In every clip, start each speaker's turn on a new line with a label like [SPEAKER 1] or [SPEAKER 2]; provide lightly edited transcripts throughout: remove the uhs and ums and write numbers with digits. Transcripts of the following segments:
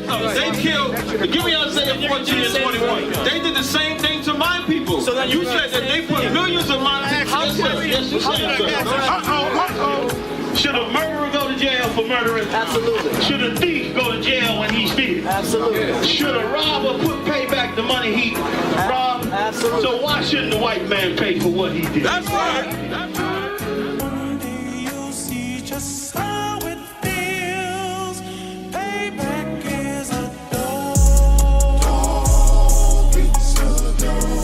[SPEAKER 1] They killed, give me Isaiah 14 and 21. They did the same thing to my people. So you said that they put millions of my people. Yes, you said
[SPEAKER 2] Should a murderer go to jail for murdering?
[SPEAKER 3] Absolutely.
[SPEAKER 2] Should a thief go to jail when he steals?
[SPEAKER 3] Absolutely.
[SPEAKER 2] Should a robber pay back the money he robbed?
[SPEAKER 3] Absolutely.
[SPEAKER 2] So why shouldn't the white man pay for what he did?
[SPEAKER 1] That's right. That's right.
[SPEAKER 4] One day you'll see just how it feels. Payback is a dog. It's a dog.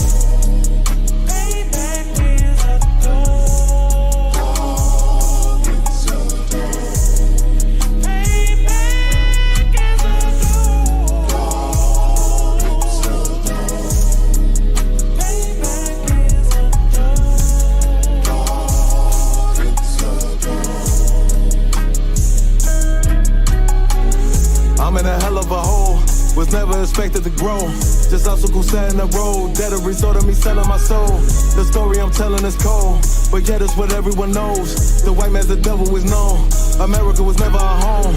[SPEAKER 4] Payback is a dog. It's a dog. Payback is a dog. It's a dog. Payback is a
[SPEAKER 5] I'm in a hell of a hole, was never expected to grow. Just obstacle set in the road, that a result of me selling my soul. The story I'm telling is cold, but yet it's what everyone knows. The white man's the devil is known. America was never a home,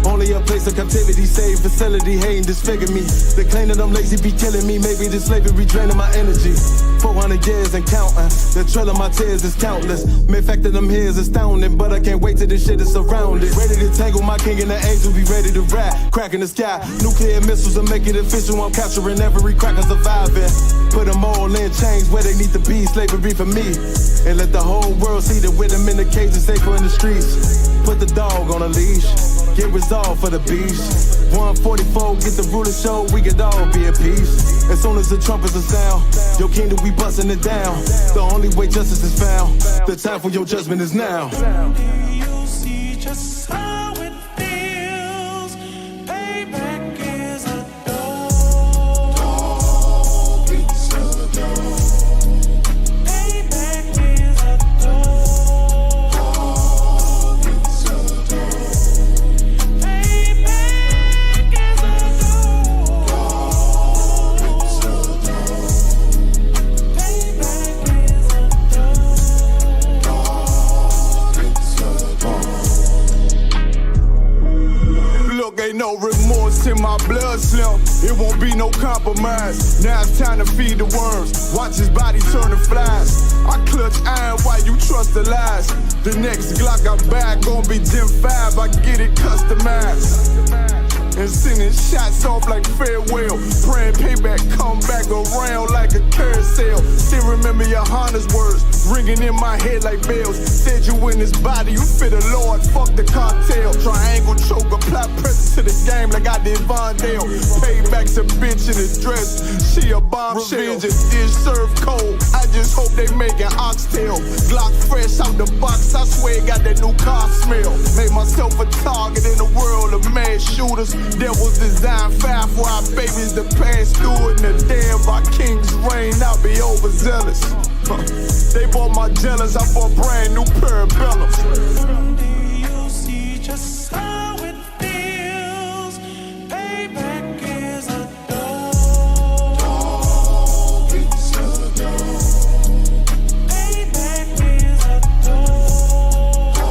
[SPEAKER 5] only a place of captivity, safe facility, hating, disfigure me. They claim that I'm lazy, be killing me. Maybe the slavery draining my energy. 400 years and counting, the trail of my tears is countless. Main fact that I'm here is astounding, but I can't wait till this shit is surrounded. Ready to tangle my king and the angel, be ready to rap. Crack in the sky, nuclear missiles and make it official. I'm capturing every cracker surviving. Put them all in chains where they need to be, slavery for me. And let the whole world see that with them in the cage and safer in the streets. Put the dog on a leash, get resolved for the beast. 144, get the ruler show, we could all be at peace. As soon as the trumpets are sound, your kingdom we busting it down. The only way justice is found, the time for your judgment is now.
[SPEAKER 4] you'll see just how it feels. Payback is a dog. It's a dog. Payback is a dog. It's a dog. Payback is a dog. It's a dog. Payback is a
[SPEAKER 5] Look, ain't no remorse in my blood slip. It won't be no compromise. Now it's time to feed the worms. Watch his body turn to flies. I clutch iron while you trust the lies. The next Glock I'm back gon' be Gen 5. I get it customized. And sending shots off like farewell. Praying payback come back around like a carousel. Still remember your Honda's words ringing in my head like bells. Said you in this body, you fit a Lord, fuck the cartel. Triangle choke, apply pressure to the game like I did Vondale. Payback's a bitch in a dress, she a bombshell. Revenge is dish served cold, I just hope they making oxtail. Glock fresh out the box, I swear it got that new car smell. Made myself a target in a world of mass shooters. Devils design fire for our babies to pass through. In the day of our king's reign, I'll be overzealous. They bought my jealous, I bought brand new parabellums.
[SPEAKER 4] Someday you'll see just how it feels. Payback is a dog. It's a dog. Payback is a dog.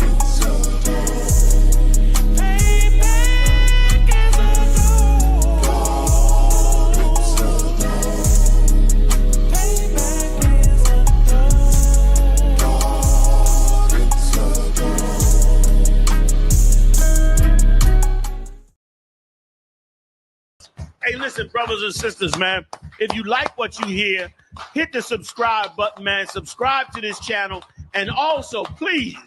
[SPEAKER 4] It's a dog. Payback is a dog. It's a dog. Payback is a
[SPEAKER 2] Hey, listen, brothers and sisters, man. If you like what you hear, hit the subscribe button, man. Subscribe to this channel. And also, please,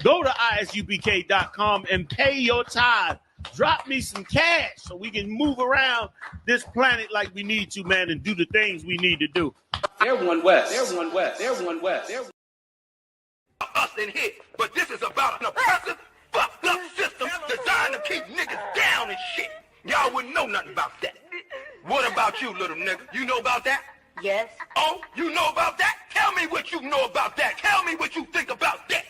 [SPEAKER 2] go to ISUPK.com and pay your tithe. Drop me some cash so we can move around this planet like we need to, man, and do the things we need to do.
[SPEAKER 6] They're one West. They're one West. They're one West. They're
[SPEAKER 7] us in here, but this is about an oppressive, fucked up system designed to keep niggas down and shit. Y'all wouldn't know nothing about that. What about you, little nigga? You know about that?
[SPEAKER 8] Yes.
[SPEAKER 7] Oh, you know about that? Tell me what you know about that. Tell me what you think about that.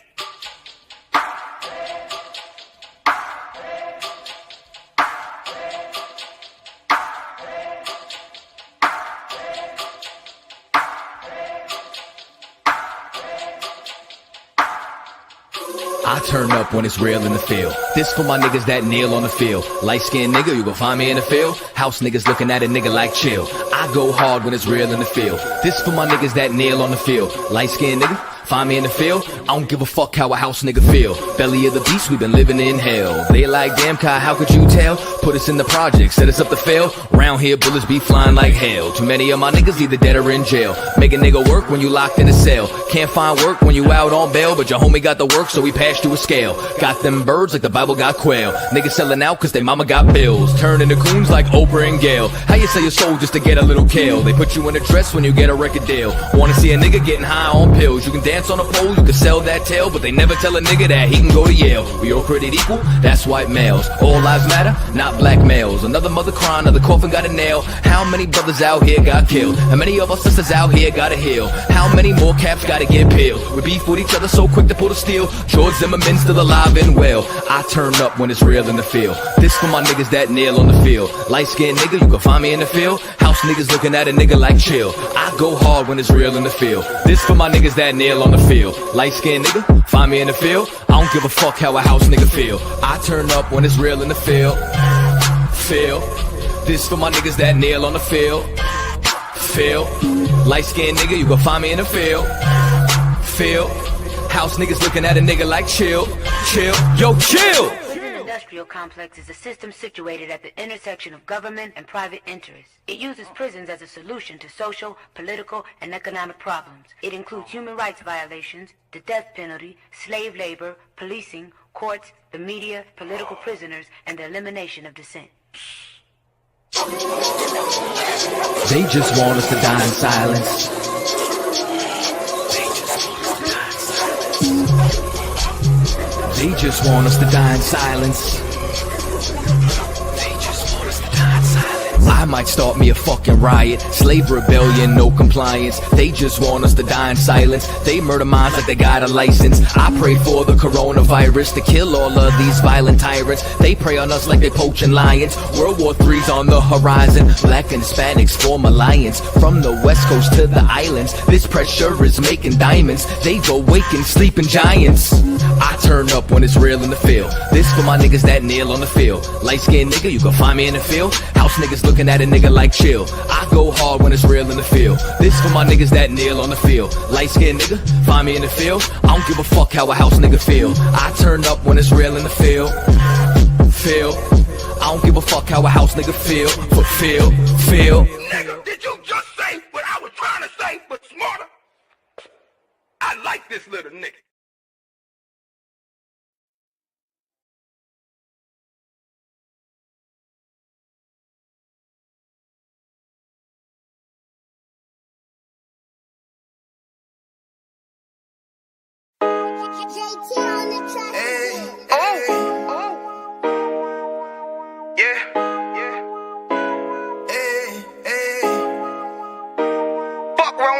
[SPEAKER 3] I turn up when it's real in the field. This for my niggas that kneel on the field. Light-skinned nigga, you gon' find me in the field. House niggas looking at a nigga like chill. I go hard when it's real in the field. This for my niggas that kneel on the field. Light-skinned nigga, find me in the field. I don't give a fuck how a house nigga feel. Belly of the beast, we been living in hell. They like, damn Kai, how could you tell? Put us in the project, set us up to fail. Round here, bullets be flying like hell. Too many of my niggas either dead or in jail. Make a nigga work when you locked in a cell. Can't find work when you out on bail, but your homie got the work, so we passed you a scale. Got them birds like the Bible got quail. Niggas selling out cause they mama got bills. Turning to coons like Oprah and Gail. How you sell your soul just to get a little kale? They put you in a dress when you get a record deal. Wanna see a nigga getting high on pills? You can dance on a pole, you can sell that tail, but they never tell a nigga that he can go to Yale. We all created equal, that's white males. All lives matter, not black males. Another mother crying, another coffin got a nail. How many brothers out here got killed? How many of our sisters out here gotta heal? How many more caps gotta get peeled? We beef with each other so quick to pull the steel. George Zimmerman still alive and well. I turn up when it's real in the field. This for my niggas that kneel on the field. Light-skinned nigga, you can find me in the field. House niggas looking at a nigga like chill. I go hard when it's real in the field. This for my niggas that kneel on the field. Light-skinned nigga, find me in the field. I don't give a fuck how a house nigga feel. I turn up when it's real in the field. Feel. This for my niggas that kneel on the field. Feel. Light-skinned nigga, you can find me in the field. Feel. House niggas looking at a nigga like chill. Chill. Yo, chill!
[SPEAKER 8] Prison industrial complex is a system situated at the intersection of government and private interests. It uses prisons as a solution to social, political, and economic problems. It includes human rights violations, the death penalty, slave labor, policing, courts, the media, political prisoners, and the elimination of dissent.
[SPEAKER 3] They just want us to die in silence. They just want us to die in silence. They just want us to die in silence. I might start me a fucking riot. Slave rebellion, no compliance. They just want us to die in silence. They murder minds like they got a license. I pray for the coronavirus to kill all of these violent tyrants. They prey on us like they poaching lions. World War III's on the horizon. Black and Hispanics form alliance. From the west coast to the islands, this pressure is making diamonds. They go waking sleeping giants. I turn up when it's real in the field. This for my niggas that kneel on the field. Light-skinned nigga, you can find me in the field. House niggas looking at a nigga like chill. I go hard when it's real in the field. This for my niggas that kneel on the field. Light-skinned nigga, find me in the field. I don't give a fuck how a house nigga feel. I turn up when it's real in the field. Feel. I don't give a fuck how a house nigga feel. But feel.
[SPEAKER 7] Nigga, did you just say what I was trying to say, but smarter? I like this little nigga.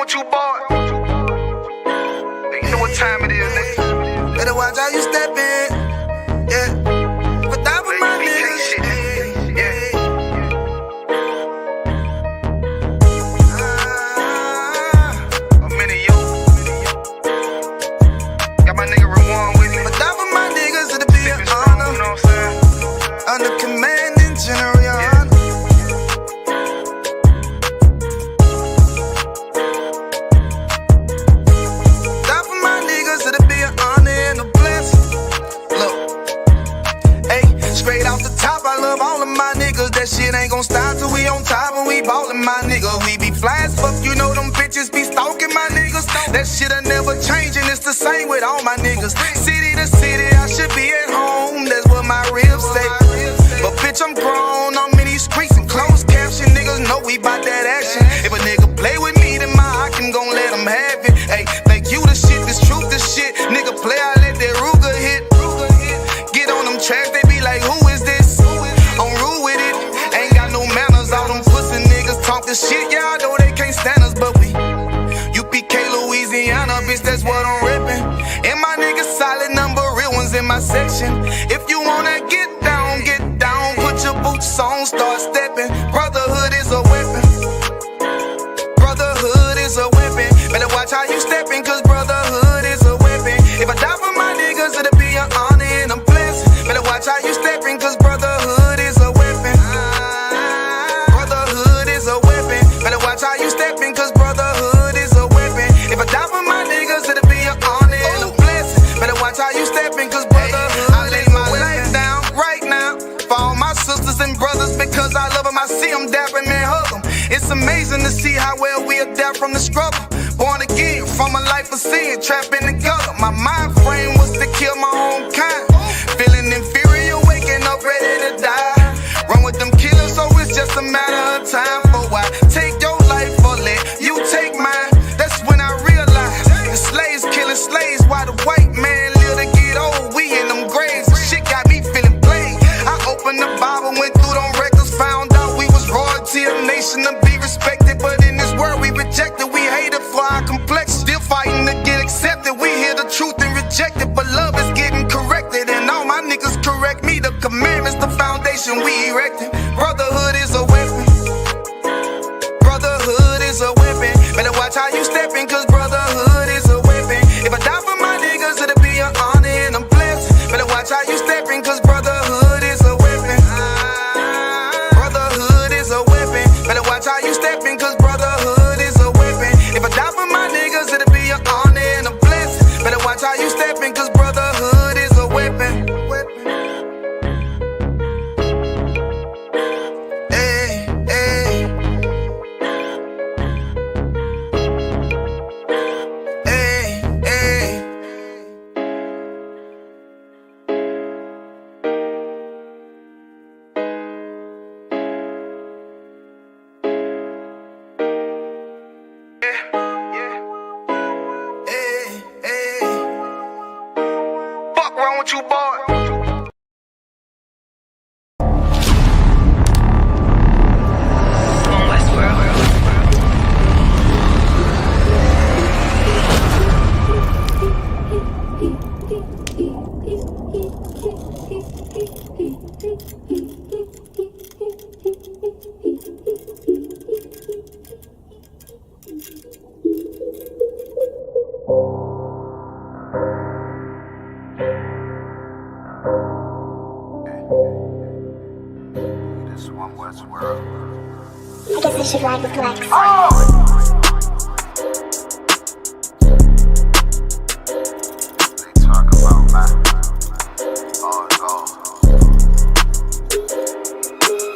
[SPEAKER 7] You boy, you know what time it is, nigga. Better watch how you step in, yeah. But that was my nigga, yeah. A minute, yo. Got my nigga Rewan with me. But that was my niggas, it'll be an honor. You know what I'm saying? Under commanding general, your honor. That shit ain't gon' stop till we on top and we ballin', my nigga. We be fly as fuck, you know them bitches be stalking my niggas. That shit'll never change and it's the same with all my niggas. City to city, I should be at home, that's what my ribs say. But bitch, I'm grown, I'm in these streets and closed caption. Niggas know we bout that action. If a nigga play with me, then my I can gon' let him have it. Hey, think you the shit, this truth the shit. Nigga play, I let that Ruger hit. Get on them tracks, they be like, who is this? I'm rude with it. Ain't got no manners. All them pussy niggas talk the shit. Yeah, I know they can't stand us, but we UPK, Louisiana, bitch, that's what I'm rippin'. And my niggas solid, number real ones in my section. If you wanna get down, put your boots on, start steppin'. Brotherhood is a weapon. Brotherhood is a weapon. Better watch how you steppin', cause brotherhood is a weapon. If I die for my niggas, it'll be an
[SPEAKER 9] watch how you steppin', cause brotherhood is a weapon. If I die for my niggas, it'll be an honor and a blessing. Better watch how you steppin', cause brotherhood I lay my life down right now for all my sisters and brothers, because I love them. I see them dapping and hug them. It's amazing to see how well we adapt from the struggle. Born again from a life of sin, trapped in the gutter. My mind frame was to kill my own kind. Feeling inferior, waking up ready to die. Run with them killers, so it's just a matter of time. For why take your life or let you take mine? That's when I realized the slaves killing slaves while the white man live to get old. We in them graves, the shit got me feeling played. I opened the Bible, went through them records, found out we was royalty, a nation to be respected. But in this world we rejected, we hated for our complex. Still fighting to get accepted. We hear the truth and reject it, but love is getting corrected. And all my niggas correct me. The commandments, the foundation we erected. Brotherhood is a weapon. Brotherhood is a weapon. Better watch how you steppin', cause brotherhood is a weapon. If I die for my niggas, it'll be an honor and a blessing. Better watch how you steppin', cause brotherhood is a weapon. Brotherhood is a weapon. Better watch how you steppin', cause brotherhood is a weapon. If I die for my niggas, it'll be an honor and a blessing. Better watch how you steppin', cause brotherhood is a weapon. Hey, hey. Hey, hey. Hey, hey. Fuck wrong with you, boy? This one West world.
[SPEAKER 10] I guess I should ride with Lex.
[SPEAKER 9] They talk about man. Oh, no.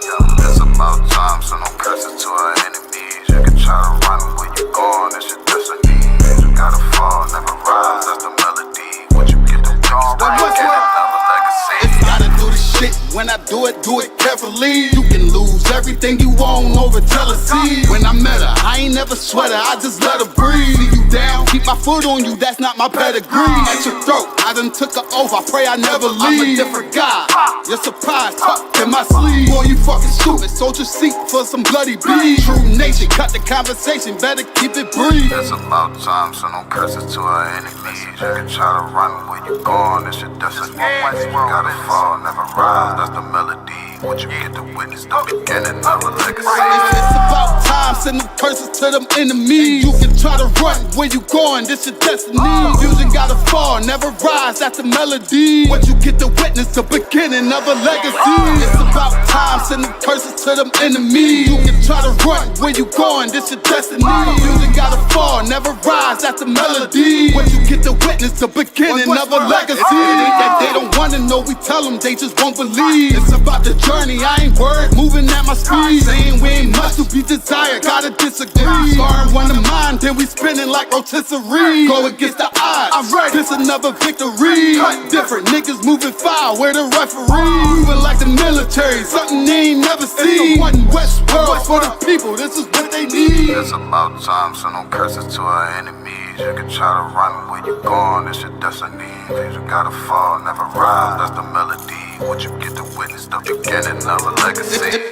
[SPEAKER 9] Yo, it's about time, so no curses to our enemies. You can try to run where you going, it's your destiny. You gotta fall, never rise, that's the melody. What you get to wrong, right, get another legacy.
[SPEAKER 11] Gotta do the shit, when I do it carefully. You can lose everything you own over jealousy. When I met her, I ain't never sweat her, I just let her breathe. See you down, keep my foot on you, that's not my pedigree. At your throat, I done took her oath, I pray I never leave. I'm a different guy, you're surprised, tucked in my sleeve. Boy, you fucking stupid, soldier seat for some bloody beef. True nation, cut the conversation, better keep it brief.
[SPEAKER 9] It's about time, so no curses to our enemies. You can try to run where you going, it's your destiny. You gotta fall, never rise, that's the melody. What you get to witness, the beginning of a legacy.
[SPEAKER 11] It's about time, send them curses to them enemies. You can try to run where you going, this your destiny. Fusion gotta fall, never rise, that's the melody. What you get to witness, the beginning of a legacy. It's about time, send them curses to them enemies. You can try to run where you going, this your destiny. Fusion gotta fall, never rise, that's the melody. What you get to witness, the beginning of a legacy. They don't wanna know, we tell them, they just won't believe. It's about the journey, I ain't worried, moving at my speed. Saying we ain't much to be desired, gotta disagree. Scarring one of mine, then we spinning like rotisserie. Go against the odds, I'm ready, this another victory. Cut different, niggas moving foul, where the referee. Moving like the military, something they ain't never seen. It's the one West world for the people, this is what they need.
[SPEAKER 9] It's about time, so no curses to our enemies. You can try to run where you going, it's your destiny. You gotta fall, never rise, that's the melody. What you get to witness, the beginning of a legacy.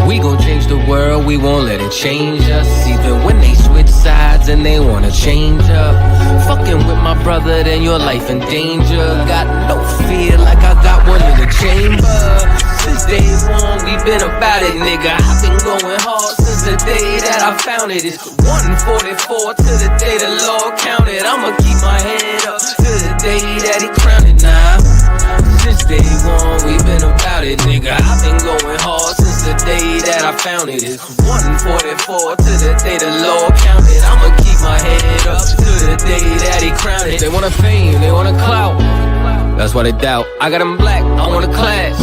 [SPEAKER 3] We gon' change the world, we won't let it change us. Even when they switch sides and they wanna change up. Fucking with my brother, then your life in danger. Got no fear like I got one in the chamber. Since day one, we been about it, nigga. I've been going hard since the day that I found it. It's 144 to the day the Lord counted. I'ma keep my head up to the day that he crowned it now. Since day one, we been about it, nigga. I've been going hard since the day that I found it. It's 144 to the day the Lord counted. I'ma keep my head up to the day that he crowned it. They want a fame, they want a clout. That's why they doubt. I got them black, I want a class.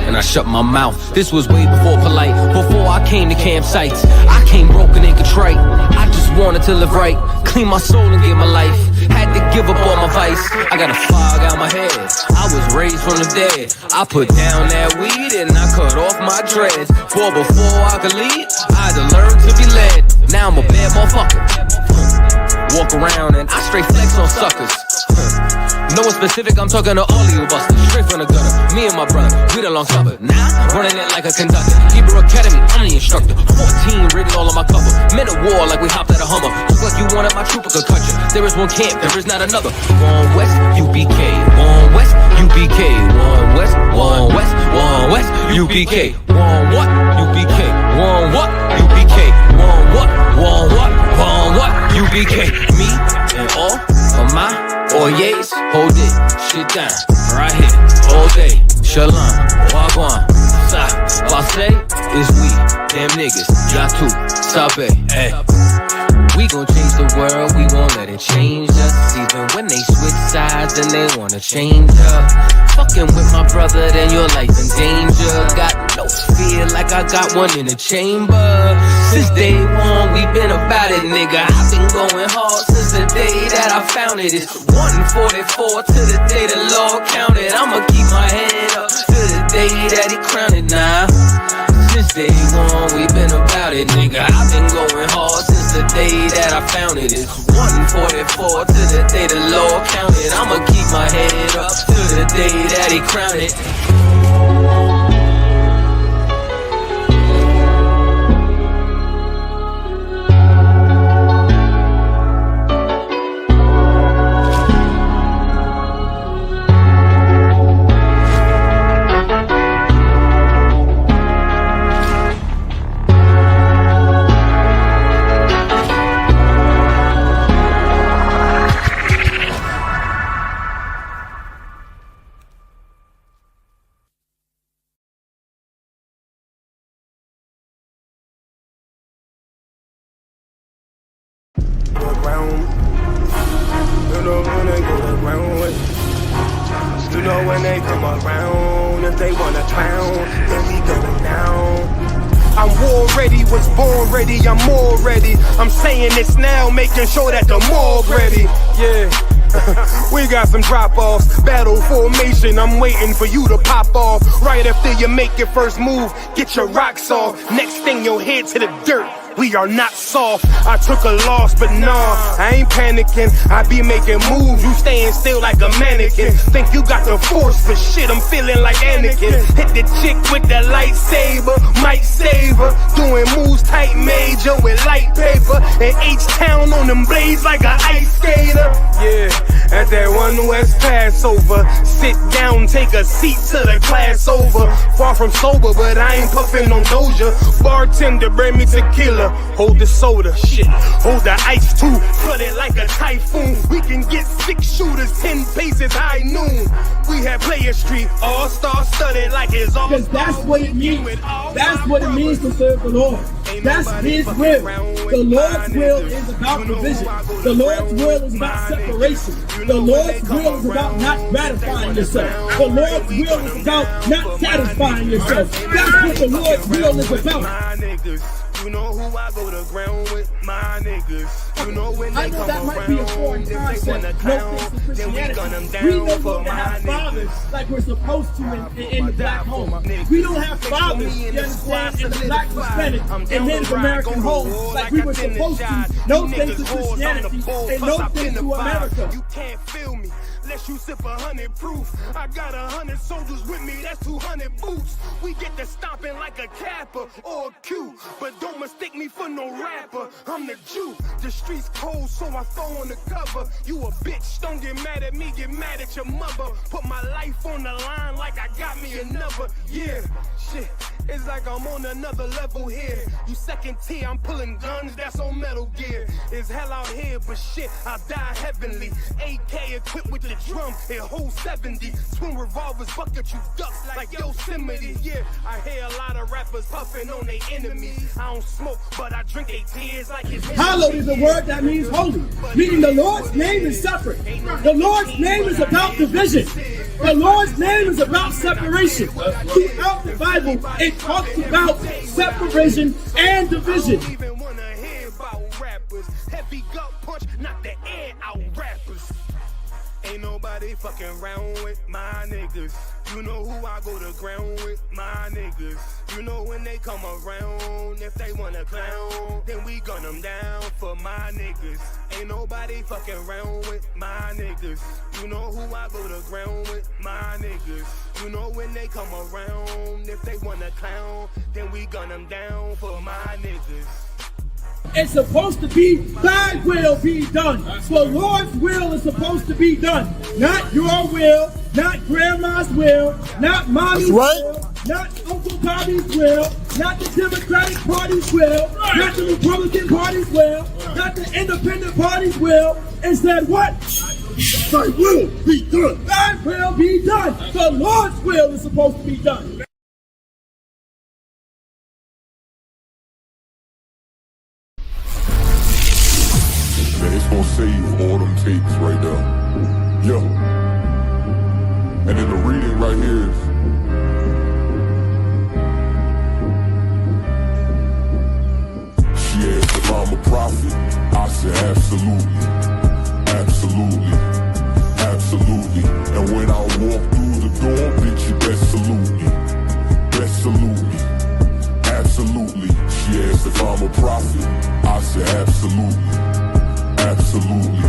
[SPEAKER 3] And I shut my mouth. This was way before polite, before I came to campsites. I came broken and contrite. I just wanted to live right, clean my soul and give my life. Had to give up all my vice. I got a fog out my head. I was raised from the dead. I put down that weed and I cut off my dreads. For before I could lead, I had to learn to be led. Now I'm a bad motherfucker. Walk around and I straight flex on suckers. No one specific, I'm talking to all of you busters. Straight from the gutter, me and my brother, we the long supper. Now, running it like a conductor. Hebrew Academy, I'm the instructor. 14 written all on my cover. Men of war like we hopped out of Hummer. Just like you wanted my trooper could cut you. There is one camp, there is not another. One West, UPK. One West, UPK. One West, one West, one West, UPK. One what? UPK. One what? UPK. One what? One what? One what? UPK. Me and all of my Oyes, hold it, shit down, right here, all day. Shalom, wagwan, sa, passe, is we, damn niggas, yatu, sabe, eh. We gon' change the world, we won't let it change us. Even when they switch sides and they wanna change up. Fucking with my brother, then your life in danger. Got no fear like I got one in the chamber. Since day one, we been about it, nigga. I've been going hard since the day that I found it. It's 144 to the day the Lord counted. I'ma keep my head up to the day that he crowned it now. Since day one, we been about it, nigga. I've been going hard since the day that I found it. It's 144 to the day the Lord counted. I'ma keep my head up to the day that he crowned it.
[SPEAKER 12] I'm more ready. I'm saying this now, making sure that the mall ready. Yeah. We got some drop-offs, battle formation, I'm waiting for you to pop off. Right after you make your first move, get your rocks off. Next thing you'll head to the dirt. We are not soft. I took a loss, but nah, I ain't panicking. I be making moves, you staying still like a mannequin. Think you got the force, but shit, I'm feeling like Anakin. Hit the chick with the lightsaber, might save her. Doing moves tight major with light paper. And H-Town on them blades like an ice skater. Yeah, at that One West Passover. Sit down, take a seat till the class over. Far from sober, but I ain't puffing on Doja. Bartender, bring me tequila. Hold the soda, shit. Hold the ice too. Flood it like a typhoon. We can get 6 shooters, 10 paces high noon. We have Player Street, all-star studded like it's all.
[SPEAKER 13] Because that's what it means. That's what it means to serve the Lord. That's His will. The Lord's will is about provision. The Lord's will is about separation. The Lord's will is about not gratifying yourself. The Lord's will is about not satisfying yourself. That's what the Lord's will is about.
[SPEAKER 12] You know who I go to ground with, my niggas. You know when they
[SPEAKER 13] I know that might be a foreign concept. No thanks to Christianity. We don't want to have fathers like we're supposed to in the black home. We don't have fathers, you understand, in the black Hispanic and Native American homes like we were supposed to. No thanks to Christianity and no thanks to America.
[SPEAKER 12] You can't feel me. Unless you sip 100 proof. I got 100 soldiers with me, that's 200 boots. We get to stomping like a Kappa or a Q. But don't mistake me for no rapper, I'm the Jew. The streets cold, so I throw on the cover. You a bitch, don't get mad at me, get mad at your mother. Put my life on the line like I got me another. Yeah, shit, It's like I'm on another level here. You second tier, I'm pulling guns, that's on Metal Gear. It's hell out here, but shit, I die heavenly. AK equipped with the drum, it holds 70. Twin revolvers, bucket you ducks like Yosemite. Yeah, I hear a lot of rappers puffing on their enemies. I don't smoke, but I drink their tears like it's
[SPEAKER 13] Hallowed is a word that means holy, meaning the Lord's name is separate. The Lord's name is about division. The Lord's name is about separation. Throughout the Bible, it talks about separation and division.
[SPEAKER 12] Even wanna hear about rappers. Heavy gut punch, knock the air out rappers. Ain't nobody fucking around with my niggas. You know who I go to ground with, my niggas. You know when they come around, if they wanna clown, then we gun them down for my niggas. Ain't nobody fucking around with my niggas. You know who I go to ground with, my niggas. You know when they come around, if they wanna clown, then we gun them down for my niggas.
[SPEAKER 13] It's supposed to be thy will be done. The Lord's will is supposed to be done. Not your will, not grandma's will, not mommy's will, not Uncle Bobby's will, not the Democratic Party's will, not the Republican Party's will, not the Independent Party's will. It said what? Thy will be done. Thy will be done. The Lord's will is supposed to be done.
[SPEAKER 5] It's gonna save all them tapes right there. Yo. And then the reading right here is she asked if I'm a prophet. I said absolutely. Absolutely. Absolutely. And when I walk through the door, bitch, you best salute me. Best salute me. Absolutely. She asked if I'm a prophet. I said absolutely. Absolutely,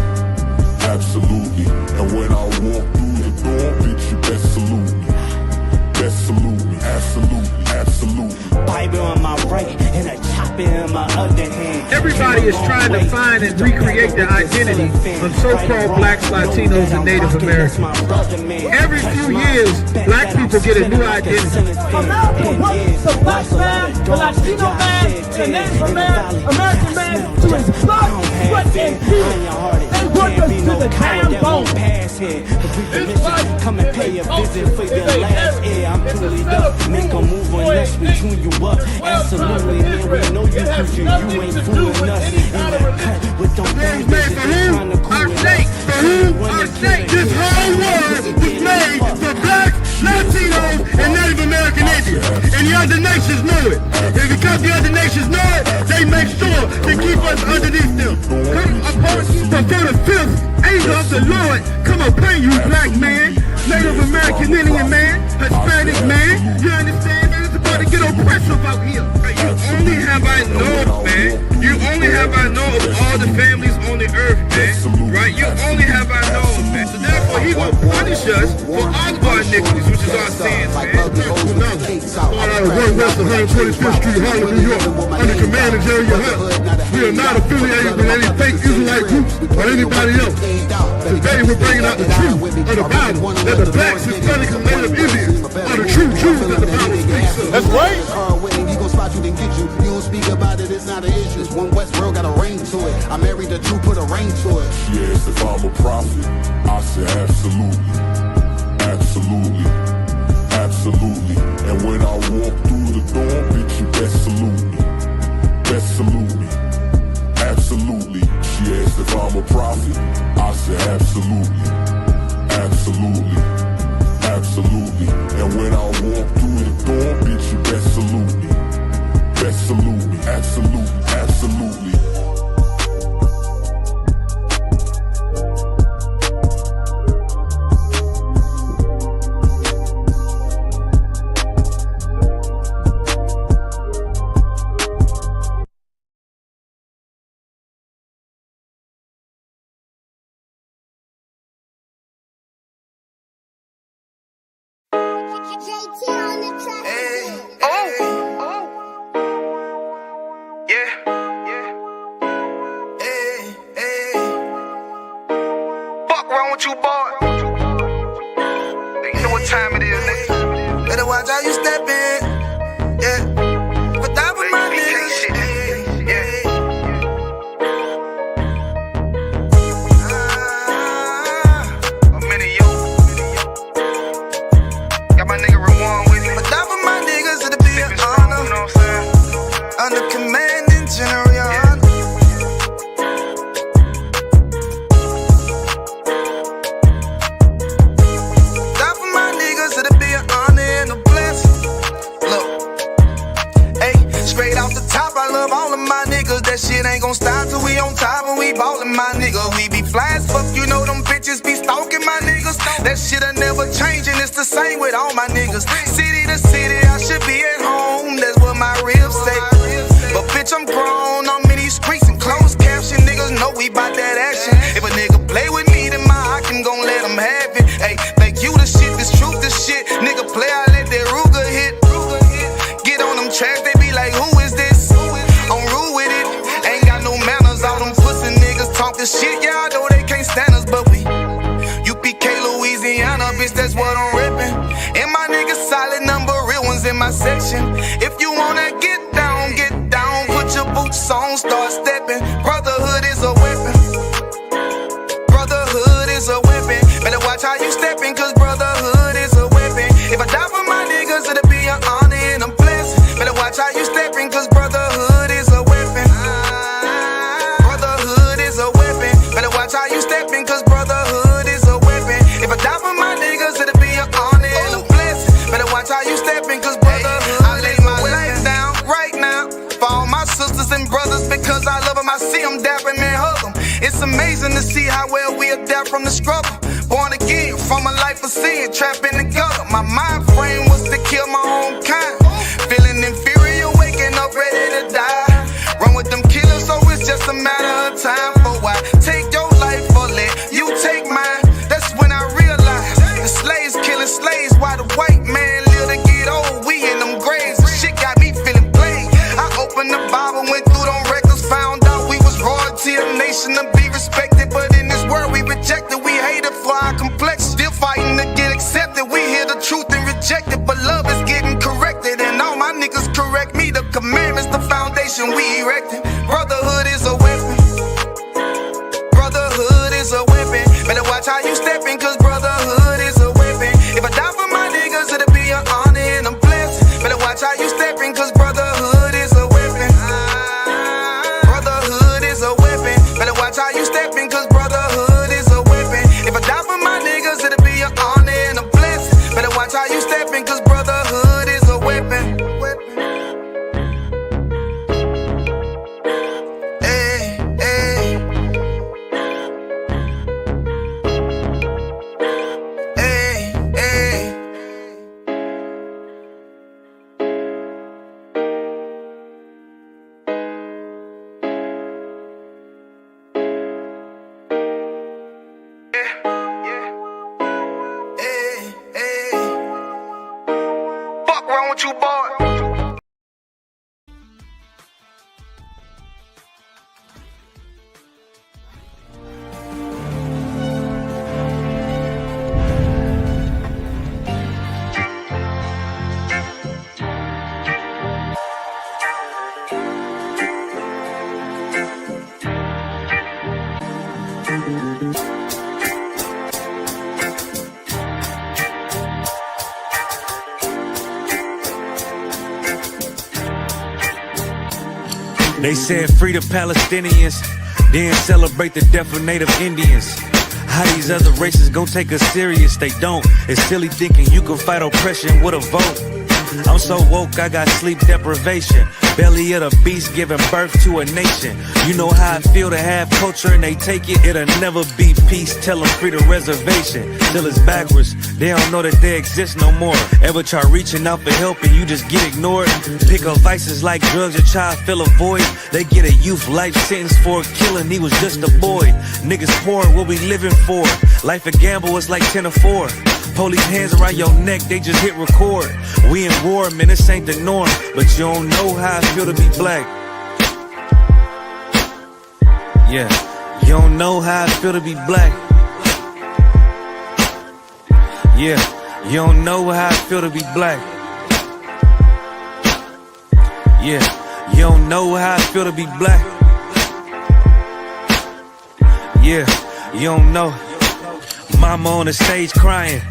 [SPEAKER 5] absolutely. And when I walk through the door, bitch, you best salute me. Best salute me, absolutely, absolutely.
[SPEAKER 14] Bible in my right and a chopper in my other hand.
[SPEAKER 15] Everybody is trying to find and recreate their identity of so-called blacks, Latinos, and Native Americans. Every few years, black people get a new identity.
[SPEAKER 13] America wants the black man, the Latino man, the Native American man to his blood, sweat, and tears. They work us to the damn bone.
[SPEAKER 14] Come and pay a visit for your last year. I'm truly up. Make a move on us, we tune you up. Absolutely, man. We know you crucial. You ain't fooling us. In that cut with them things that you're trying to cool us.
[SPEAKER 11] This whole world was made for blacks, Latinos, and Native American Indians. And the other nations know it. And because the other nations know it, they make sure to keep us underneath them. But for the fifth angel of the Lord, come upon you, black man, Native American Indian man, Hispanic man. You understand, man? It's about to get oppressive out here. You only have I know, man. You only have I know of all the families on the earth, man. Right? You only have I know, man. So therefore, he will punish us for all of our iniquities, which is our sins, man. Going out of 1 West 125th Street, Harlem, New York, under command of Jerry Hunt. We are not affiliated with any fake Israelite groups or anybody else. Today, we're bringing out the truth of the Bible, that the blacks, Hispanics, and Native Indians are the true Jews that the Bible speaks of. That's right.
[SPEAKER 16] He gon' spot you, then get you. You don't speak about it, it's not an issue. This one West world got a ring to it. I married the truth, put a ring to it.
[SPEAKER 5] Yes, if I'm a prophet, I said absolutely. Absolutely. Absolutely. And when I walk through the door, bitch, you best salute me. Best salute me. Absolutely. She asked if I'm a prophet. I said absolutely. Absolutely. Absolutely. And when I walk through the door, bitch, you best salute me. Best salute me. Absolutely. Absolutely.
[SPEAKER 9] You boy. You know what time it is, nigga. Better watch how you step in. Yeah. Straight off the top, I love all of my niggas. That shit ain't gon' stop till we on top and we ballin', my nigga. We be fly as fuck, you know them bitches be stalking my niggas. That shit'll never change and it's the same with all my niggas. City to city, I should be at home. That's what my ribs say. But bitch, I'm grown. I'm in these streets and closed caption. Niggas know we bout that action. If a nigga play with me, then my Hakim gon' let him have it. Hey, think you the shit, this truth, this shit. Nigga play, I let that Ruger hit. Get on them tracks, they be like, who is this? I'm rude with it. Ain't got no manners. All them pussy niggas talking shit. Yeah, I know they can't stand us, but we UPK, Louisiana, bitch, that's what I'm reppin'. And my niggas solid number, real ones in my section. If you wanna get down, put your boots on, start steppin'. Brotherhood is a weapon. Brotherhood is a weapon. Better watch how you steppin', cause brotherhood is a weapon. If I die for my niggas, it'll be an honor and a blessing. Better watch how you steppin', cause brotherhood is a weapon. Brotherhood is a weapon. Better watch how you steppin', cause brotherhood is a weapon. If I die for my niggas, it'll be an honor and a blessing. Better watch how you steppin', cause brotherhood I lay my life down right now for all my sisters and brothers, because I love them. I see them dapping and hug them. It's amazing to see how well we adapt from the struggle. Born again from a life of sin, trapped in the gutter. My mind frame was to kill my own kind. Feeling inferior, waking up ready to die. Run with them killers, so it's just a matter of time. For why take your life or let you take mine? That's when I realized the slaves killing slaves while the white man live to get old. We in them graves, the shit got me feeling plagued. I opened the Bible, went through them records, found out we was royalty, a nation to be respected. But in this world we rejected, we hated for our complexion. Still fighting to get accepted. We hear the truth and reject it, but love is getting corrected. And all my niggas correct me. The commandments, the foundation we erected. Brotherhood is a weapon. Brotherhood is a weapon. Better watch how you steppin', cause brotherhood is a weapon. If I die for my niggas, it'll be an honor and a blessing. Better watch how you steppin', cause brotherhood is a weapon. Brotherhood is a weapon. Better watch how you steppin', cause brotherhood is a weapon. If I die for my niggas, it'll be an honor and a blessing. Better watch how you steppin', cause brotherhood is a weapon. Hey, hey. Hey, hey. Fuck wrong with you, boy?
[SPEAKER 17] They said free the Palestinians, then celebrate the death of native Indians. How these other races gon' take us serious? They don't. It's silly thinking you can fight oppression with a vote. I'm so woke, I got sleep deprivation. Belly of the beast giving birth to a nation. You know how I feel to have culture and they take it. It'll never be peace, tell them free the reservation. Till it's backwards, they don't know that they exist no more. Ever try reaching out for help and you just get ignored? Pick up vices like drugs, your child fill a void. They get a youth life sentence for a killing, he was just a boy. Niggas pouring what we living for. Life a gamble, it's like 10 or 4. Police hands around your neck, they just hit record. We in war, man, this ain't the norm. But you don't know how I feel to be black. Yeah, you don't know how I feel to be black. Yeah, you don't know how I feel to be black. Yeah, you don't know how I feel to be black. Yeah, you don't know. Mama on the stage crying.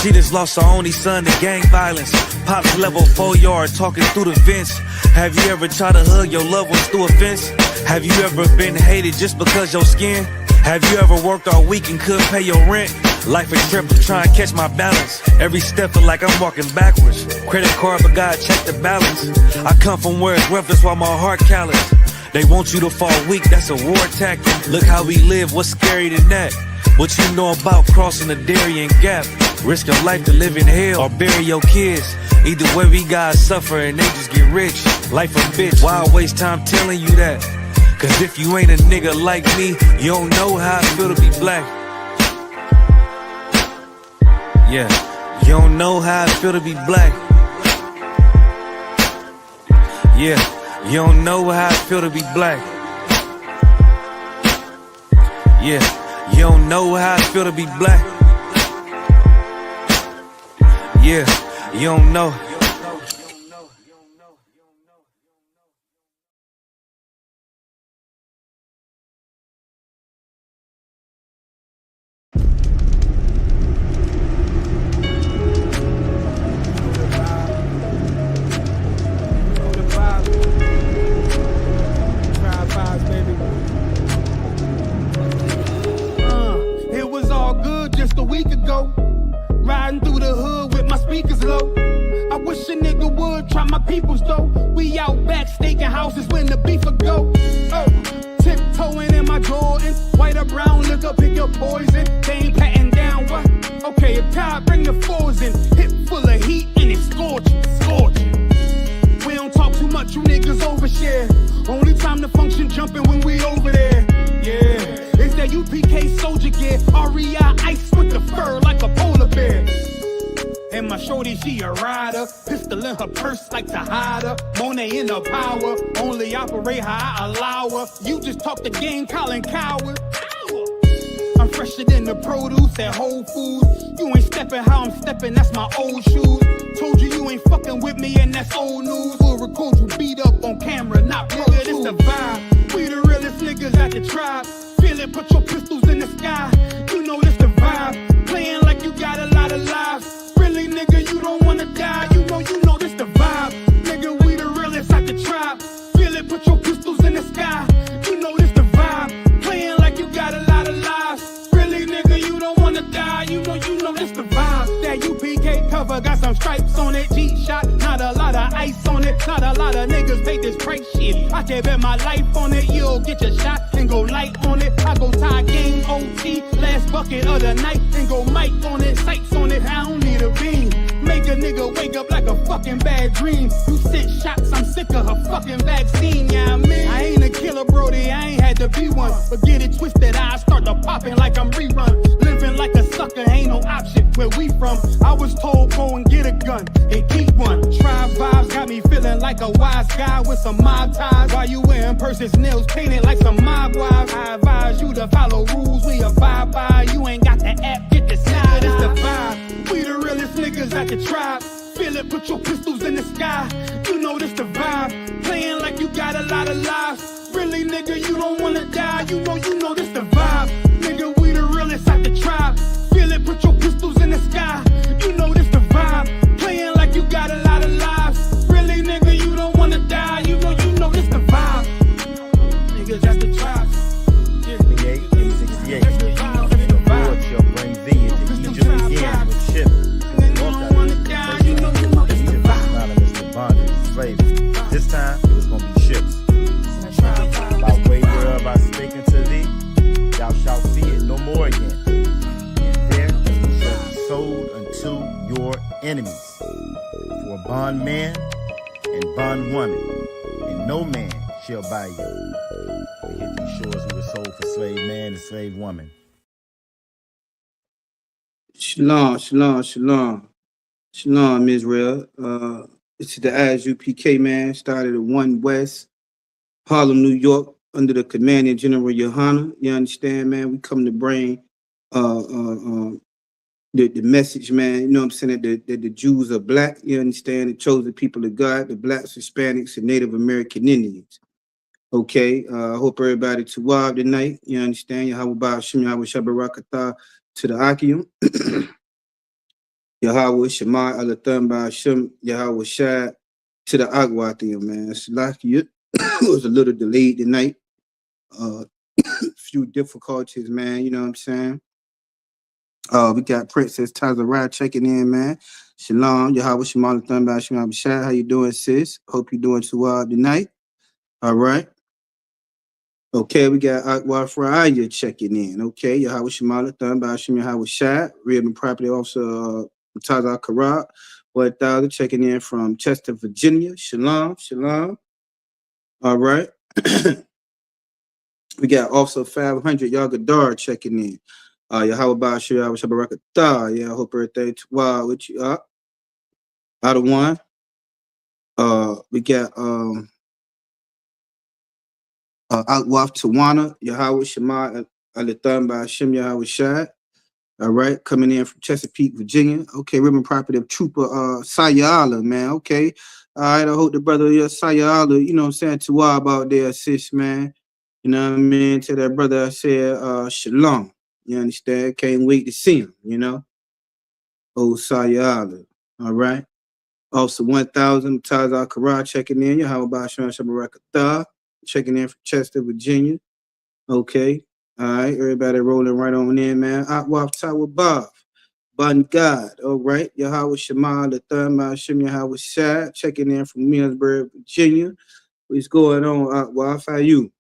[SPEAKER 17] She just lost her only son to gang violence. Pops level 4 yard talking through the vents. Have you ever tried to hug your loved ones through a fence? Have you ever been hated just because your skin? Have you ever worked all week and couldn't pay your rent? Life a trip, I'm trying to catch my balance. Every step feel like I'm walking backwards. Credit card, but God check the balance. I come from where it's rough, that's why my heart callous. They want you to fall weak, that's a war tactic. Look how we live, what's scary than that? What you know about crossing the Darien Gap? Risk your life to live in hell or bury your kids. Either way we gotta suffer and they just get rich. Life a bitch, why I waste time telling you that? Cause if you ain't a nigga like me, you don't know how it feel to be black. Yeah, you don't know how it feel to be black. Yeah, you don't know how it feel to be black. Yeah, you don't know how it feel to be black. Yeah, you don't know.
[SPEAKER 12] It was all good just a week ago. Riding through the hood with my speakers low. I wish a nigga would try my peoples though. We out back staking houses when the beef would go. Oh, tiptoeing in my Jordans. White or brown, look up, pick up poison. They ain't patting down what? Okay, if God bring the fours in. Hip full of heat and it's scorching, scorching. We don't talk too much, you niggas overshare. Only time to function jumping when we over there. Yeah. It's that UPK soldier gear, REI ice with the fur like a polar bear. And my shorty, she a rider, pistol in her purse like to hide her. Monet in her power, only operate how I allow her. You just talk the game, Colin Coward. I'm fresher than the produce at Whole Foods. You ain't stepping how I'm stepping, that's my old shoes. Told you you ain't fucking with me and that's old news. We'll record you beat up on camera, not pro. Nigga, this the vibe. We the realest niggas at the tribe. Feel it, put your pistols in the sky. You know this the vibe. Playing like you got a lot of lives. Really, nigga, you don't wanna die. You know this the vibe. Nigga, we the realest at the tribe. Feel it, put your pistols in the sky. You know this the vibe. Playing like you got a lot of lives. Really, nigga, you don't wanna die. You know this the vibe. That UPK cover got some stripes on it. G-shot, not a lot of ice on it. Not a lot of niggas pay this price shit. I can bet my life on it. You'll get your shot and go light on it. I go tie game OT, last bucket of the night, and go mic on it, sights on it. I don't need a beam. Make a nigga wake up like a fucking bad dream. You sent shots, I'm sick of her fucking vaccine. Yeah, I mean, I ain't a killer, Brody, I ain't had to be one. But get it twisted, I start to popping like I'm rerun. Living like a sucker, ain't no option where we from. I was told go and get a gun and keep one. Tribe vibes got me feeling like a wise guy with some mob ties. While you wearing purses, nails painted like some mob wives. I advise you to follow rules we abide by. You ain't got the app, get the side, it's the vibe. We the realest niggas at the tribe. Feel it, put your pistols in the sky. You know this the vibe. Playing like you got a lot of lives. Really, nigga, you don't wanna die. You know this the vibe. Nigga, we the realest at the tribe. Feel it, put your pistols in the sky. You know this the vibe. Playing like you got a lot of lives. Really, nigga, you don't wanna die. You know this the vibe. Niggas, that's the tribe.
[SPEAKER 18] 68 and 68. Lord shall bring thee into Egypt again with ships. This time it was gonna be ships. By way whereof I spake unto thee, thou shalt see it no more again. And there you shall be sold unto your enemies for bondman and bondwoman, and no man shall buy you. We hit these shores who were sold for slave man and slave woman.
[SPEAKER 13] Shalom, shalom, shalom. Shalom, Israel. This is the ISUPK, man. Started at 1 West, Harlem, New York, under the commanding General Yohana. You understand, man? We come to bring the message, man. You know what I'm saying? That the Jews are black. You understand? The chosen people of God, the blacks, Hispanics, and Native American Indians. Okay. I hope everybody tawab tonight. You understand? Yahweh Ba'ashim, Yahweh Shabarakatah to the Akium. Yahweh Shema Alatham Ba'ashim, Yahweh Shad to the Agwathium, man. It's like it was a little delayed tonight. Few difficulties, man. You know what I'm saying?
[SPEAKER 19] We got Princess Tazarah checking in, man. Shalom, Yahweh Shemala Thunba Shemala Bashad. How you doing, sis? Hope you're doing too tonight. All right. Okay, we got Akwa Fraya checking in. Okay, Yahweh Shemala Thunba Shemala Yahweh Shad. Ribbon Property Officer Tazar Karat. 1,000 checking in from Chester, Virginia. Shalom, shalom. All right. We got also 500 Yagadar checking in. Yahweh Bashir, Yahweh Shabarakatah. Yeah, I hope everything's wild with you up. Out of one. We got Outwaf Tawana, Yahweh Shema Alitham by Hashem Yahweh Shad. All right, coming in from Chesapeake, Virginia. Okay, ribbon property of Trooper Sayala, man. Okay. All right, I hope the brother Sayala, you know what I'm saying, to about their sis, man. You know what I mean? To that brother I said Shalom. You understand? Can't wait to see him, you know. Oh Sayala. All right. Also 1,000 Taza Kara checking in. How about Shan Shabarakatha checking in from Chester, Virginia. Okay. All right. Everybody rolling right on in, man. Atwaf Tawa Bob. Bun God. All right. Yahweh Shema, the third Shem Yahweh Shad checking in from Williamsburg, Virginia. What's going on, Atwaf? How you?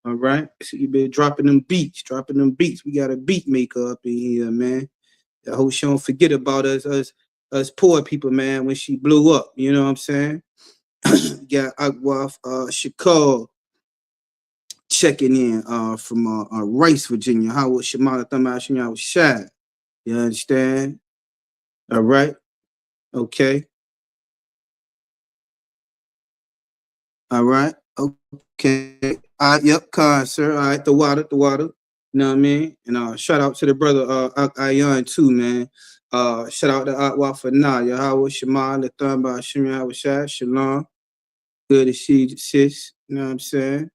[SPEAKER 19] All right. So you been dropping them beats. We got a beat maker up in here, man. I hope she don't forget about us poor people, man, when she blew up. You know what I'm saying? Got Agwaf Shakal checking in from Rice, Virginia. How was Shamala Thamashim was Shad? You understand? All right. Okay. All right. Okay. Yep, Khan, sir. All right, the water. You know what I mean? And shout out to the brother Ayan too, man. Shout out to Atwa for now. Yahweh Shema, the Thumba Shim Yahweh Shad, Shalom. Good to see you, sis. You know what I'm saying?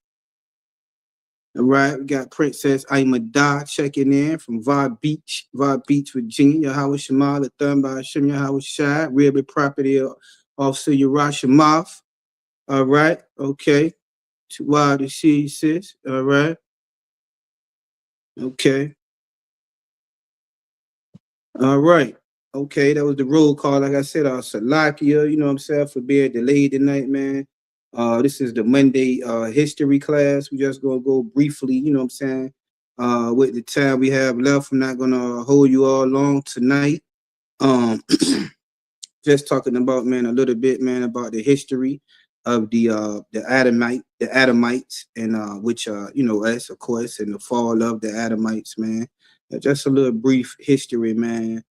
[SPEAKER 19] All right, we got Princess Aimada checking in from Vibe Beach, Virginia. Yahweh Shema, the Thumba Shim Yahweh Shad, Ribbon Property Officer Yerashimov. All right, okay. Too wild to see you, sis. All right. Okay. All right. Okay, that was the roll call. Like I said, Salakia, you know what I'm saying, for being delayed tonight, man. This is the Monday history class. We just gonna go briefly, you know what I'm saying, with the time we have left. I'm not gonna hold you all long tonight. Just talking about, man, a little bit, man, about the history of the Adamites, and which you know, us, of course, and the fall of the Adamites, man. Just a little brief history, man,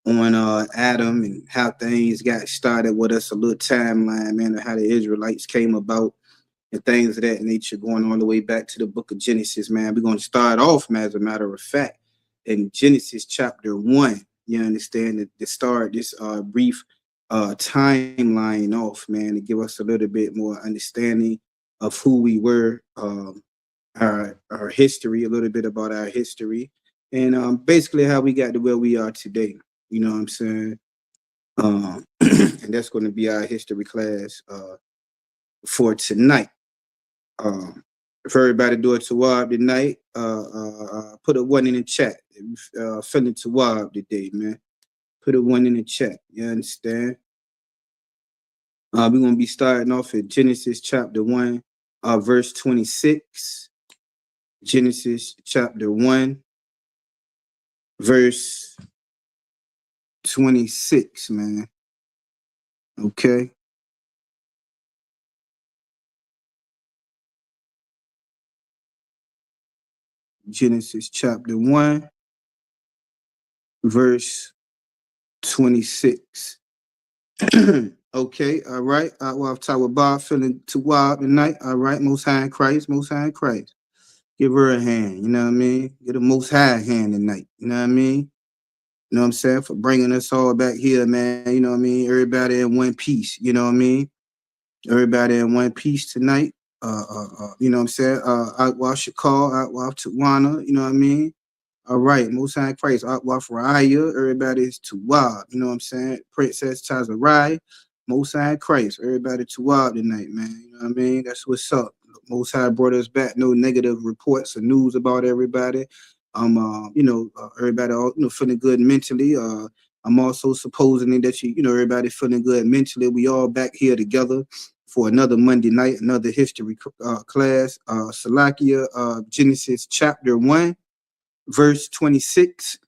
[SPEAKER 19] on Adam and how things got started with us, a little timeline, man, of how the Israelites came about and things of that nature, going all the way back to the book of Genesis, man. We're going to start off, man, as a matter of fact, in Genesis chapter 1. You understand, to start this brief timeline off, man, to give us a little bit more understanding of who we were, our history, a little bit about our history, and basically how we got to where we are today. You know what I'm saying? And that's going to be our history class for tonight. If everybody do it to Wab tonight, put a 1 in the chat. Feeling to Wab today, man. Put a 1 in the chat. You understand? We're going to be starting off at Genesis chapter 1, verse 26. Genesis chapter 1, verse 26, man. Okay. Genesis chapter 1, verse 26. Okay, all right. Well, Tower Bob feeling too wild tonight. All right, Most High in Christ, Most High in Christ. Give her a hand, you know what I mean? Get a Most High hand tonight, you know what I mean? You know what I'm saying? For bringing us all back here, man. You know what I mean? Everybody in one piece, you know what I mean? Everybody in one piece tonight. You know what I'm saying? Outwaf Shakal, Outwaf Tawana, you know what I mean? All right, Most High in Christ, Outwaf Raya, everybody's Tawab, you know what I'm saying? Princess Tazarai, Most High in Christ, everybody Tawab tonight, man. You know what I mean? That's what's up. Most High brought us back, no negative reports or news about everybody. Everybody all feeling good mentally. I'm also supposing that everybody feeling good mentally. We all back here together for another Monday night, another history class. Salakia, Genesis chapter 1, verse 26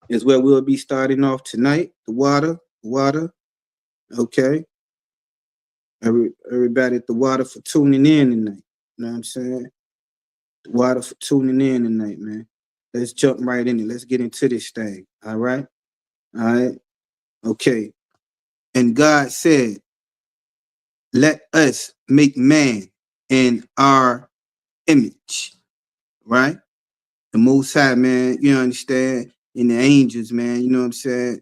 [SPEAKER 19] is where we'll be starting off tonight. The water. Okay. Everybody at the water for tuning in tonight. You know what I'm saying? The water for tuning in tonight, man. Let's jump right in it. Let's get into this thing. All right. All right. Okay. And God said, let us make man in our image. Right? The Most High, man, you understand? And the angels, man, you know what I'm saying?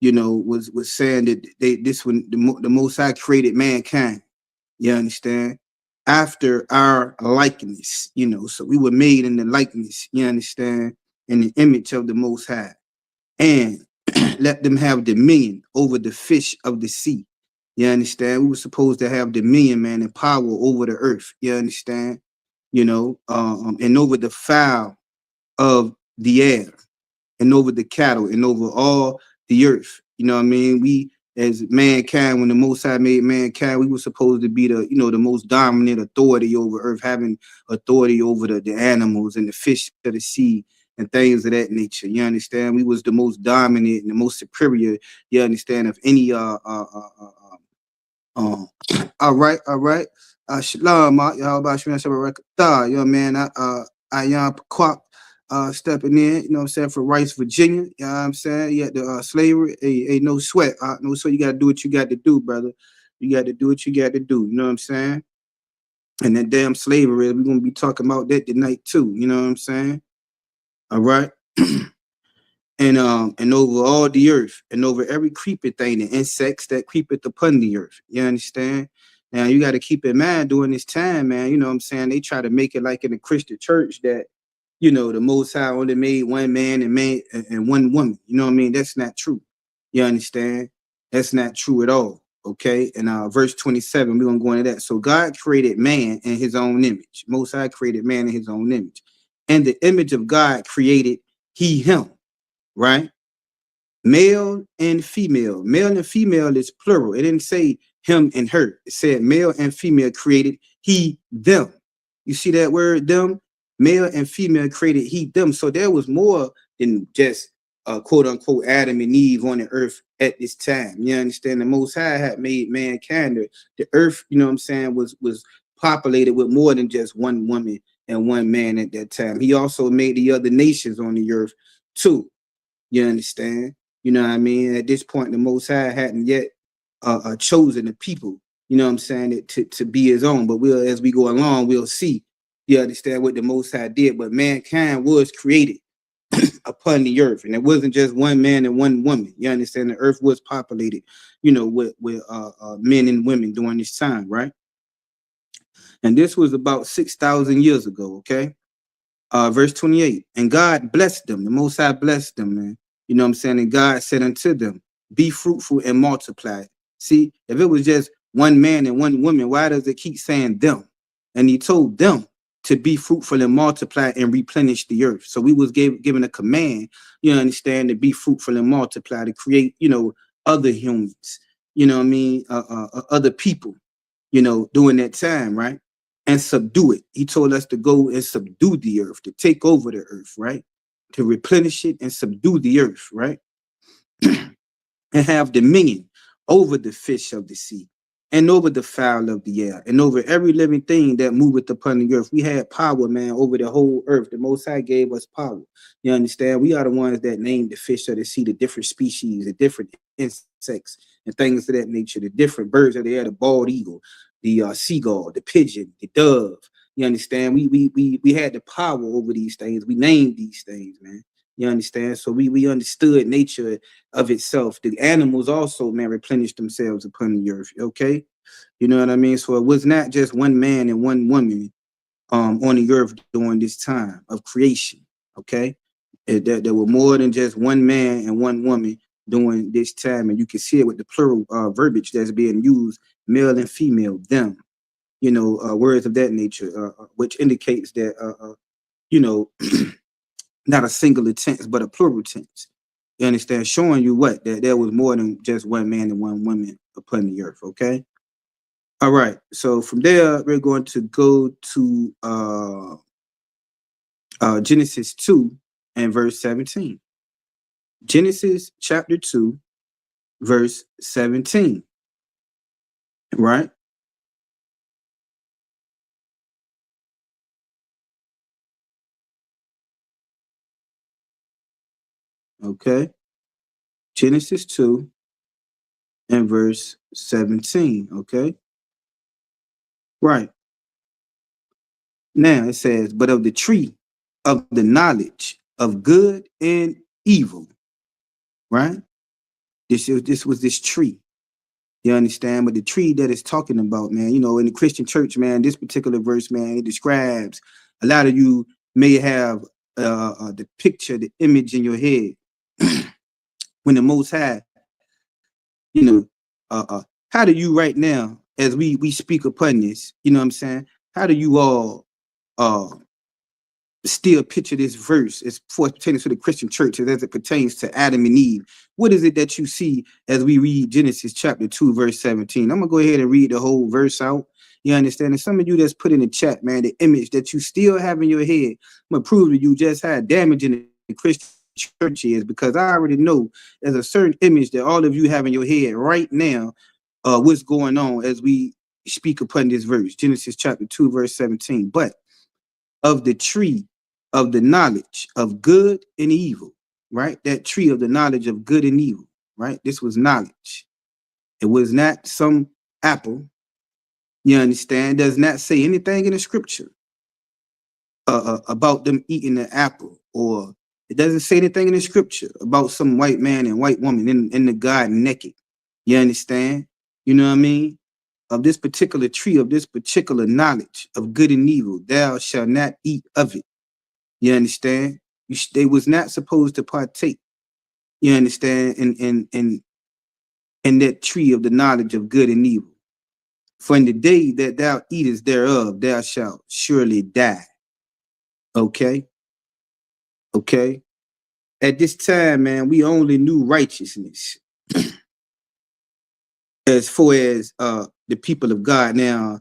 [SPEAKER 19] Was saying that the Most High created mankind. You understand? After our likeness, so we were made in the likeness, you understand? In the image of the Most High. And let them have dominion over the fish of the sea. You understand? We were supposed to have dominion, man, and power over the earth. You understand? And over the fowl of the air, and over the cattle, and over all the earth. You know what I mean? We, as mankind, when the Most High made mankind, we were supposed to be the most dominant authority over earth, having authority over the animals and the fish of the sea and things of that nature. You understand? We was the most dominant and the most superior, you understand, of any all right. Shalom, y'all about you know, man. I Quap stepping in, you know what I'm saying, for Rice, Virginia. You know what I'm saying? Yeah, the slavery, hey, no sweat. No sweat, you gotta do what you got to do, brother. You got to do what you got to do, you know what I'm saying? And that damn slavery, we're gonna be talking about that tonight too, you know what I'm saying? All right. And over all the earth, and over every creeping thing, the insects that creepeth upon the earth. You understand? Now you got to keep in mind during this time, man. You know what I'm saying? They try to make it like in the Christian church that the Most High only made one man and one woman. You know what I mean? That's not true. You understand? That's not true at all. Okay. And verse 27, we're gonna go into that. So God created man in his own image. Most High created man in his own image. And the image of God created he him. Right? Male and female. Male and female is plural. It didn't say him and her. It said male and female created he, them. You see that word, them? Male and female created he, them. So there was more than just quote unquote Adam and Eve on the earth at this time. You understand? The Most High had made mankind. The earth, you know what I'm saying, was populated with more than just one woman and one man at that time. He also made the other nations on the earth too. You understand? You know what I mean? At this point, the Most High hadn't yet chosen the people, you know what I'm saying, to be his own. But as we go along, we'll see, you understand, what the Most High did. But mankind was created upon the earth. And it wasn't just one man and one woman. You understand? The earth was populated, with men and women during this time, right? And this was about 6,000 years ago, okay? Verse 28, and God blessed them. The Most High blessed them, man. You know what I'm saying? And God said unto them, be fruitful and multiply. See, if it was just one man and one woman, why does it keep saying them? And he told them to be fruitful and multiply and replenish the earth. So we was given a command, you understand, to be fruitful and multiply, to create, other humans, you know what I mean? Other people, during that time, right? And subdue it. He told us to go and subdue the earth, to take over the earth, right? To replenish it and subdue the earth, right? And have dominion over the fish of the sea, and over the fowl of the air, and over every living thing that moveth upon the earth. We had power, man, over the whole earth. The Most High gave us power. You understand? We are the ones that named the fish of the sea, the different species, the different insects, and things of that nature, the different birds of the air, the bald eagle, the seagull, the pigeon, the dove. You understand? We had the power over these things. We named these things, man. You understand? So we understood nature of itself. The animals also, man, replenished themselves upon the earth. Okay, you know what I mean? So it was not just one man and one woman on the earth during this time of creation. Okay, there were more than just one man and one woman during this time, and you can see it with the plural verbiage that's being used, male and female, them. Words of that nature, which indicates that you know, not a singular tense, but a plural tense. You understand? Showing you what? That there was more than just one man and one woman upon the earth, okay? All right. So from there, we're going to go to Genesis 2 and verse 17. Genesis chapter 2, verse 17. Right? Okay. Genesis 2 and verse 17. Okay. Right. Now it says, but of the tree of the knowledge of good and evil. Right? This was this tree. You understand? But the tree that it's talking about, man, you know, in the Christian church, man, this particular verse, man, it describes, a lot of you may have the picture, the image in your head when the Most High, you know, how do you right now, as we speak upon this, you know what I'm saying? How do you all still picture this verse as pertaining to the Christian church as it pertains to Adam and Eve? What is it that you see as we read Genesis chapter 2, verse 17? I'm gonna go ahead and read the whole verse out. You understand? And some of you that's put in the chat, man, the image that you still have in your head, I'm gonna prove to you just how damaging the Christian church is, because I already know there's a certain image that all of you have in your head right now, what's going on as we speak upon this verse, Genesis chapter 2, verse 17. But of the tree of the knowledge of good and evil, right? That tree of the knowledge of good and evil, right? This was knowledge. It was not some apple. You understand? It does not say anything in the scripture about them eating the apple, or it doesn't say anything in the scripture about some white man and white woman in the garden naked. You understand? You know what I mean? Of this particular tree, of this particular knowledge of good and evil, thou shalt not eat of it. You understand? They was not supposed to partake. You understand? In that tree of the knowledge of good and evil. For in the day that thou eatest thereof, thou shalt surely die. Okay? Okay? At this time, man, we only knew righteousness as far as the people of God. Now,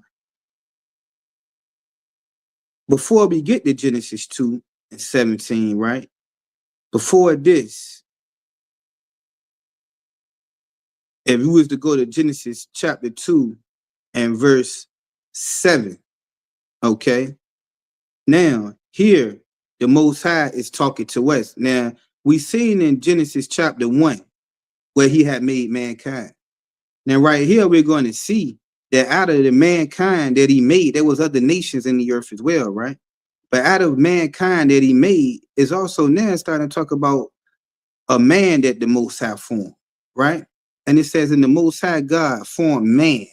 [SPEAKER 19] before we get to Genesis 2 and 17, right? Before this, if you was to go to Genesis chapter 2 and verse 7, okay? Now, here, the Most High is talking to us. Now, we seen in Genesis chapter 1 where he had made mankind. Now, right here, we're going to see that out of the mankind that he made, there was other nations in the earth as well, right? But out of mankind that he made is also now starting to talk about a man that the Most High formed, right? And it says, in the Most High God formed man.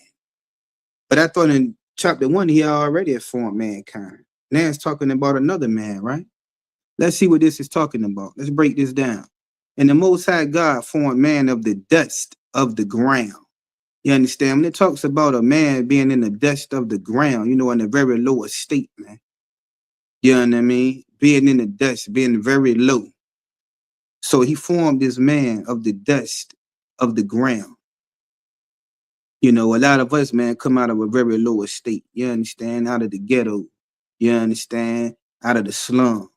[SPEAKER 19] But I thought in chapter 1, he already had formed mankind. Now it's talking about another man, right? Let's see what this is talking about. Let's break this down. And the Most High God formed man of the dust of the ground. You understand? When it talks about a man being in the dust of the ground, you know, in a very low state, man. You know what I mean? Being in the dust, being very low. So he formed this man of the dust of the ground. You know, a lot of us, man, come out of a very low estate. You understand? Out of the ghetto. You understand? Out of the slums.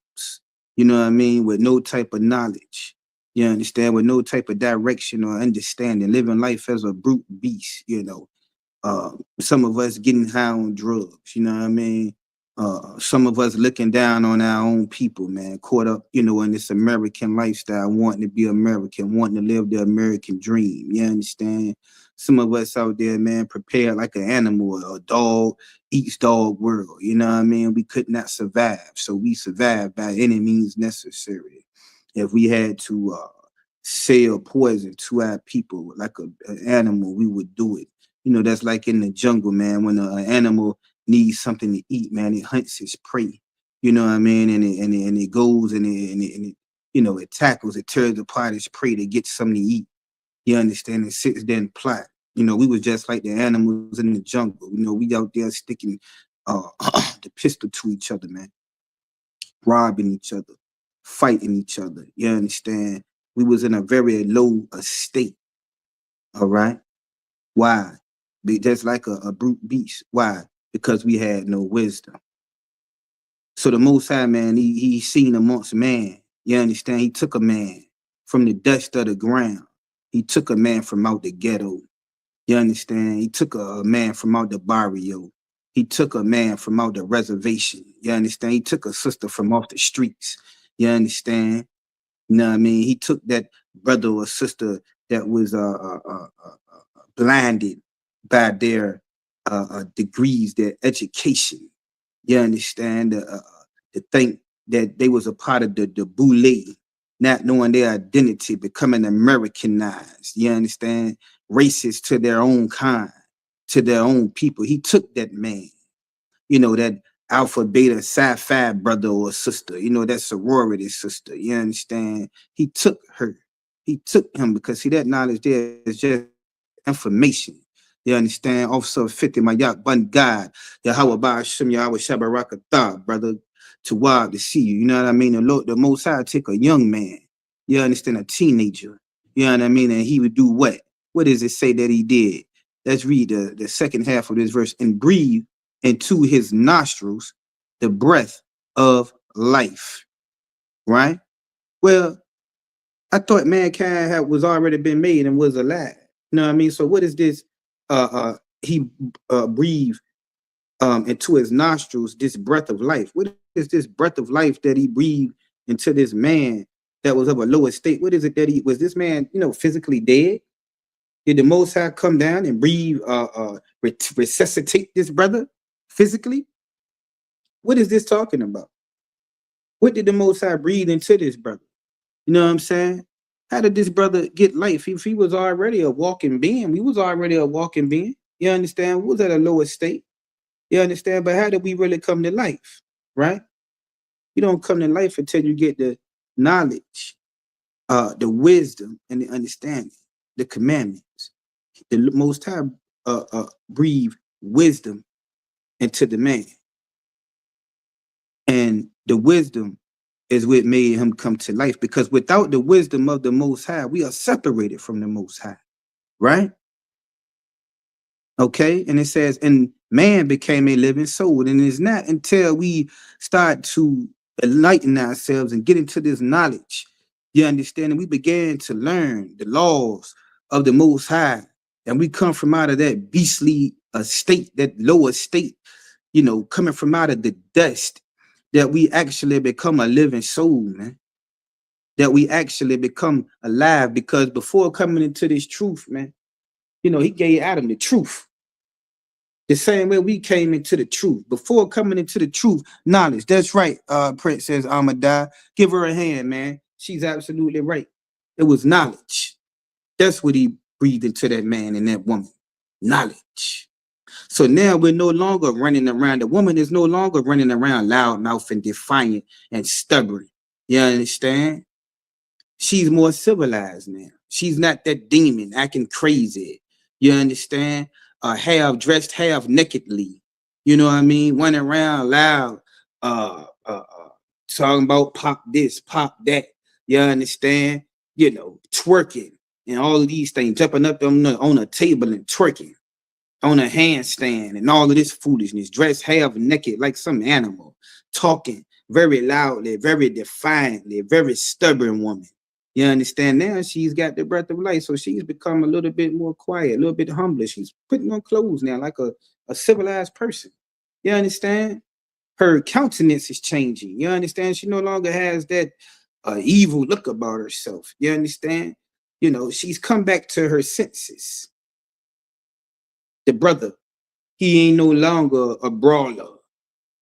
[SPEAKER 19] You know what I mean? With no type of knowledge. You understand? With no type of direction or understanding. Living life as a brute beast, you know. Some of us getting high on drugs, you know what I mean? Some of us looking down on our own people, man, caught up, you know, in this American lifestyle, wanting to be American, wanting to live the American dream. You understand? Some of us out there, man, prepared like an animal, a dog eats dog world. You know what I mean? We could not survive. So we survived by any means necessary. If we had to sell poison to our people like an animal, we would do it. You know, that's like in the jungle, man, when an animal needs something to eat, man, it hunts its prey. You know what I mean? And it goes and it you know, it tackles, it tears apart its prey to get something to eat. You understand? It sits there and plot. You know, we was just like the animals in the jungle. You know, we out there sticking the pistol to each other, man. robbing each other, fighting each other. You understand? We was in a very low estate. All right. Why? Just like a brute beast. Why? Because we had no wisdom. So the Most High, man, he seen amongst man. You understand? He took a man from the dust of the ground. He took a man from out the ghetto. You understand? He took a man from out the barrio. He took a man from out the reservation. You understand? He took a sister from off the streets. You understand? You know what I mean? He took that brother or sister that was blinded by their degrees, their education. You understand? To think that they was a part of the boule, not knowing their identity, becoming Americanized. You understand? Racist to their own kind, to their own people. He took that man, you know, that alpha, beta, sci-fi brother or sister, you know, that sorority sister. You understand? He took her. He took him because, see, that knowledge there is just information. You understand? Officer 50, my yacht, bun God. Yahweh Ba'ashim, Yahweh Shabarakatah, brother. To wild to see you. You know what I mean? The Lord, the Most High take a young man. You understand? A teenager. You know what I mean? And he would do what? What does it say that he did? Let's read the second half of this verse. And breathe into his nostrils the breath of life. Right? Well, I thought mankind was already been made and was alive. You know what I mean? So what is this? He breathed into his nostrils this breath of life. What is this breath of life that he breathed into this man that was of a lower state? What is it that was this man, you know, physically dead? Did the Most High come down and breathe, resuscitate this brother physically? What is this talking about? What did the Most High breathe into this brother? You know what I'm saying? How did this brother get life? If he was already a walking being, we was already a walking being. You understand? We was at a lower state. You understand? But how did we really come to life? Right? You don't come to life until you get the knowledge, the wisdom, and the understanding, the commandments. The Most High breathe wisdom into the man. And the wisdom is what made him come to life, because without the wisdom of the Most High, we are separated from the Most High, right? Okay, and it says, and man became a living soul, and it's not until we start to enlighten ourselves and get into this knowledge, you understand, and we began to learn the laws of the Most High, and we come from out of that beastly state, that lower state, you know, coming from out of the dust, that we actually become a living soul, man. That we actually become alive, because before coming into this truth, man, you know, he gave Adam the truth. The same way we came into the truth. Before coming into the truth, knowledge. That's right, Princess Ahmadai. Give her a hand, man. She's absolutely right. It was knowledge. That's what he breathed into that man and that woman. Knowledge. So now we're no longer running around. The woman is no longer running around loudmouth and defiant and stubborn. You understand? She's more civilized now. She's not that demon acting crazy. You understand? Half dressed, half nakedly. You know what I mean? Running around loud, talking about pop this, pop that. You understand? You know, twerking and all of these things, jumping up on a table and twerking on a handstand and all of this foolishness, dressed half naked like some animal, talking very loudly, very defiantly, very stubborn woman. You understand? Now she's got the breath of life, so she's become a little bit more quiet, a little bit humbler. She's putting on clothes now like a civilized person. You understand? Her countenance is changing. You understand? She no longer has that evil look about herself. You understand? You know, she's come back to her senses. The brother, he ain't no longer a brawler,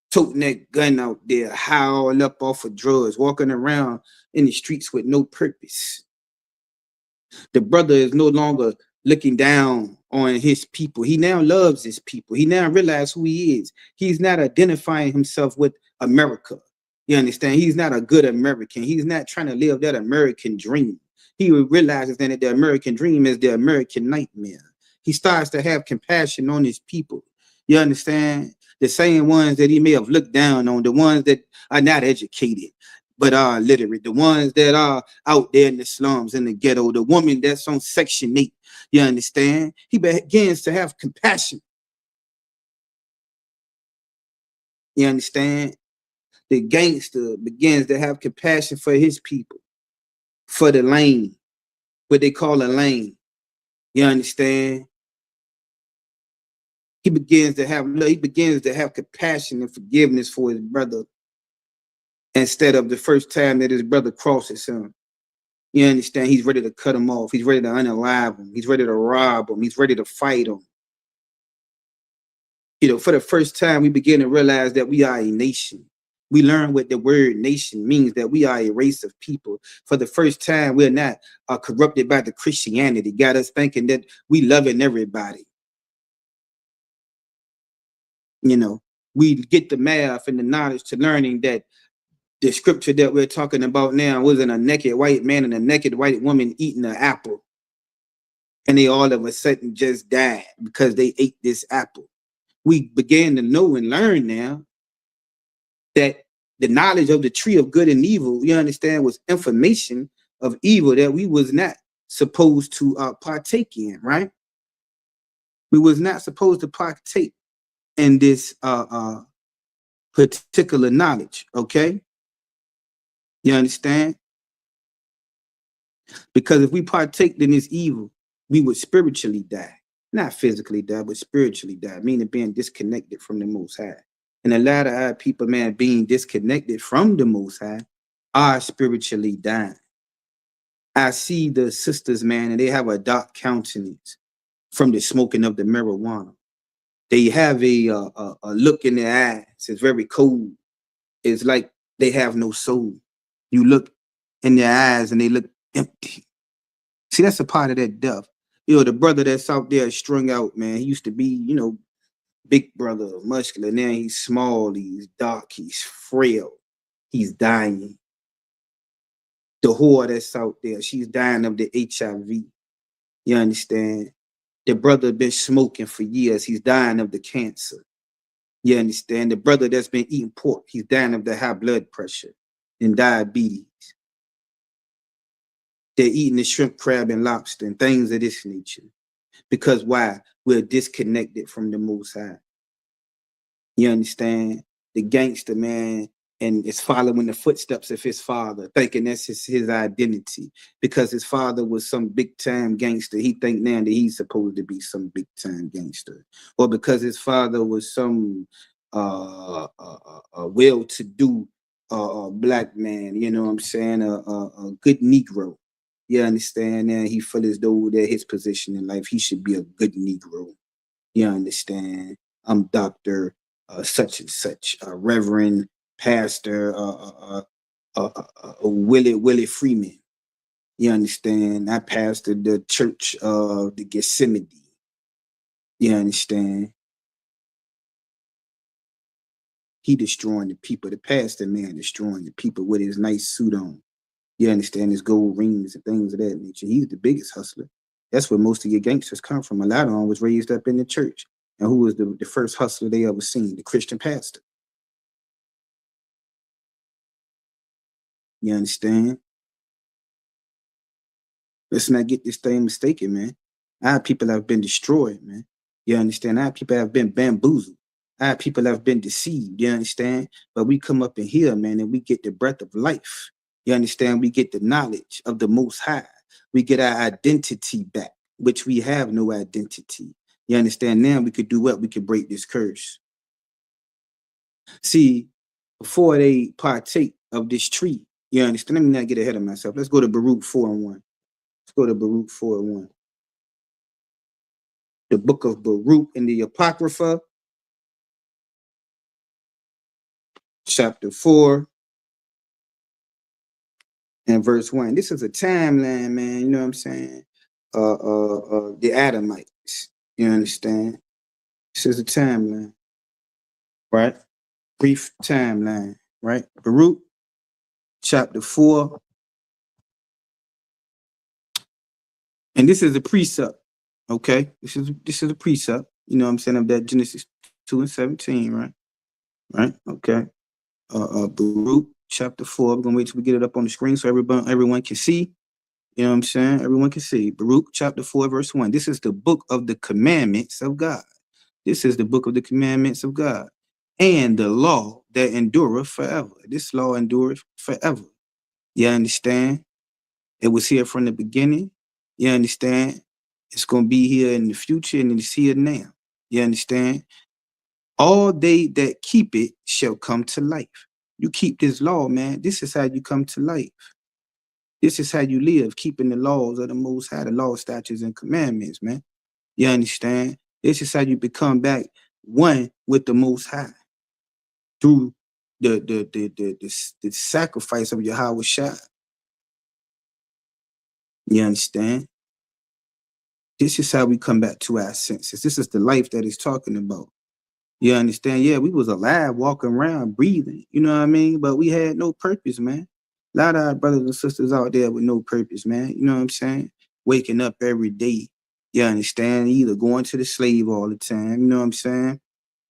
[SPEAKER 19] toting that gun out there, high all up off of drugs, walking around in the streets with no purpose. The brother is no longer looking down on his people. He now loves his people. He now realizes who he is. He's not identifying himself with America. You understand? He's not a good American. He's not trying to live that American dream. He realizes then that the American dream is the American nightmare. He starts to have compassion on his people. You understand? the same ones that he may have looked down on, the ones that are not educated but are literate, the ones that are out there in the slums, in the ghetto, the woman that's on Section 8, you understand? He begins to have compassion. You understand? The gangster begins to have compassion for his people, for the lane, what they call a lane. You understand? He begins to have compassion and forgiveness for his brother instead of the first time that his brother crosses him. You understand? He's ready to cut him off. He's ready to unalive him. He's ready to rob him. He's ready to fight him. You know, for the first time, we begin to realize that we are a nation. We learn what the word nation means, that we are a race of people. For the first time, we're not corrupted by the Christianity. Got us thinking that we loving everybody. You know, we get the math and the knowledge to learning that the scripture that we're talking about now wasn't a naked white man and a naked white woman eating an apple. And they all of a sudden just died because they ate this apple. We began to know and learn now that the knowledge of the tree of good and evil, you understand, was information of evil that we was not supposed to partake in, right? We was not supposed to partake in this particular knowledge, okay? You understand? Because if we partake in this evil, we would spiritually die. Not physically die, but spiritually die, meaning being disconnected from the Most High. And a lot of our people, man, being disconnected from the Most High are spiritually dying. I see the sisters, man, and they have a dark countenance from the smoking of the marijuana. They have a look in their eyes. It's very cold. It's like they have no soul. You look in their eyes and they look empty. See, that's a part of that death. You know, the brother that's out there strung out, man, he used to be, you know, big brother, muscular. Now he's small, he's dark, he's frail, he's dying. The whore that's out there, she's dying of the HIV. You understand? The brother been smoking for years, he's dying of the cancer. You understand? The brother that's been eating pork, he's dying of the high blood pressure and diabetes. They're eating the shrimp, crab, and lobster and things of this nature. Because why? We're disconnected from the Most High. You understand? The gangster, man, and is following the footsteps of his father, thinking that's his identity. Because his father was some big-time gangster, he think now that he's supposed to be some big-time gangster. Or because his father was some well-to-do black man, you know what I'm saying, a good Negro. You understand? And he feel as though that his position in life, he should be a good Negro. You understand? I'm Dr. Such and such, Reverend Pastor Willie Freeman. You understand? I pastored the church of the Gethsemane. You understand? He destroying the people. The pastor man destroying the people with his nice suit on. You understand? His gold rings and things of that nature. He's the biggest hustler. That's where most of your gangsters come from. A lot of them was raised up in the church. And who was the first hustler they ever seen? The Christian pastor. You understand? Let's not get this thing mistaken, man. Our people have been destroyed, man. You understand? Our people have been bamboozled. Our people have been deceived, you understand? But we come up in here, man, and we get the breath of life. You understand? We get the knowledge of the Most High. We get our identity back, which we have no identity. You understand? Now we could do what? We could break this curse. See, before they partake of this tree, you understand? Let me not get ahead of myself. Let's go to Baruch 4:1. Let's go to Baruch 4:1. The book of Baruch in the Apocrypha, chapter 4 and verse 1. This is a timeline, man. You know what I'm saying? The Adamites. You understand? This is a timeline, right? Brief timeline, right? Baruch, chapter 4. And this is a precept, okay? This is a precept, you know what I'm saying, of that Genesis 2 and 17, right? Right? Okay. Baruch chapter 4. We're gonna wait till we get it up on the screen so everyone can see. You know what I'm saying? Everyone can see. Baruch chapter 4, verse 1. This is the book of the commandments of God. This is the book of the commandments of God. And the law that endureth forever. This law endureth forever. You understand? It was here from the beginning. You understand? It's gonna be here in the future and it's here now. You understand? All they that keep it shall come to life. You keep this law, man. This is how you come to life. This is how you live, keeping the laws of the Most High, the law, statutes, and commandments, man. You understand? This is how you become back one with the Most High through the sacrifice of Yahweh Shai. You understand? This is how we come back to our senses. This is the life that he's talking about. You understand? Yeah, we was alive, walking around, breathing. You know what I mean? But we had no purpose, man. A lot of our brothers and sisters out there with no purpose, man. You know what I'm saying? Waking up every day. You understand? Either going to the slave all the time. You know what I'm saying?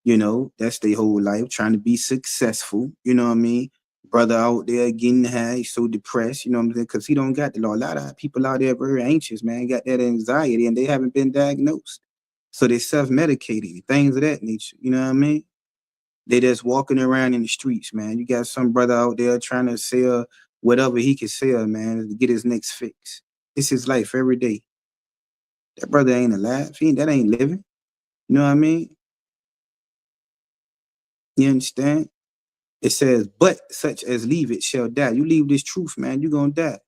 [SPEAKER 19] You know, that's their whole life, trying to be successful. You know what I mean? Brother out there getting high, he's so depressed, you know what I'm saying? Because he don't got the law. A lot of people out there very anxious, man, got that anxiety and they haven't been diagnosed. So they self-medicating, things of that nature. You know what I mean? They just walking around in the streets, man. You got some brother out there trying to sell whatever he can sell, man, to get his next fix. It's his life every day. That brother ain't alive. That ain't living. You know what I mean? You understand? It says, but such as leave it shall die. You leave this truth, man, you're going to die.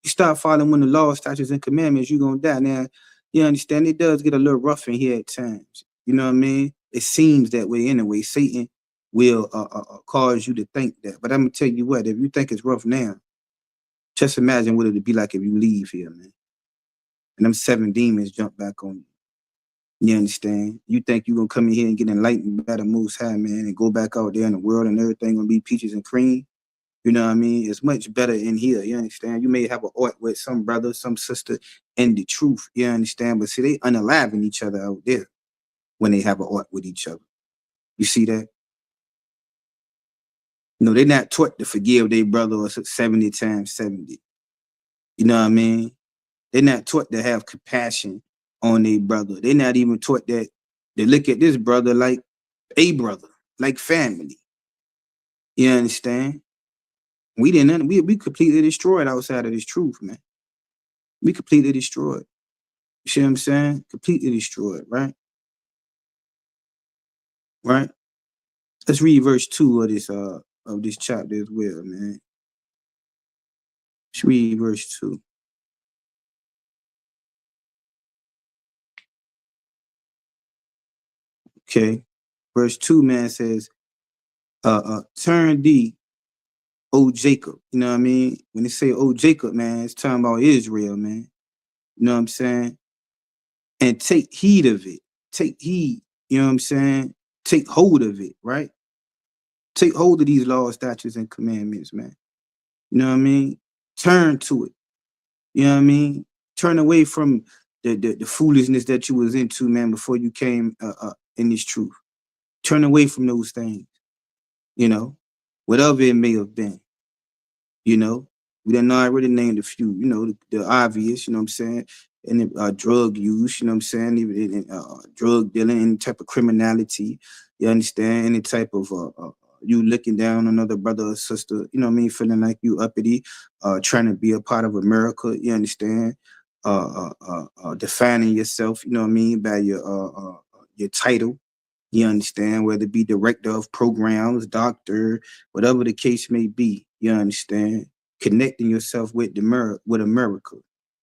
[SPEAKER 19] You start following the law, statutes, and commandments, you're going to die. Now, you understand? It does get a little rough in here at times. You know what I mean? It seems that way anyway. Satan will cause you to think that. But I'm going to tell you what, if you think it's rough now, just imagine what it would be like if you leave here, man. And them 7 demons jump back on you. You understand? You think you're going to come in here and get enlightened by the Most High, man, and go back out there in the world and everything going to be peaches and cream? You know what I mean? It's much better in here. You understand? You may have an art with some brother, some sister in the truth. You understand? But see, they unaliving each other out there when they have an art with each other. You see that? No, they're not taught to forgive their brother 70 times 70. You know what I mean? They're not taught to have compassion on their brother. They're not even taught that they look at this brother like a brother, like family. You understand? We completely destroyed outside of this truth, man. We completely destroyed. You see what I'm saying? Completely destroyed, right? Right? Let's read verse 2 of this chapter as well, man. Let's read verse 2. Okay. Verse 2, man, says, turn thee, O Jacob. You know what I mean? When they say O Jacob, man, it's talking about Israel, man. You know what I'm saying? And take heed of it. Take heed. You know what I'm saying? Take hold of it, right? Take hold of these laws, statutes, and commandments, man. You know what I mean? Turn to it. You know what I mean? Turn away from the foolishness that you was into, man, before you came in this truth. Turn away from those things, you know, whatever it may have been. You know, we done already named a few, you know, the obvious, you know what I'm saying? And drug use, you know what I'm saying? Even drug dealing, any type of criminality, you understand? Any type of you looking down on another brother or sister, you know what I mean? Feeling like you uppity, trying to be a part of America, you understand? Defining yourself, you know what I mean, by your title. You understand, whether it be director of programs, doctor, whatever the case may be. You understand, connecting yourself with with America.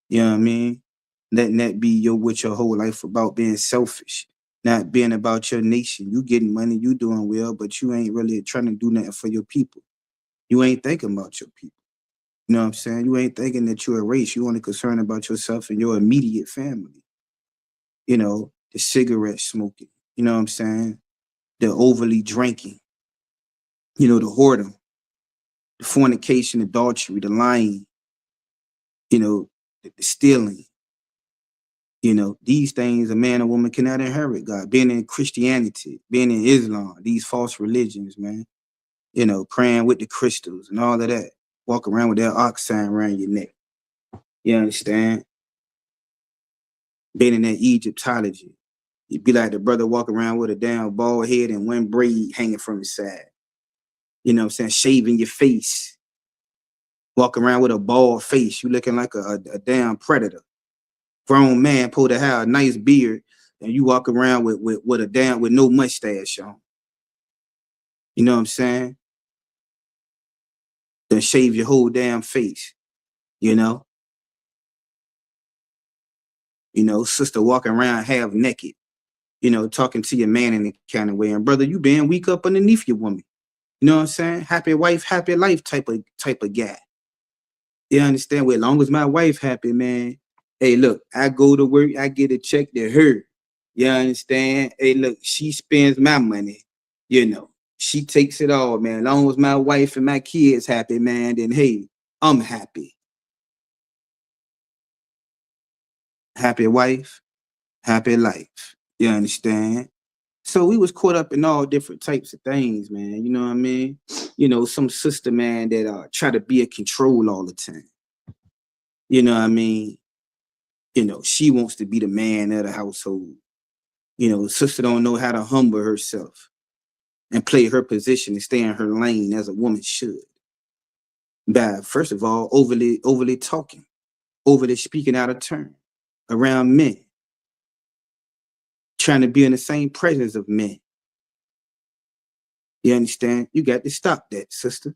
[SPEAKER 19] You know what I mean? Letting that be what your whole life about, being selfish, not being about your nation. You getting money, you doing well, but you ain't really trying to do nothing for your people. You ain't thinking about your people. You know what I'm saying? You ain't thinking that you're a race. You only concerned about yourself and your immediate family. You know, the cigarette smoking. You know what I'm saying? The overly drinking, you know, the whoredom, the fornication, adultery, the lying, you know, the stealing, You know, these things a man or woman cannot inherit, God. Being in Christianity, being in Islam, these false religions, man. You know, praying with the crystals and all of that. Walk around with that ox sign around your neck. You understand? Being in that Egyptology. You'd be like the brother walking around with a damn bald head and one braid hanging from his side. You know what I'm saying? Shaving your face. Walking around with a bald face. You looking like a damn predator. Grown man pulled to have a nice beard and you walk around with no mustache on. You know what I'm saying? Then shave your whole damn face. You know? You know, sister walking around half naked. You know, talking to your man in the kind of way. And brother, you being weak up underneath your woman. You know what I'm saying? Happy wife, happy life type of guy. You understand? Well, as long as my wife happy, man. Hey, look, I go to work, I get a check to her. You understand? Hey, look, she spends my money. You know, she takes it all, man. As long as my wife and my kids happy, man, then hey, I'm happy. Happy wife, happy life. You understand? So we was caught up in all different types of things, man. You know what I mean? You know, some sister, man, that try to be in control all the time. You know what I mean? You know, she wants to be the man of the household. You know, sister don't know how to humble herself and play her position and stay in her lane as a woman should. By, first of all, overly talking, overly speaking out of turn around men, trying to be in the same presence of men. You understand? You got to stop that, sister.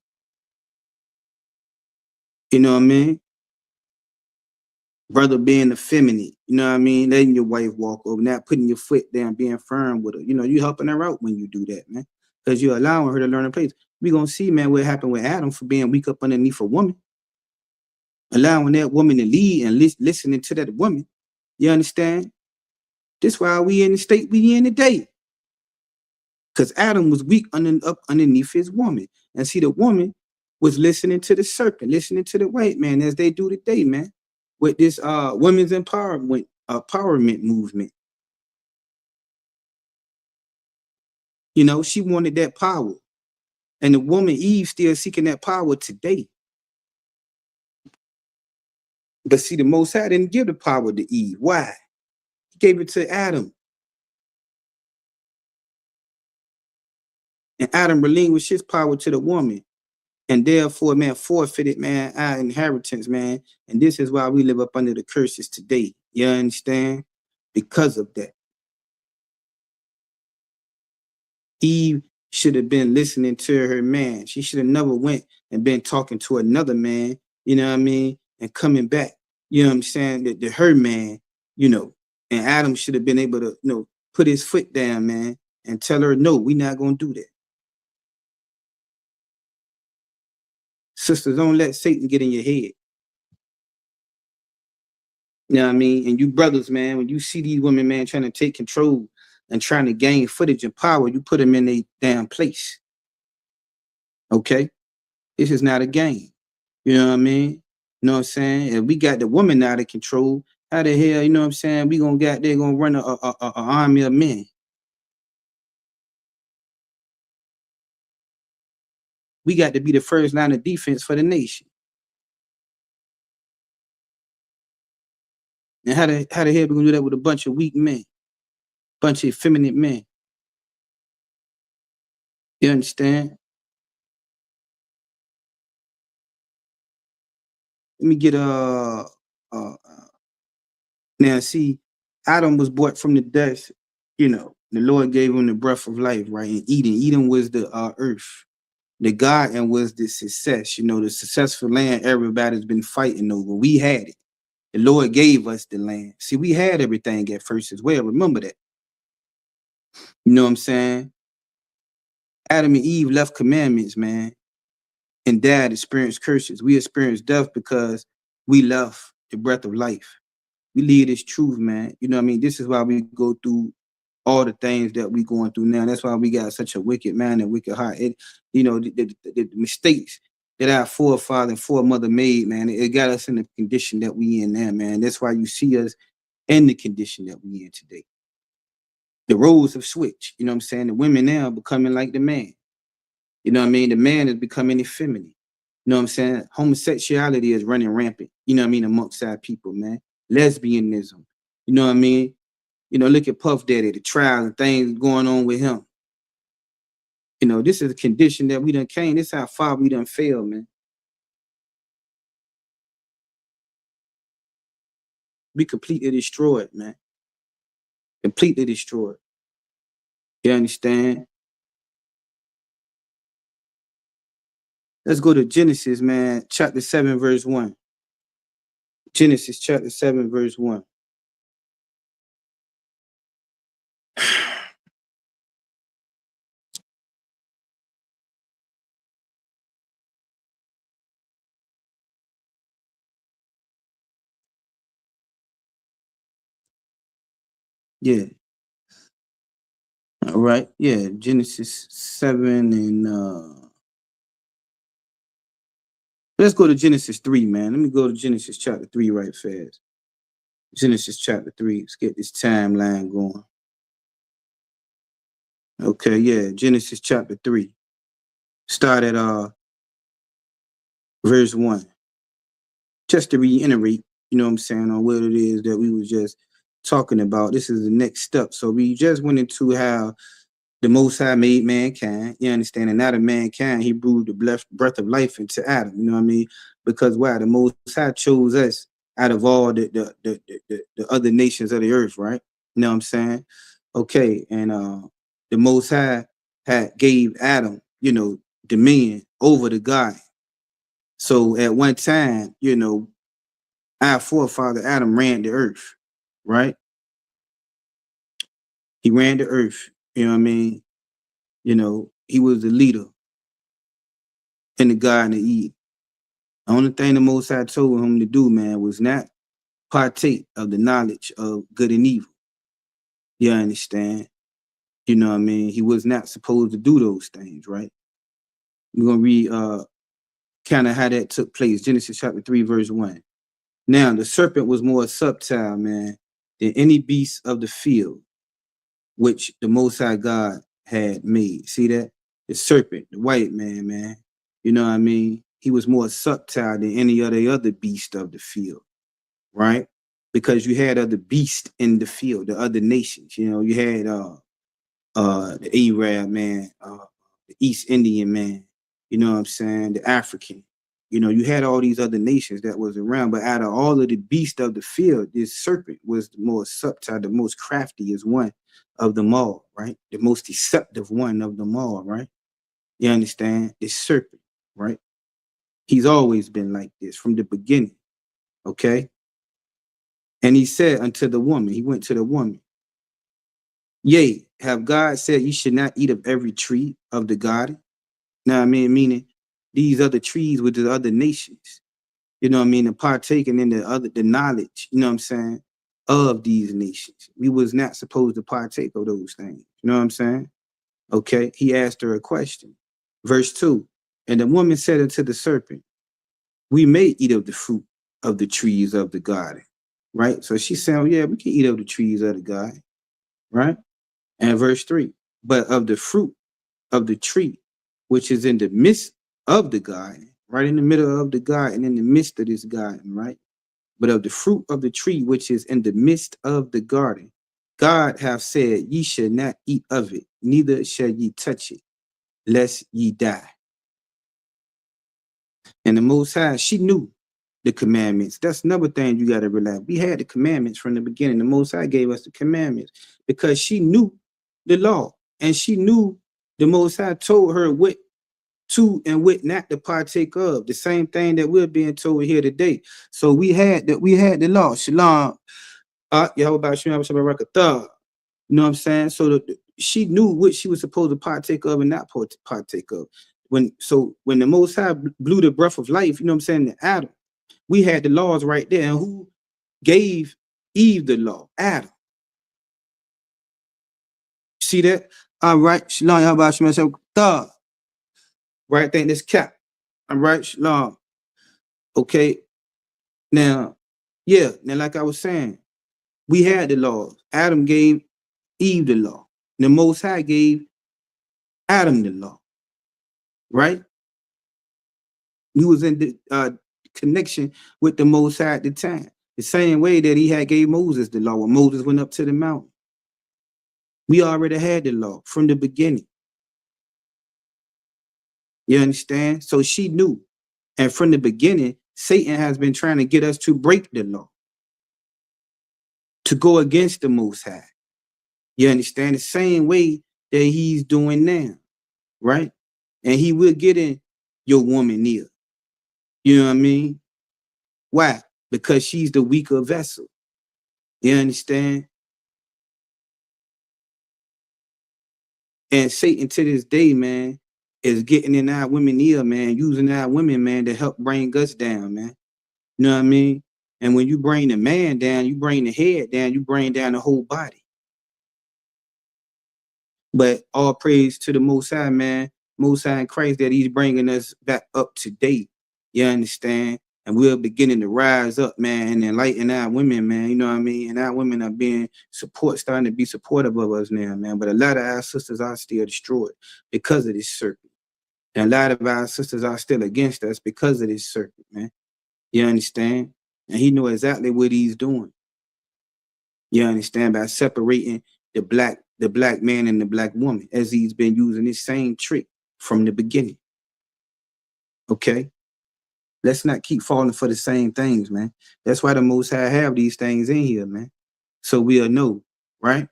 [SPEAKER 19] You know what I mean? Brother being effeminate, you know what I mean? Letting your wife walk over, not putting your foot down, being firm with her. You know, you helping her out when you do that, man. Because you're allowing her to learn a place. We're going to see, man, what happened with Adam for being weak up underneath a woman. Allowing that woman to lead and listening to that woman. You understand? This why we in the state we in today. Because Adam was weak up underneath his woman. And see, the woman was listening to the serpent, listening to the white man as they do today, man. With this women's empowerment movement. You know, she wanted that power. And the woman Eve still seeking that power today. But see, the Most High didn't give the power to Eve. Why? He gave it to Adam. And Adam relinquished his power to the woman. And therefore, man, forfeited, man, our inheritance, man. And this is why we live up under the curses today. You understand? Because of that. Eve should have been listening to her man. She should have never went and been talking to another man, you know what I mean? And coming back, you know what I'm saying? That her man, you know, and Adam should have been able to, you know, put his foot down, man, and tell her, no, we're not going to do that. Sisters, don't let Satan get in your head. You know what I mean? And you brothers, man, when you see these women, man, trying to take control and trying to gain footage and power, you put them in a damn place. Okay? This is not a game. You know what I mean? You know what I'm saying? If we got the woman out of control, how the hell, you know what I'm saying? We gonna they're gonna run an army of men. We got to be the first line of defense for the nation. And how the hell we gonna do that with a bunch of weak men, bunch of effeminate men? You understand? Let me get now see, Adam was brought from the dust, you know. The Lord gave him the breath of life, right? And Eden was the earth. The garden was the success, you know, the successful land everybody's been fighting over. We had it. The Lord gave us the land. See, we had everything at first as well. Remember that. You know what I'm saying? Adam and Eve left commandments, man, and died, experienced curses. We experienced death because we left the breath of life. We live this truth, man. You know what I mean? This is why we go through all the things that we going through now. That's why we got such a wicked mind and wicked heart. It, you know, the mistakes that our forefather and foremother made, man, it got us in the condition that we in now, man. That's why you see us and the condition that we in today. The roles have switched. You know what I'm saying? The women now are becoming like the man. You know what I mean? The man is becoming effeminate. You know what I'm saying? Homosexuality is running rampant, you know what I mean, amongst our people, man. Lesbianism, you know what I mean? You know, look at Puff Daddy, the trials and things going on with him. You know, this is a condition that we done came. This is how far we done failed, man. We completely destroyed, man. Completely destroyed. You understand? Let's go to Genesis, man, chapter 7, verse 1. Genesis chapter 7, verse 1. Yeah. All right. Yeah. Genesis 7 and let's go to Genesis 3, man. Let me go to Genesis chapter 3 right fast. Genesis chapter 3. Let's get this timeline going. Okay, yeah. Genesis chapter 3. Start at verse 1. Just to reiterate, you know what I'm saying, on what it is that we was just talking about. This is the next step. So we just went into how the Most High made mankind, you understand? And out of mankind, he breathed the breath of life into Adam, you know what I mean? Because why? The Most High chose us out of all the other nations of the earth, right? You know what I'm saying? Okay, and the Most High had gave Adam, you know, dominion over the God. So at one time, you know, our forefather Adam ran the earth, right? He ran the earth, you know what I mean? You know, he was the leader in the Garden of Eden. The only thing the Most High told him to do, man, was not partake of the knowledge of good and evil. You understand? You know what I mean? He was not supposed to do those things, right? We're going to read kind of how that took place. Genesis chapter 3, verse 1. Now, the serpent was more subtle, man, than any beast of the field, which the Most High God had made. See that? The serpent, the white man, man. You know what I mean? He was more subtle than any other beast of the field, right? Because you had other beasts in the field, the other nations. You know, you had the Arab man, the East Indian man, you know what I'm saying, the African. You know, you had all these other nations that was around, but out of all of the beasts of the field, this serpent was the more subtle, the most craftiest one of them all, right? The most deceptive one of them all, right? You understand? This serpent, right? He's always been like this from the beginning, okay? And he said unto the woman, he went to the woman, yea, have God said you should not eat of every tree of the garden? Now, I mean, meaning these other trees with the other nations, you know what I mean, and partaking in the knowledge, you know what I'm saying, of these nations. We was not supposed to partake of those things. You know what I'm saying? Okay, he asked her a question. Verse 2, and the woman said unto the serpent, we may eat of the fruit of the trees of the garden, right? So she said, oh, yeah, we can eat of the trees of the garden, right? And verse 3, but of the fruit of the tree, which is in the midst of the garden, right in the middle of the garden, in the midst of this garden, right? But of the fruit of the tree, which is in the midst of the garden, God hath said, ye shall not eat of it, neither shall ye touch it, lest ye die. And the Most High, she knew the commandments. That's another thing you got to realize. We had the commandments from the beginning. The Most High gave us the commandments because she knew the law, and she knew the Most High told her what to and what not to partake of. The same thing that we're being told here today. So we had the law. Shalom. Yahweh Shalom Shabbat. You know what I'm saying? So she knew what she was supposed to partake of and not partake of. When the Most High blew the breath of life, you know what I'm saying, to Adam, we had the laws right there. And who gave Eve the law? Adam. See that? All right. Shalom, Yahweh Shalom Shabbat. Right, I think this cap. All right, Shalom. Okay. Now, yeah, now like I was saying, We had the laws. Adam gave Eve the law. The Most High gave Adam the law, right? He was in the connection with the Most High at the time. The same way that he had gave Moses the law when Moses went up to the mountain. We already had the law from the beginning. You understand? So she knew. And from the beginning, Satan has been trying to get us to break the law, to go against the Most High. You understand? The same way that he's doing now, right? And he will get in your woman near. You know what I mean? Why? Because she's the weaker vessel. You understand? And Satan to this day, man, is getting in our women ear, man, using our women, man, to help bring us down, man. You know what I mean? And when you bring the man down, you bring the head down, you bring down the whole body. But all praise to the Most High, man. Most High in Christ, that he's bringing us back up to date. You understand? And we're beginning to rise up, man, and enlighten our women, man. You know what I mean? And our women are being starting to be supportive of us now, man. But a lot of our sisters are still destroyed because of this serpent. And a lot of our sisters are still against us because of this serpent, man. You understand? And he knew exactly what he's doing. You understand? By separating the black man and the black woman, as he's been using this same trick from the beginning. Okay? Let's not keep falling for the same things, man. That's why the Most High have these things in here, man. So we'll know, right?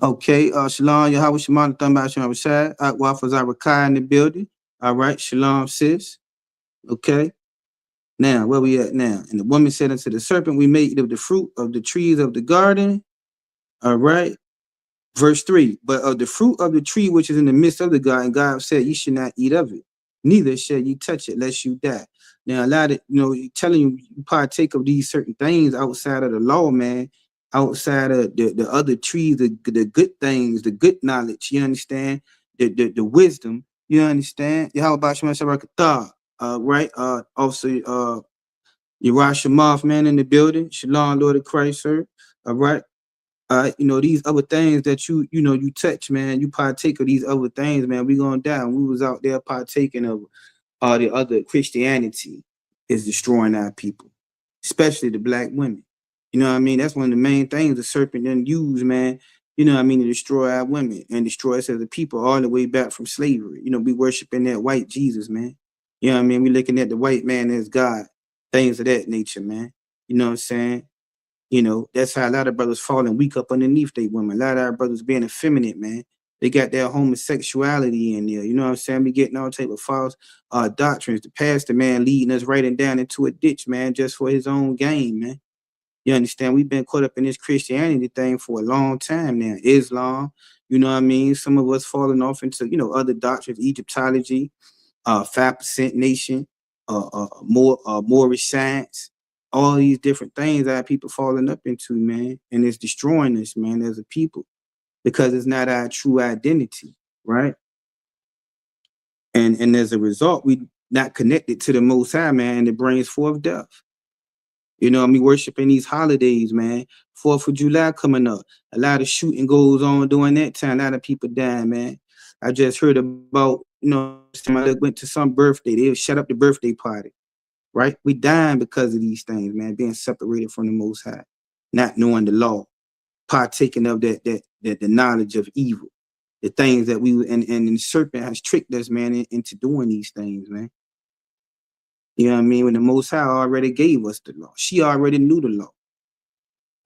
[SPEAKER 19] Okay, Shalom, Yahweh Shemana, Thumba Shem Rashad, Waffles Arakai in the building. All right, Shalom, sis. Okay. Now, where we at now? And the woman said unto the serpent, we may eat of the fruit of the trees of the garden. All right. Verse 3, but of the fruit of the tree which is in the midst of the garden, God said, you should not eat of it, neither shall you touch it, lest you die. Now, a lot of, telling you partake of these certain things outside of the law, man, outside of the other trees, the good things, the good knowledge, you understand? The wisdom, you understand? How about Shemashah right? Also, Yerusha man in the building. Shalom, Lord of Christ, sir. All right. These other things that you touch, man, you partake of these other things, man, we gonna die. And we was out there partaking of the other Christianity is destroying our people, especially the black women. You know what I mean? That's one of the main things the serpent then use, man, you know what I mean, to destroy our women and destroy us as a people all the way back from slavery. We worshiping that white Jesus, man. You know what I mean? We looking at the white man as God, things of that nature, man. You know what I'm saying? That's how a lot of brothers falling weak up underneath they women. A lot of our brothers being effeminate, man. They got their homosexuality in there. You know what I'm saying? We getting all type of false doctrines. The pastor, man, leading us right and down into a ditch, man, just for his own gain, man. You understand? We've been caught up in this Christianity thing for a long time now. Islam, you know what I mean? Some of us falling off into, other doctrines, Egyptology, 5% nation, Moorish science. All these different things that people falling up into, man, and it's destroying us, man, as a people, because it's not our true identity, right? And as a result, we not connected to the Most High, man, and it brings forth death. Worshiping these holidays, man. 4th of July coming up. A lot of shooting goes on during that time. A lot of people dying, man. I just heard about, somebody went to some birthday. They shut up the birthday party. Right? We dying because of these things, man, being separated from the Most High, not knowing the law, partaking of the knowledge of evil, the things that and the serpent has tricked us, man, into doing these things, man. You know what I mean? When the Most High already gave us the law, she already knew the law,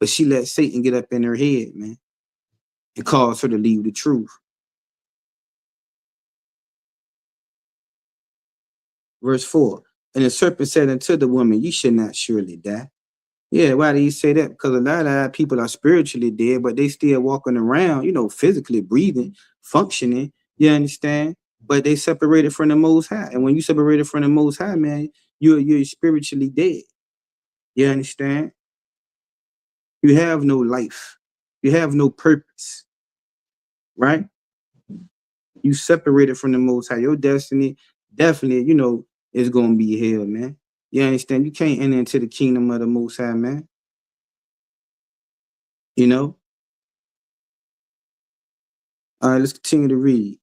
[SPEAKER 19] but she let Satan get up in her head, man, and cause her to leave the truth. Verse 4, and the serpent said unto the woman, you should not surely die. Yeah, why do you say that? Because a lot of our people are spiritually dead, but they still walking around, physically breathing, functioning, you understand? But they separated from the Most High. And when you separated from the Most High, man, you're spiritually dead. You understand? You have no life. You have no purpose, right? You separated from the Most High. Your destiny definitely, is going to be hell, man. You understand? You can't enter into the kingdom of the Most High, man. You know? All right, let's continue to read.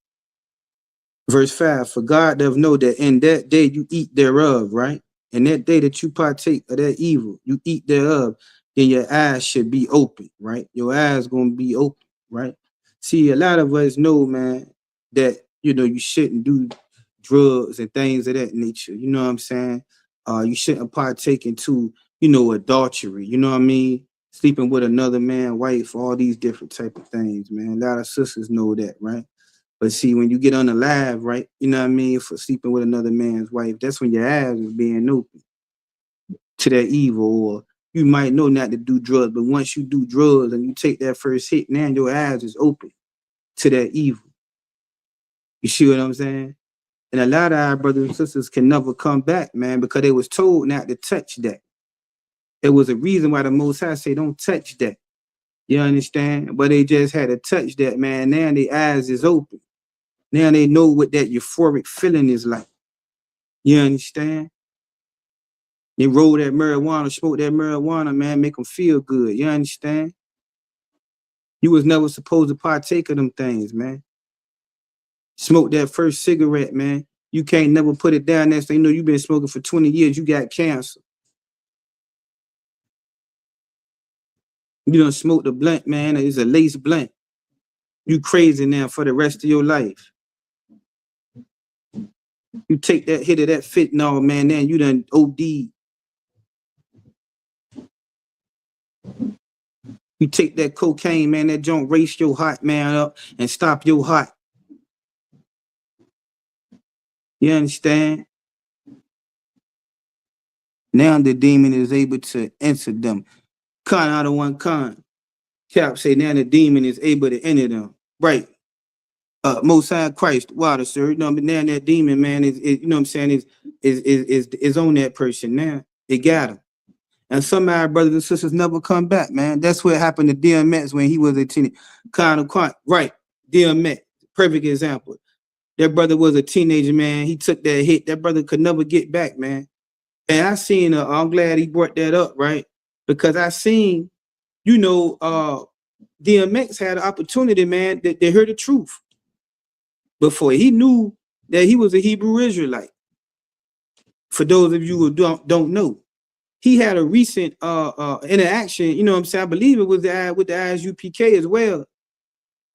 [SPEAKER 19] Verse 5, for God doth know that in that day you eat thereof, right? And that day that you partake of that evil, you eat thereof, then your eyes should be open, right? Your eyes gonna be open, right? See, a lot of us know, man, that, you know, you shouldn't do drugs and things of that nature. You know what I'm saying? You shouldn't partake into, you know, adultery. You know what I mean? Sleeping with another man, wife, all these different type of things, man. A lot of sisters know that, right? But see, when you get unalive, right, you know what I mean, for sleeping with another man's wife, that's when your eyes is being open to that evil. Or you might know not to do drugs, but once you do drugs and you take that first hit, now your eyes is open to that evil. You see what I'm saying? And a lot of our brothers and sisters can never come back, man, because they was told not to touch that. There was a reason why the Most High say don't touch that. You understand? But they just had to touch that, man. Now their eyes is open. Now they know what that euphoric feeling is like. You understand? They roll that marijuana, smoke that marijuana, man, make them feel good. You understand? You was never supposed to partake of them things, man. Smoke that first cigarette, man. You can't never put it down. Next thing you know, you've been smoking for 20 years. You got cancer. You done smoked a blunt, man. It's a lace blunt. You crazy now for the rest of your life. You take that hit of that fentanyl, man, then you done OD. You take that cocaine, man, that junk race your heart, man, up and stop your heart. You understand? Now the demon is able to enter them. Con out of one con. Cap say now the demon is able to enter them. Right. Most High Christ, water, sir. You know, but now that demon, man, is you know what I'm saying, is on that person now. It got him. And some of our brothers and sisters never come back, man. That's what happened to DMX when he was a teenager. Right. DMX, perfect example. That brother was a teenager, man. He took that hit. That brother could never get back, man. And I seen, I'm glad he brought that up, right? Because I seen, you know, DMX had an opportunity, man, that they heard the truth before. He knew that he was a Hebrew Israelite. For those of you who don't know, he had a recent interaction, you know what I'm saying? I believe it was with the ISUPK as well.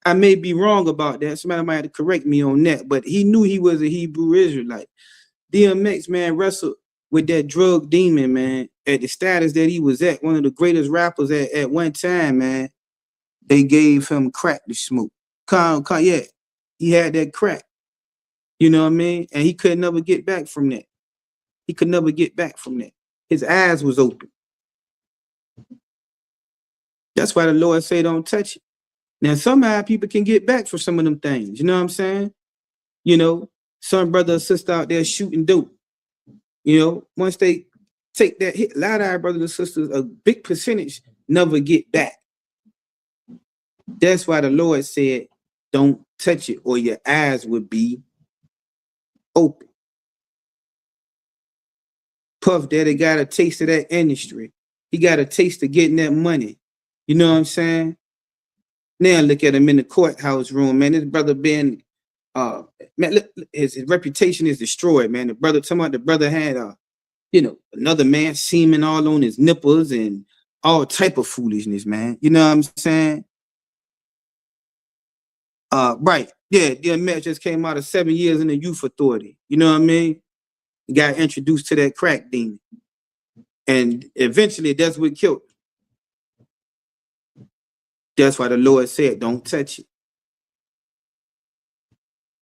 [SPEAKER 19] I may be wrong about that. Somebody might have to correct me on that, but he knew he was a Hebrew Israelite. DMX, man, wrestled with that drug demon, man, at the status that he was at, one of the greatest rappers at one time, man. They gave him crack to smoke. Yeah, he had that crack. You know what I mean? And he could never get back from that. He could never get back from that. His eyes was open. That's why the Lord say don't touch it. Now, somehow people can get back for some of them things. You know what I'm saying? You know, some brother or sister out there shooting dope. You know, once they take that hit, a lot of our brothers and sisters, a big percentage never get back. That's why the Lord said, don't touch it or your eyes would be open. Puff Daddy got a taste of that industry. He got a taste of getting that money. You know what I'm saying? Now look at him in the courthouse room, man. This brother been, man, look, his reputation is destroyed, man. The brother had, you know, another man semen all on his nipples and all type of foolishness, man. You know what I'm saying? Right. Yeah, DMX just came out of 7 years in the youth authority. You know what I mean? He got introduced to that crack demon. And eventually that's what killed him. That's why the Lord said, don't touch it.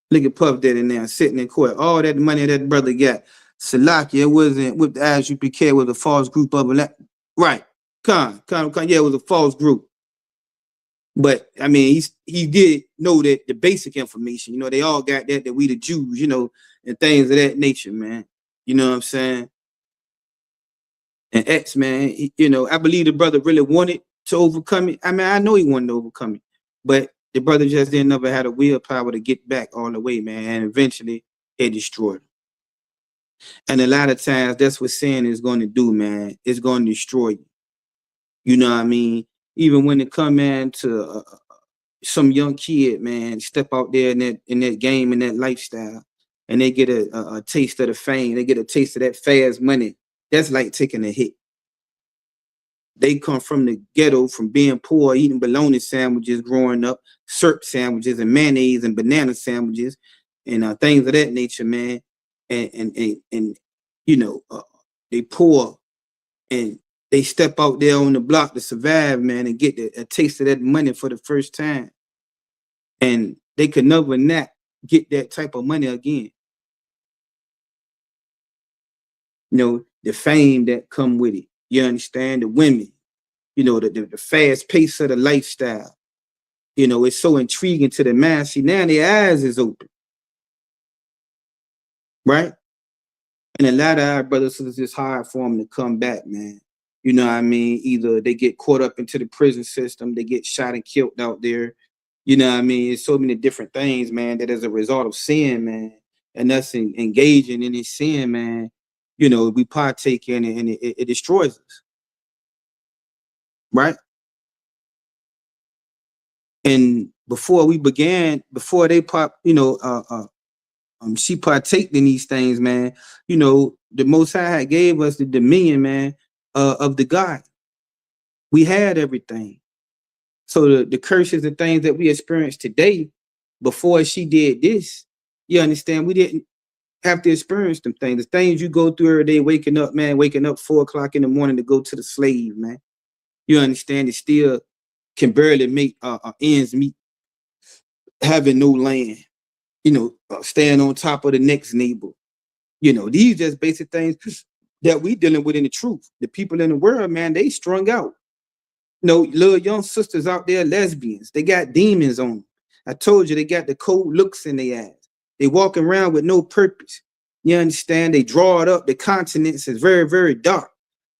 [SPEAKER 19] Look at Puff Daddy now sitting in court. All that money that brother got. Salakia, it wasn't with the ISUPK, it was a false group of that. Right. Yeah, it was a false group. But I mean, he did know that the basic information, you know, they all got that we the Jews, you know, and things of that nature, man. You know what I'm saying? And X, man, you know, I believe the brother really wanted to overcome it. I mean, I know he wanted to overcome it, but the brother just didn't never had a willpower to get back all the way, man. And eventually it destroyed him. And a lot of times that's what sin is going to do, man. It's going to destroy you. You know what I mean? even when it come in to some young kid, man, step out there in that game, in that lifestyle, and they get a taste of the fame, they get a taste of that fast money. That's like taking a hit. They come from the ghetto, from being poor, eating bologna sandwiches growing up, syrup sandwiches and mayonnaise and banana sandwiches and things of that nature, man. And you know, they poor and they step out there on the block to survive, man, and get a taste of that money for the first time. And they could never not get that type of money again. You know, the fame that come with it. You understand? The women, you know, the fast pace of the lifestyle. You know, it's so intriguing to the mass. See, now their eyes is open. Right? And a lot of our brothers, it's hard for them to come back, man. You know what I mean? Either they get caught up into the prison system, they get shot and killed out there. You know what I mean? It's so many different things, man, that as a result of sin, man, and us engaging in this sin, man, you know, we partake in it and it destroys us. Right? And before they she partaked in these things, man. You know, the Most High gave us the dominion, man, of the God. We had everything. So the curses and things that we experience today, before she did this, you understand, we didn't have to experience them things. The things you go through every day, waking up 4 o'clock in the morning to go to the slave, man. You understand, it still can barely make ends meet, having no land, you know, staying on top of the next neighbor. You know, these just basic things that we dealing with in the truth. The people in the world, man, they strung out. You know, little young sisters out there, lesbians, they got demons on them. I told you, they got the cold looks in their eyes. They walking around with no purpose. You understand? They draw it up. The continents is very, very dark.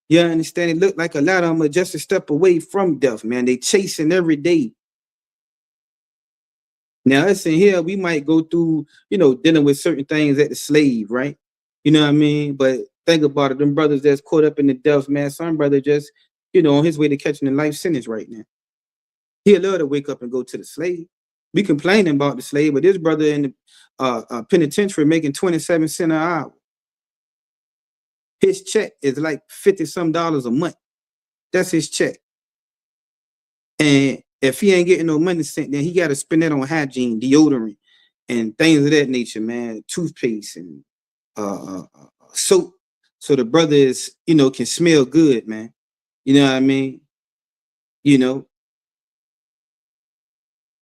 [SPEAKER 19] You understand? It look like a lot of them are just a step away from death, man. They chasing every day. Now, us in here, we might go through, you know, dealing with certain things at the slave, right? You know what I mean? But think about it, them brothers that's caught up in the death, man, some brother just, you know, on his way to catching a life sentence right now. He'll love to wake up and go to the slave. We complaining about the slave, but this brother in the penitentiary making 27 cents an hour. His check is like $50-some a month. That's his check. And if he ain't getting no money sent, then he got to spend that on hygiene, deodorant, and things of that nature, man. Toothpaste and soap. So the brother is, you know, can smell good, man. You know what I mean? You know,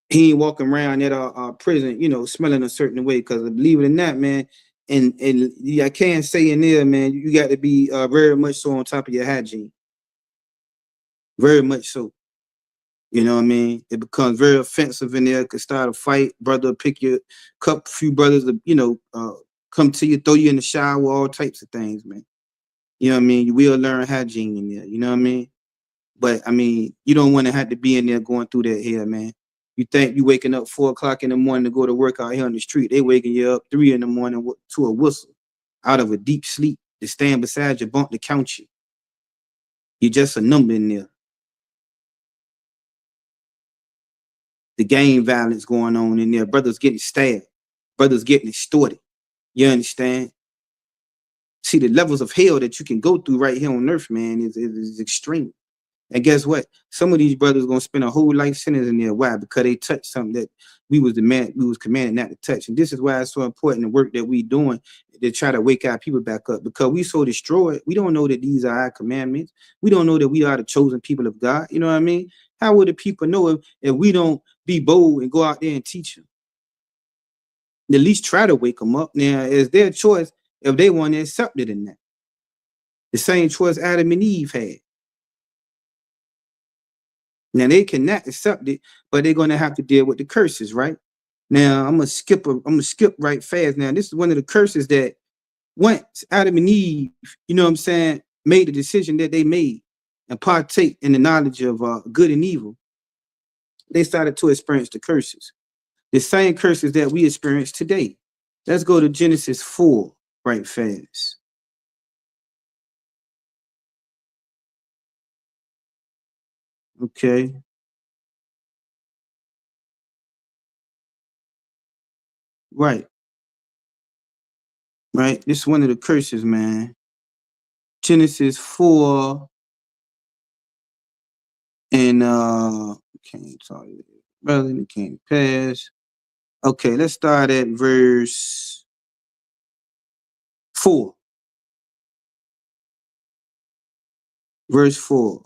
[SPEAKER 19] he ain't walking around at prison, you know, smelling a certain way. Because believe it or not, man, and I can't say in there, man, you got to be very much so on top of your hygiene. Very much so. You know what I mean? It becomes very offensive in there. Could start a fight. Brother pick your cup. Few brothers, you know, come to you, throw you in the shower, all types of things, man. You know what I mean? You will learn hygiene in there. You know what I mean? But I mean, you don't want to have to be in there going through that here, man. You think you waking up 4 o'clock in the morning to go to work out here on the street. They waking you up 3 in the morning to a whistle out of a deep sleep to stand beside your bunk to count you. You're just a number in there. The gang violence going on in there. Brothers getting stabbed. Brothers getting extorted. You understand? See, the levels of hell that you can go through right here on earth, man, is extreme. And guess what? Some of these brothers gonna spend a whole life sentence in there. Why? Because they touched something that we was commanded not to touch. And this is why it's so important, the work that we doing to try to wake our people back up. Because we so destroyed, we don't know that these are our commandments. We don't know that we are the chosen people of God. You know what I mean? How would the people know if we don't be bold and go out there and teach them? At least try to wake them up. Now, it's their choice if they want to accept it in that. The same choice Adam and Eve had. Now they cannot accept it, but they're gonna have to deal with the curses, right? Now I'm gonna skip right fast. Now, this is one of the curses that once Adam and Eve, you know what I'm saying, made the decision that they made and partake in the knowledge of good and evil, they started to experience the curses. The same curses that we experience today. Let's go to Genesis 4 right fast. Okay. Right. Right. This is one of the curses, man. Genesis 4 and can't talk brother, it can't pass. Okay, let's start at verse 4. Verse 4.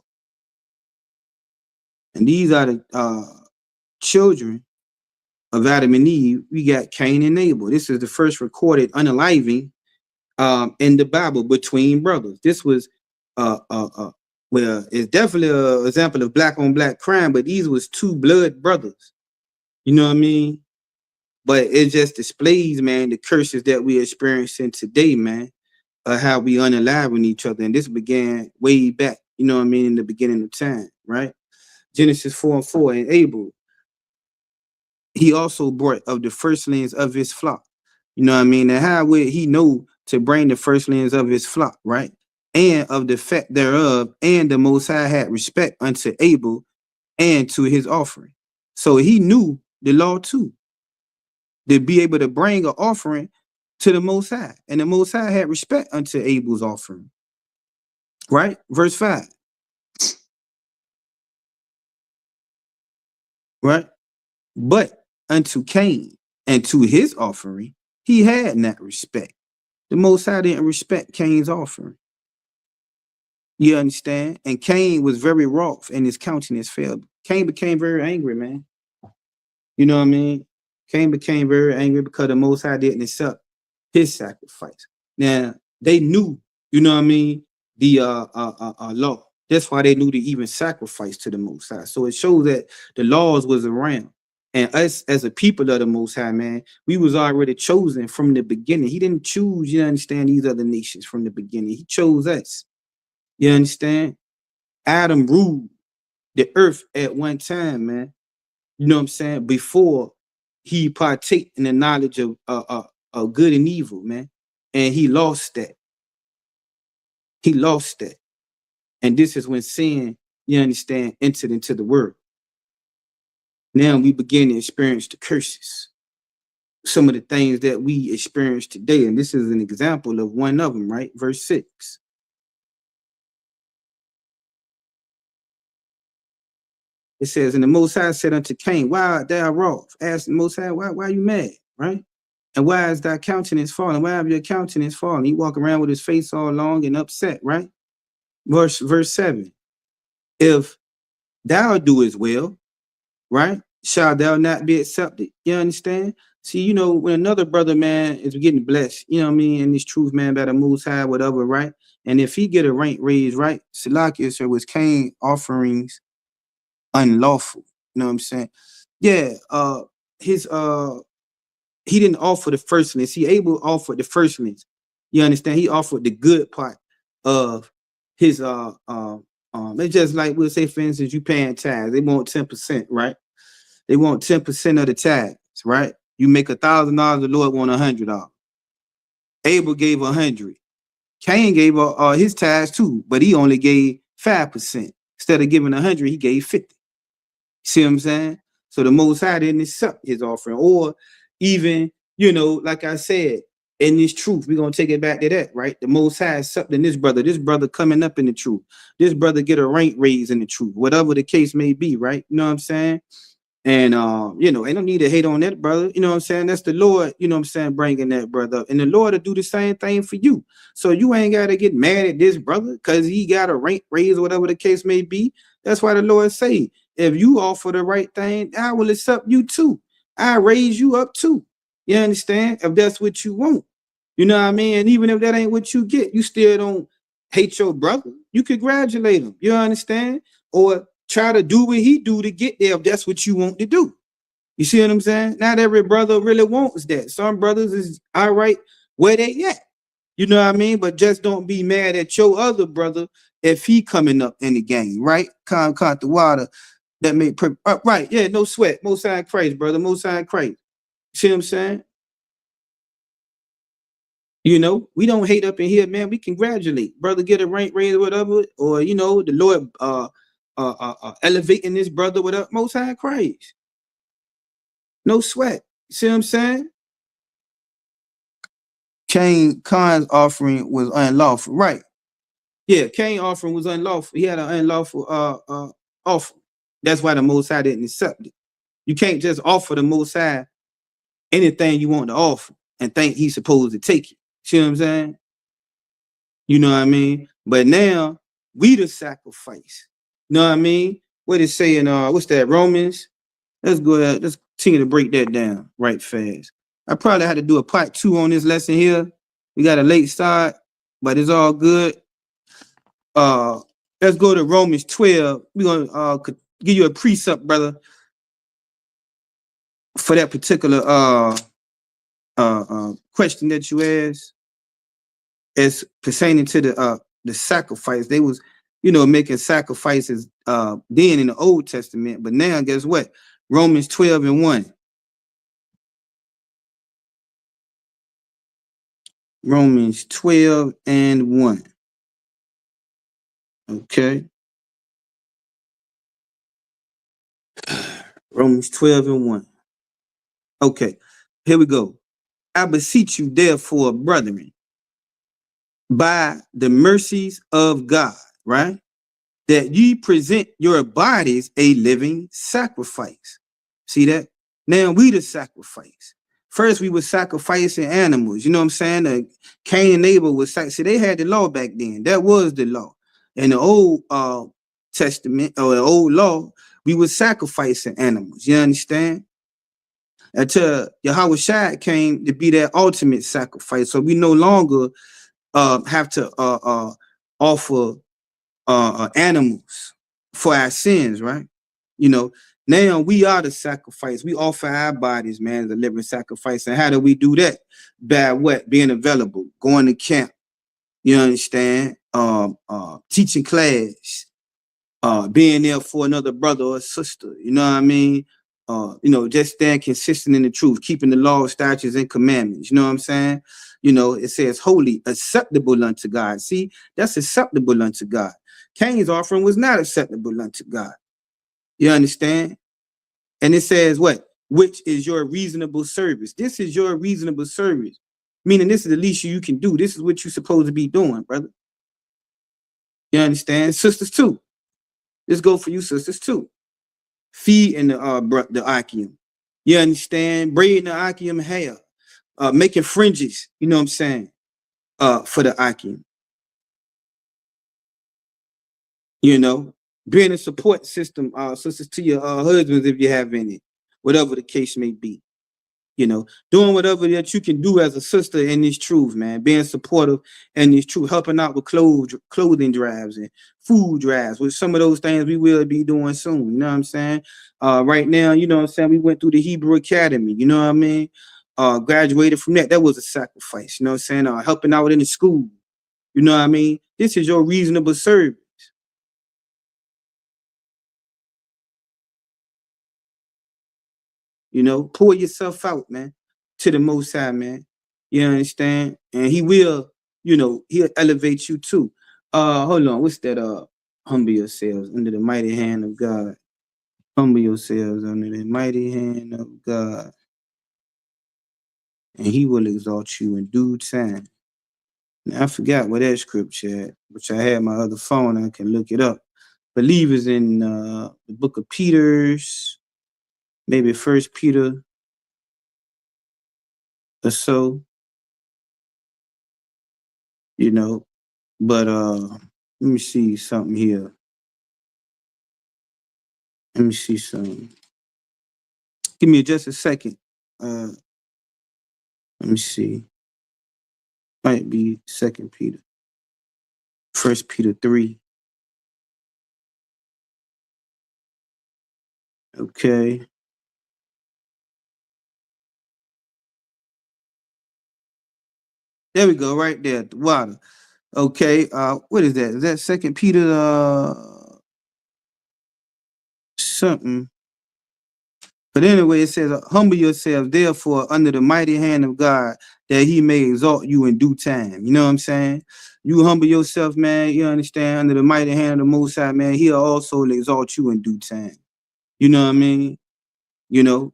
[SPEAKER 19] And these are the children of Adam and Eve. We got Cain and Abel. This is the first recorded unaliving in the Bible between brothers. This was well, it's definitely an example of black on black crime, but these was two blood brothers. You know what I mean? But it just displays, man, the curses that we experiencing today, man, how we unaliving each other. And this began way back, you know what I mean, in the beginning of time, right? Genesis 4:4, and Abel, he also brought of the firstlings of his flock. You know what I mean? And how would he know to bring the firstlings of his flock, right? And of the fat thereof, and the Most High had respect unto Abel and to his offering. So he knew the law too, to be able to bring an offering to the Most High. And the Most High had respect unto Abel's offering. Right? Verse 5. Right? But unto Cain and to his offering, he had not respect. The Most High didn't respect Cain's offering. You understand? And Cain was very wroth and his countenance fell. Cain became very angry, man. You know what I mean? Cain became very angry because the Most High didn't accept his sacrifice. Now, they knew, you know what I mean, the law. That's why they knew to even sacrifice to the Most High. So it shows that the laws was around. And us as a people of the Most High, man, we was already chosen from the beginning. He didn't choose, you understand, these other nations from the beginning. He chose us. You understand? Adam ruled the earth at one time, man. You know what I'm saying? Before he partake in the knowledge of good and evil, man. And he lost that. He lost that. And this is when sin, you understand, entered into the world. Now we begin to experience the curses. Some of the things that we experience today. And this is an example of one of them, right? Verse 6. It says, and the Most High said unto Cain, why art thou wroth? Asked the Most High, why are you mad, right? And why is thy countenance falling? Why have your countenance fallen? He walk around with his face all long and upset, right? Verse 7. If thou doest well, right, shall thou not be accepted? You understand? See, you know, when another brother, man, is getting blessed, you know what I mean, and this truth, man, by the Most High, whatever, right? And if he get a rank raise, right, Salakia, so was Cain offerings unlawful. You know what I'm saying? Yeah, he didn't offer the firstlings. He Abel offered the firstlings. You understand? He offered the good part of his it's just like we'll say, for instance, you paying tithes. They want 10%, right? They want 10% of the tithes, right? You make $1,000, the Lord want $100. Abel gave 100. Cain gave his tithes too, but he only gave 5%. Instead of giving 100, he gave 50. See what I'm saying? So the Most High didn't accept his offering, or even, you know, like I said, in this truth, we're gonna take it back to that, right? The Most High accepting this brother coming up in the truth, this brother get a rank raise in the truth, whatever the case may be, right? You know what I'm saying? And you know, ain't no need to hate on that brother. You know what I'm saying? That's the Lord, you know what I'm saying, bringing that brother up. And the Lord will do the same thing for you. So you ain't got to get mad at this brother because he got a rank raise or whatever the case may be. That's why the Lord say, if you offer the right thing, I will accept you too. I raise you up too. You understand? If that's what you want. You know what I mean? And even if that ain't what you get, you still don't hate your brother. You congratulate him. You understand? Or try to do what he do to get there if that's what you want to do. You see what I'm saying? Not every brother really wants that. Some brothers is all right where they at. You know what I mean? But just don't be mad at your other brother if he coming up in the game, right? Caught the water that may right. Yeah, no sweat. Most High Christ, brother. Most High Christ. See what I'm saying? You know, we don't hate up in here, man. We congratulate. Brother get a rank raise or whatever, or you know, the Lord elevating this brother with utmost high praise. No sweat. You see what I'm saying? Khan's offering was unlawful. Right. Yeah, Cain's offering was unlawful. He had an unlawful offer. That's why the Most High didn't accept it. You can't just offer the Most High anything you want to offer and think he's supposed to take it. See what I'm saying? You know what I mean? But now we the sacrifice. You know what I mean? What it's saying, what's that, Romans? Let's go ahead, let's continue to break that down right fast. I probably had to do a part 2 on this lesson here. We got a late start, but it's all good. Let's go to Romans 12. We're gonna give you a precept, brother, for that particular question that you asked, as pertaining to the sacrifice. They was, making sacrifices then in the Old Testament, but now guess what? Romans 12:1. Romans 12:1. Okay. Romans 12:1. Okay, here we go. I beseech you, therefore, brethren, by the mercies of God, right, that ye present your bodies a living sacrifice. See that? Now we the sacrifice. First, we were sacrificing animals. You know what I'm saying? Cain and Abel was see, they had the law back then. That was the law. In the Old Testament or the old law, we were sacrificing animals. You understand? Until Yahweh Shai came to be that ultimate sacrifice. So we no longer have to offer animals for our sins, right? Now we are the sacrifice. We offer our bodies, man, as a living sacrifice. And how do we do that? By what? Being available, going to camp, you understand? Teaching class, being there for another brother or sister, you know what I mean? Just staying consistent in the truth, keeping the law, statutes, and commandments. You know what I'm saying? It says holy, acceptable unto God. See, that's acceptable unto God. Cain's offering was not acceptable unto God. You understand? And it says what? Which is your reasonable service. This is your reasonable service. Meaning this is the least you can do. This is what you're supposed to be doing, brother. You understand? Sisters too. This go for you sisters too. Feeding the Achaim. You understand? Braiding the Achaim hair. Making fringes, you know what I'm saying? For the Achaim. Being a support system, sisters, to your husbands if you have any, whatever the case may be. Doing whatever that you can do as a sister in this truth, man. Being supportive in this truth, helping out with clothing drives and food drives, with some of those things we will be doing soon. You know what I'm saying? Right now, you know what I'm saying? We went through the Hebrew Academy, you know what I mean? Graduated from that. That was a sacrifice, you know what I'm saying? Helping out in the school, you know what I mean? This is your reasonable service. Pour yourself out, man, to the Most High, man. You understand? And he will, he'll elevate you too. Hold on, what's that? Humble yourselves under the mighty hand of God. Humble yourselves under the mighty hand of God, and he will exalt you in due time. Now, I forgot what that scripture at, which I had my other phone. I can look it up. Believe is in the book of Peter's, maybe 1 Peter or so, but let me see something here. Let me see something. Give me just a second. Let me see. Might be 2 Peter. 1 Peter 3. Okay. There we go, right there at the water. Okay, what is that? Is that 2 Peter something? But anyway, it says, humble yourselves, therefore, under the mighty hand of God, that he may exalt you in due time. You know what I'm saying? You humble yourself, man. You understand? Under the mighty hand of the Most High, man, he'll also exalt you in due time. You know what I mean? You know,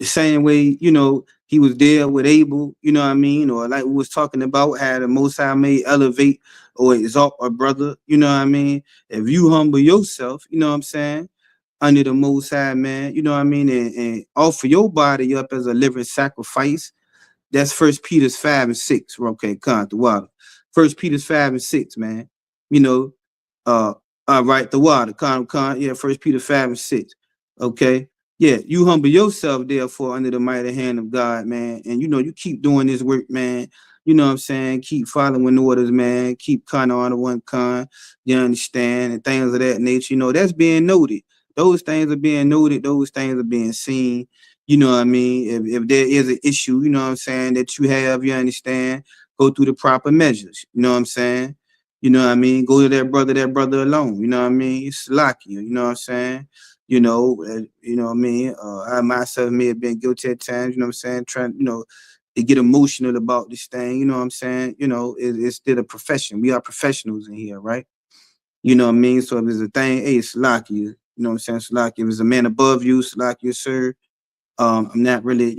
[SPEAKER 19] the same way, you know, he was there with Abel, you know what I mean? Or like we was talking about, how the Most High may elevate or exalt a brother, you know what I mean? If you humble yourself, you know what I'm saying, under the Most High, man, you know what I mean? And offer your body up as a living sacrifice. That's First Peter's 5 and 6. Okay, come the water. First Peter's 5 and 6, man. You know, right, the water. Yeah, First Peter 5 and 6. Okay. Yeah, you humble yourself, therefore, under the mighty hand of God, man. And you know, you keep doing this work, man. You know what I'm saying? Keep following orders, man. Keep kind on the one con. You understand? And things of that nature. You know, that's being noted. Those things are being noted. Those things are being seen. You know what I mean? If there is an issue, you know what I'm saying, that you have, you understand, go through the proper measures. You know what I'm saying? You know what I mean? Go to that brother alone. You know what I mean? It's lucky. You know what I'm saying? You know what I mean? I myself may have been guilty at times, you know what I'm saying? Trying, you know, to get emotional about this thing, you know what I'm saying? You know, it's still a profession. We are professionals in here, right? You know what I mean? So if it's a thing, hey, it's lucky. You know what I'm saying? It's lucky. If it's a man above you, it's lucky, sir. I'm not really, I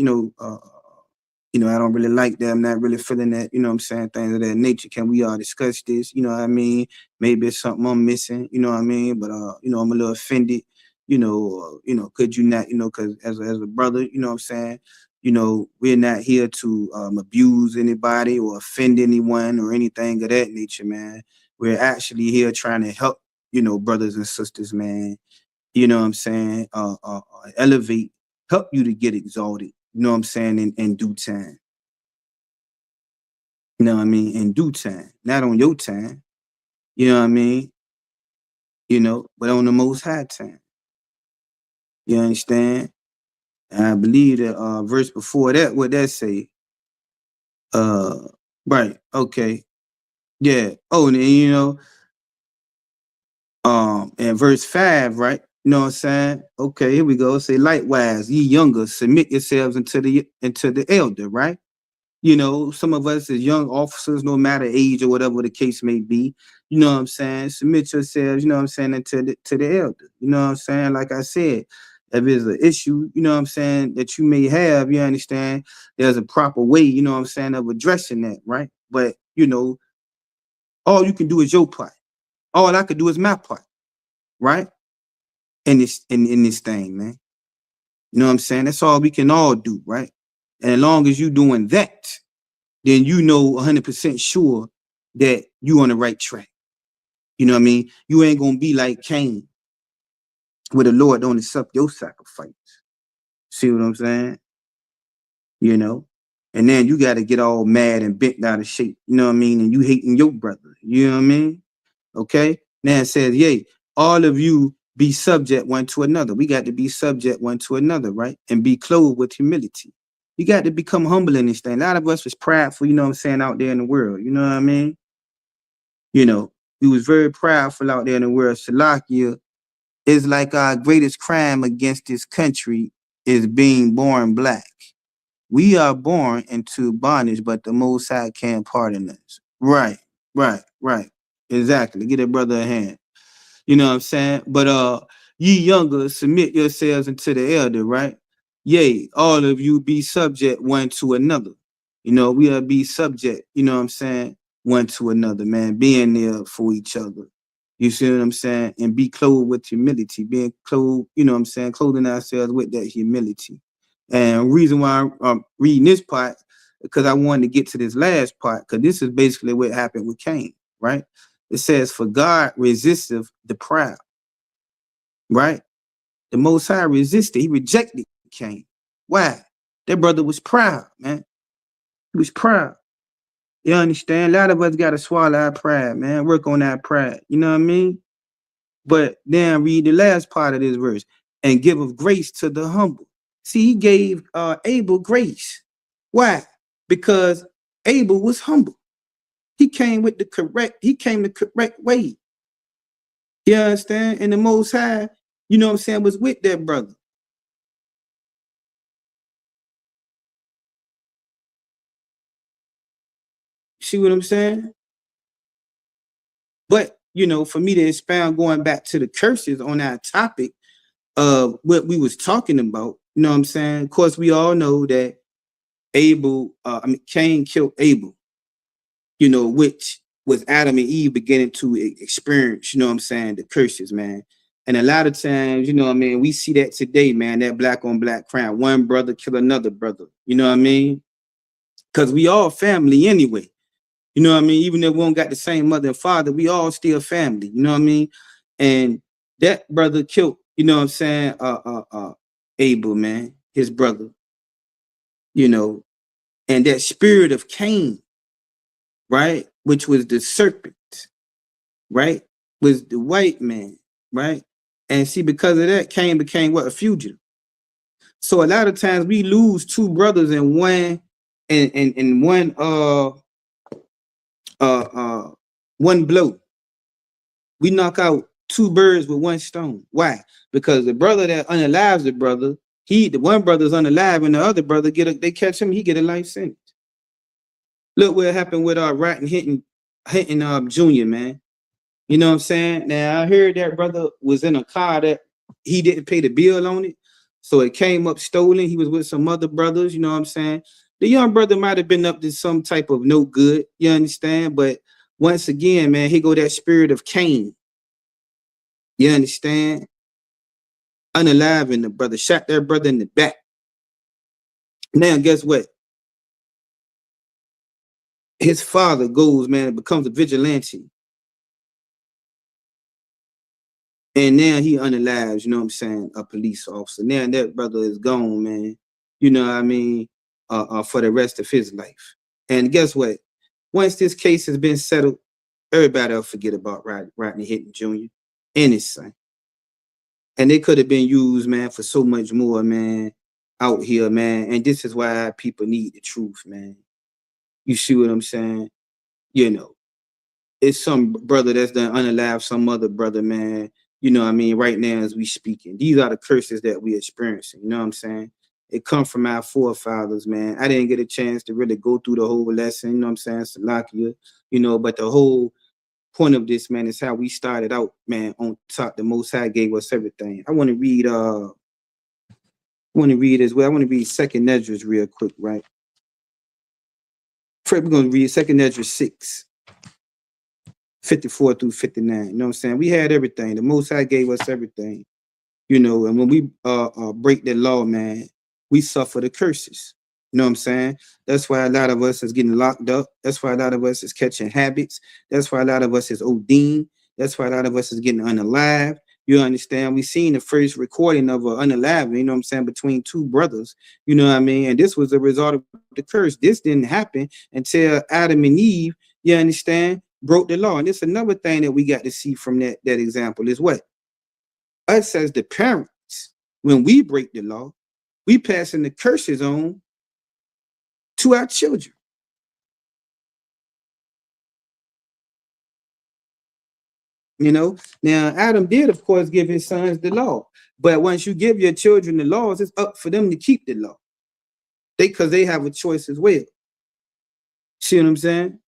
[SPEAKER 19] don't really like that. I'm not really feeling that, you know what I'm saying? Things of that nature. Can we all discuss this? You know what I mean? Maybe it's something I'm missing, you know what I mean? But I'm a little offended, could you not, because as a brother, you know what I'm saying? You know, we're not here to abuse anybody or offend anyone or anything of that nature, man. We're actually here trying to help, brothers and sisters, man. You know what I'm saying? Elevate, help you to get exalted. You know what I'm saying? In due time. You know what I mean? In due time, not on your time. You know what I mean? But on the Most High time. You understand? And I believe that verse before that, what that say? Right. Okay. Yeah. Oh, and in verse 5, right? You know what I'm saying? Okay, here we go. Say, likewise, ye younger, submit yourselves into the elder, right? You know, some of us as young officers, no matter age or whatever the case may be, you know what I'm saying? Submit yourselves, you know what I'm saying, to the elder. You know what I'm saying? Like I said, if there's an issue, you know what I'm saying, that you may have, you understand, there's a proper way, you know what I'm saying, of addressing that, right? But, all you can do is your part. All I could do is my part, right? In this thing, man. You know what I'm saying? That's all we can all do, right? And as long as you doing that, then 100% sure that you on the right track. You know what I mean? You ain't gonna be like Cain, where the Lord don't accept your sacrifice. See what I'm saying? And then you got to get all mad and bent out of shape. You know what I mean? And you hating your brother. You know what I mean? Okay. Now it says, yea, all of you be subject one to another. We got to be subject one to another, right? And be clothed with humility. You got to become humble in this thing. A lot of us was prideful, you know what I'm saying, out there in the world. You know what I mean? We was very prideful out there in the world. Salakia is like our greatest crime against this country is being born black. We are born into bondage, but the Most High can't pardon us. Right. Exactly. Get a brother a hand. You know what I'm saying? But ye younger, submit yourselves unto the elder, right? Yea, all of you be subject one to another. We are be subject, you know what I'm saying, one to another, man, being there for each other. You see what I'm saying? And be clothed with humility, being clothed, you know what I'm saying, clothing ourselves with that humility. And reason why I'm reading this part, because I wanted to get to this last part, because this is basically what happened with Cain, right? It says, for God resisteth the proud, right? The Most High resisted. He rejected Cain. Why? That brother was proud, man. He was proud. You understand? A lot of us got to swallow our pride, man. Work on our pride. You know what I mean? But then read the last part of this verse. And give of grace to the humble. See, he gave Abel grace. Why? Because Abel was humble. He came the correct way. You understand? And the Most High, you know what I'm saying, was with that brother. See what I'm saying? But, you know, for me to expound going back to the curses on that topic of what we was talking about, you know what I'm saying? Of course, we all know that Cain killed Abel, you know, which was Adam and Eve beginning to experience, you know what I'm saying, the curses, man. And a lot of times, you know what I mean, we see that today, man, that black on black crime. One brother kill another brother, you know what I mean? Because we all family anyway. You know what I mean? Even if we don't got the same mother and father, we all still family, you know what I mean? And that brother killed, you know what I'm saying, Abel, man, his brother, you know, and that spirit of Cain, right, which was the serpent, right, was the white man, right? And see, because of that, Cain became what? A fugitive. So a lot of times we lose two brothers in one one blow. We knock out two birds with one stone. Why? Because the brother that unalives the brother, the one brother's unalive and the other brother they catch him, he get a life sentence. Look what happened with Rotten Hinton Jr., man. You know what I'm saying? Now I heard that brother was in a car that he didn't pay the bill on it. So it came up stolen. He was with some other brothers, you know what I'm saying? The young brother might have been up to some type of no good, you understand? But once again, man, here go that spirit of Cain. You understand? Unaliving the brother, shot that brother in the back. Now, guess what? His father goes, man, and becomes a vigilante. And now he unalives, you know what I'm saying, a police officer. Now that brother is gone, man. You know what I mean? For the rest of his life. And guess what? Once this case has been settled, everybody will forget about Rodney Hinton Jr. and his son. And they could have been used, man, for so much more, man, out here, man. And this is why people need the truth, man. You see what I'm saying? You know, it's some brother that's done unalive some other brother, man. You know what I mean? Right now as we speaking. These are the curses that we experiencing. You know what I'm saying? It comes from our forefathers, man. I didn't get a chance to really go through the whole lesson, you know what I'm saying? Salakia, you know, but the whole point of this, man, is how we started out, man, on top. The Most High gave us everything. I want to read as well. I want to read Second Esdras real quick, right? First, we're going to read Second Esdras 6. 54 through 59. You know what I'm saying? We had everything. The Most High gave us everything. You know, and when we break the law, man, we suffer the curses. You know what I'm saying? That's why a lot of us is getting locked up. That's why a lot of us is catching habits. That's why a lot of us is ODing. That's why a lot of us is getting unalive. You understand? We seen the first recording of an unalive, you know what I'm saying, between two brothers. You know what I mean? And this was a result of the curse. This didn't happen until Adam and Eve, you understand, broke the law. And it's another thing that we got to see from that example is what? Us as the parents, when we break the law, we passing the curses on to our children. You know, now Adam did, of course, give his sons the law. But once you give your children the laws, it's up for them to keep the law. Because they have a choice as well. See what I'm saying?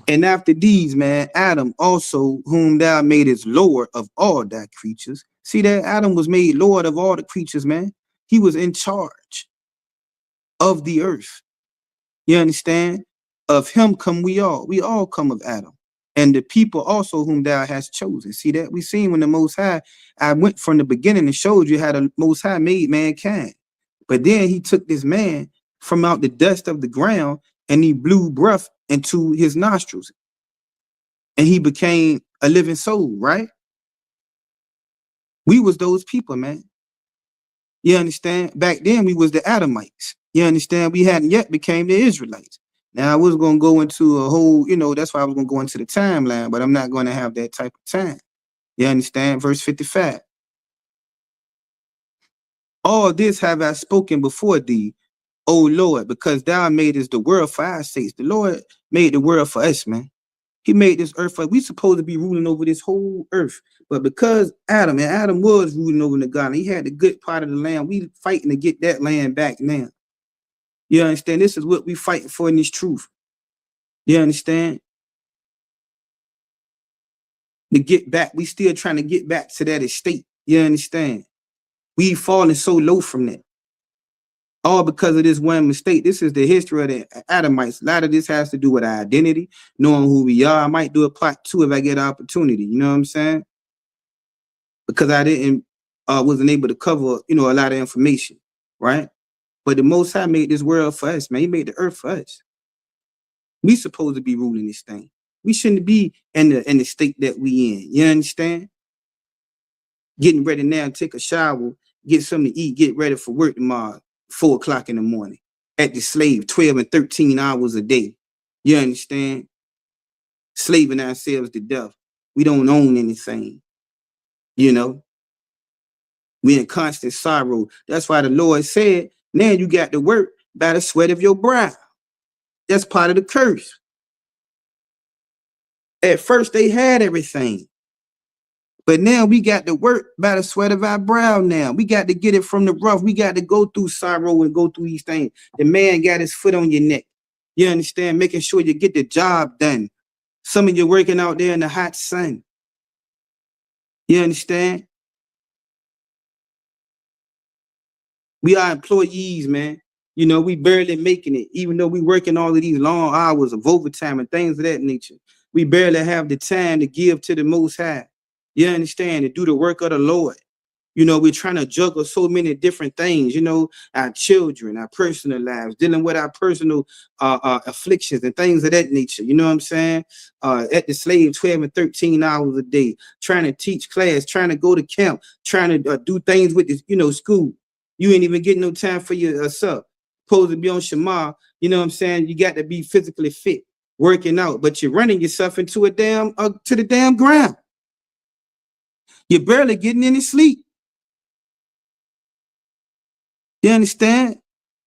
[SPEAKER 19] And after these, man, Adam also, whom thou madest Lord of all thy creatures. See that Adam was made Lord of all the creatures, man. He was in charge of the earth. You understand? Of him come we all. We all come of Adam. And the people also whom thou hast chosen. See that? We seen when the Most High, I went from the beginning and showed you how the Most High made mankind. But then he took this man from out the dust of the ground and he blew breath into his nostrils. And he became a living soul, right? We was those people, man. You understand? Back then we was the Adamites. You understand? We hadn't yet became the Israelites. Now I was going to go into a whole, you know, that's why I was going to go into the timeline, but I'm not going to have that type of time. You understand? Verse 55. All this have I spoken before thee, O Lord, because thou madest the world for our sakes. The Lord made the world for us, man. He made this earth for us. We supposed to be ruling over this whole earth. But because Adam was ruling over the garden, he had the good part of the land. We fighting to get that land back now. You understand? This is what we fighting for in this truth. You understand? To get back, we still trying to get back to that estate. You understand? We falling so low from that. All because of this one mistake. This is the history of the Adamites. A lot of this has to do with our identity, knowing who we are. I might do a part 2 if I get an opportunity. You know what I'm saying? Because I wasn't able to cover, a lot of information, right? But the Most High made this world for us, man. He made the earth for us. We supposed to be ruling this thing. We shouldn't be in the state that we in. You understand? Getting ready now, take a shower, get something to eat, get ready for work tomorrow, 4 o'clock in the morning. At the slave, 12 and 13 hours a day. You understand? Slaving ourselves to death. We don't own anything. We in constant sorrow. That's why the Lord said, now you got to work by the sweat of your brow. That's part of the curse. At first, they had everything. But now we got to work by the sweat of our brow now. We got to get it from the rough. We got to go through sorrow and go through these things. The man got his foot on your neck. You understand? Making sure you get the job done. Some of you working out there in the hot sun. You understand? We are employees, man. We barely making it, even though we working all of these long hours of overtime and things of that nature. We barely have the time to give to the Most High. You understand? To do the work of the Lord. We're trying to juggle so many different things, our children, our personal lives, dealing with our personal afflictions and things of that nature. You know what I'm saying? At the slave, 12 and 13 hours a day, trying to teach class, trying to go to camp, trying to do things with this, school. You ain't even getting no time for yourself. Supposed to be on Shema, you know what I'm saying? You got to be physically fit, working out, but you're running yourself into to the damn ground. You're barely getting any sleep. You understand?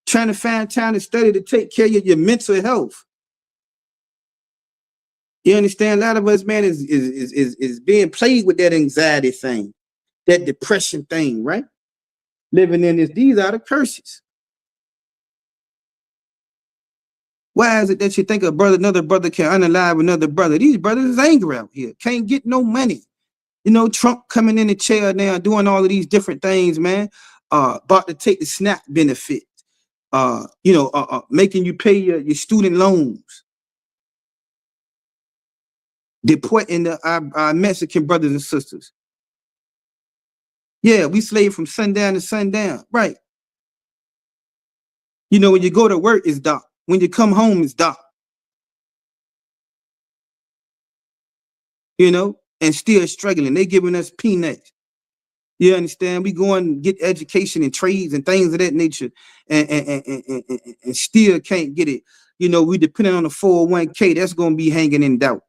[SPEAKER 19] Trying to find time to study to take care of your mental health. You understand? A lot of us, man, is being plagued with that anxiety thing, that depression thing, right? Living in this. These are the curses. Why is it that you think another brother can unalive another brother? These brothers is angry out here. Can't get no money. Trump coming in the chair now, doing all of these different things, man. About to take the SNAP benefit. Making you pay your student loans. Deporting our Mexican brothers and sisters. Yeah, we slave from sundown to sundown. Right. When you go to work, it's dark. When you come home, it's dark. And still struggling. They giving us peanuts. You understand? We go and get education and trades and things of that nature and still can't get it. We depending on the 401k. That's going to be hanging in doubt.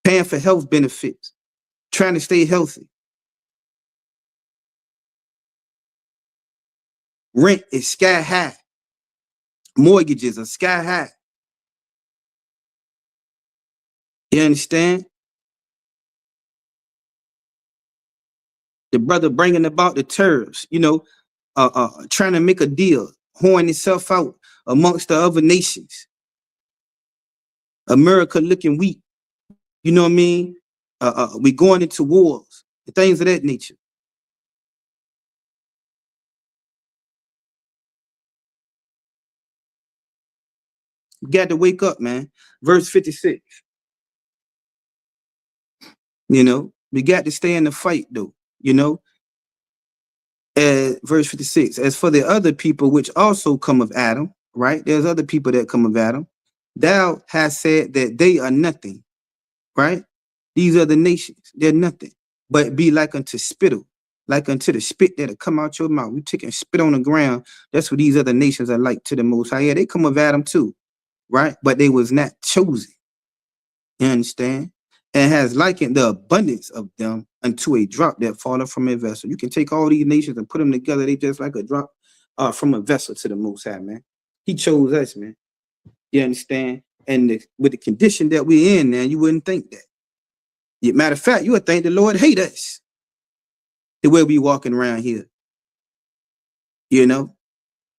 [SPEAKER 19] Paying for health benefits. Trying to stay healthy. Rent is sky high. Mortgages are sky high. You understand? The brother bringing about the tariffs, trying to make a deal, whoring itself out amongst the other nations. America looking weak. You know what I mean? We going into wars, things of that nature. You got to wake up, man. Verse 56. We got to stay in the fight, though. Verse 56. As for the other people which also come of Adam, right? There's other people that come of Adam. Thou hast said that they are nothing, right? These are the nations. They're nothing, but be like unto spittle, like unto the spit that'll come out your mouth. We take and spit on the ground. That's what these other nations are like to the Most High. Yeah, they come of Adam too, right? But they was not chosen. You understand? And has likened the abundance of them unto a drop that falleth from a vessel. You can take all these nations and put them together. They just like a drop from a vessel to the Most High, man. He chose us, man. You understand? And with the condition that we're in now, you wouldn't think that. Matter of fact, you would think the Lord hate us the way we walking around here.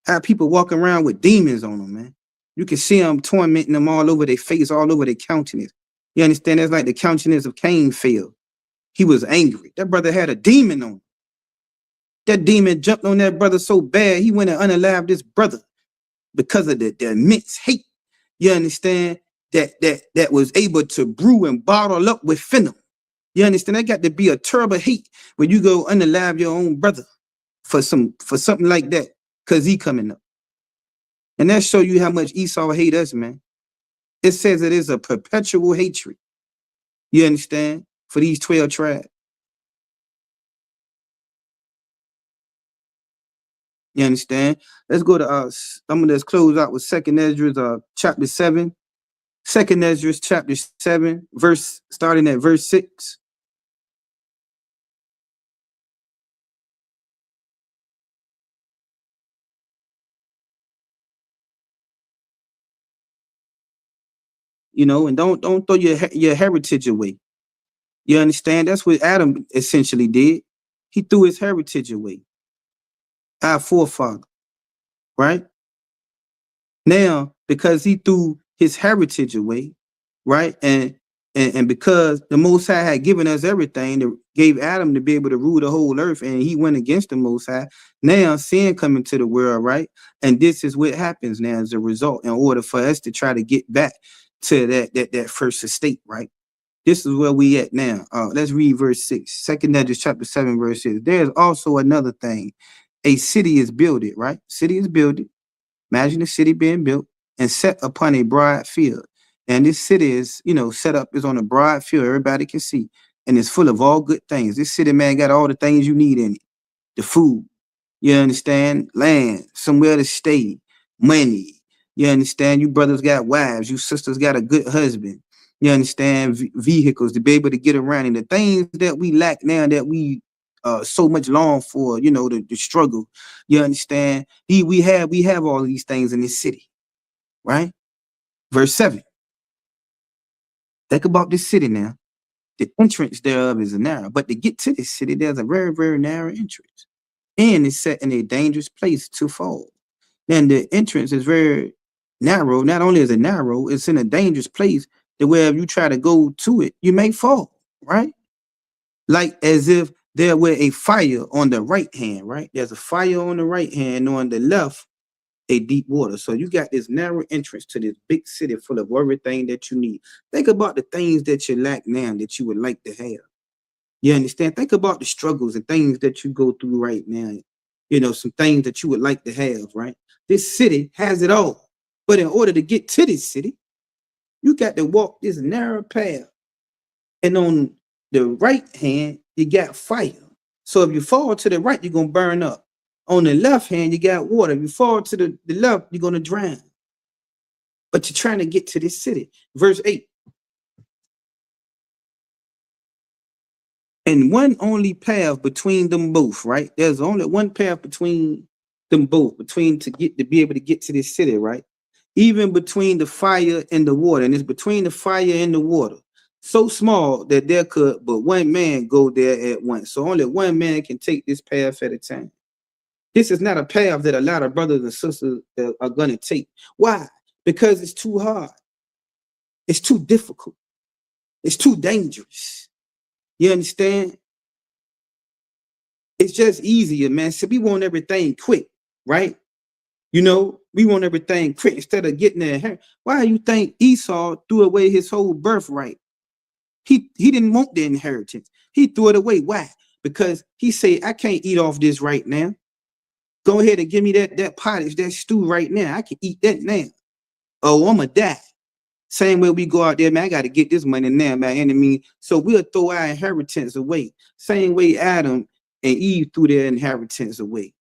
[SPEAKER 19] How people walking around with demons on them, man. You can see them tormenting them all over their face, all over their countenance. You understand? That's like the countenance of Cain fell. He was angry. That brother had a demon on him. That demon jumped on that brother so bad, he went and unalived this brother because of the immense hate. You understand? That was able to brew and bottle up within them. You understand? That got to be a terrible hate when you go unalive your own brother for something like that, because he coming up. And that show you how much Esau hate us, man. It says it is a perpetual hatred. You understand? For these 12 tribes. You understand? Let's go to I'm gonna just close out with 2nd Ezra chapter 7. 2nd Ezra chapter 7, starting at verse 6. You know, and don't throw your heritage away. You understand? That's what Adam essentially did. He threw his heritage away. Our forefather, right? Now, because he threw his heritage away, right? And because the Most High had given us everything, gave Adam to be able to rule the whole earth, and he went against the Most High. Now sin come into the world, right? And this is what happens now as a result, in order for us to try to get back to that first estate, right? This is where we at now. Let's read verse 6. 2nd Ezra chapter 7, verse 6. There's also another thing. A city is builded, right? City is builded. Imagine a city being built and set upon a broad field. And this city is, set up is on a broad field. Everybody can see. And it's full of all good things. This city, man, got all the things you need in it. The food, you understand? Land, somewhere to stay, money. You understand? You brothers got wives. You sisters got a good husband. You understand? Vehicles to be able to get around. And the things that we lack now that we so much long for, the struggle. You understand? We have all these things in this city, right? Verse 7. Think about this city now. The entrance thereof is narrow, but to get to this city, there's a very, very narrow entrance. And it's set in a dangerous place to fall. Then the entrance is very narrow. Not only is it narrow, it's in a dangerous place that where if you try to go to it, you may fall, right? Like as if there were a fire on the right hand, right? There's a fire on the right hand, on the left, a deep water. So you got this narrow entrance to this big city full of everything that you need. Think about the things that you lack now that you would like to have. You understand? Think about the struggles and things that you go through right now. Some things that you would like to have, right? This city has it all. But in order to get to this city, you got to walk this narrow path. And on the right hand, you got fire. So if you fall to the right, you're going to burn up. On the left hand, you got water. If you fall to the left, you're going to drown. But you're trying to get to this city. Verse 8. And one only path between them both, right? There's only one path between them both, to be able to get to this city, right? Even between the fire and the water. And it's between the fire and the water. So small that there could but one man go there at once. So only one man can take this path at a time. This is not a path that a lot of brothers and sisters are going to take. Why? Because it's too hard. It's too difficult. It's too dangerous. You understand? It's just easier, man. So we want everything quick, right? We want everything quick instead of getting there. Why do you think Esau threw away his whole birthright? He didn't want the inheritance. He threw it away. Why? Because he said, I can't eat off this right now. Go ahead and give me that pottage, that stew right now. I can eat that now. Oh, I'm going to die. Same way we go out there, man, I got to get this money now, man. And I mean, so we'll throw our inheritance away. Same way Adam and Eve threw their inheritance away.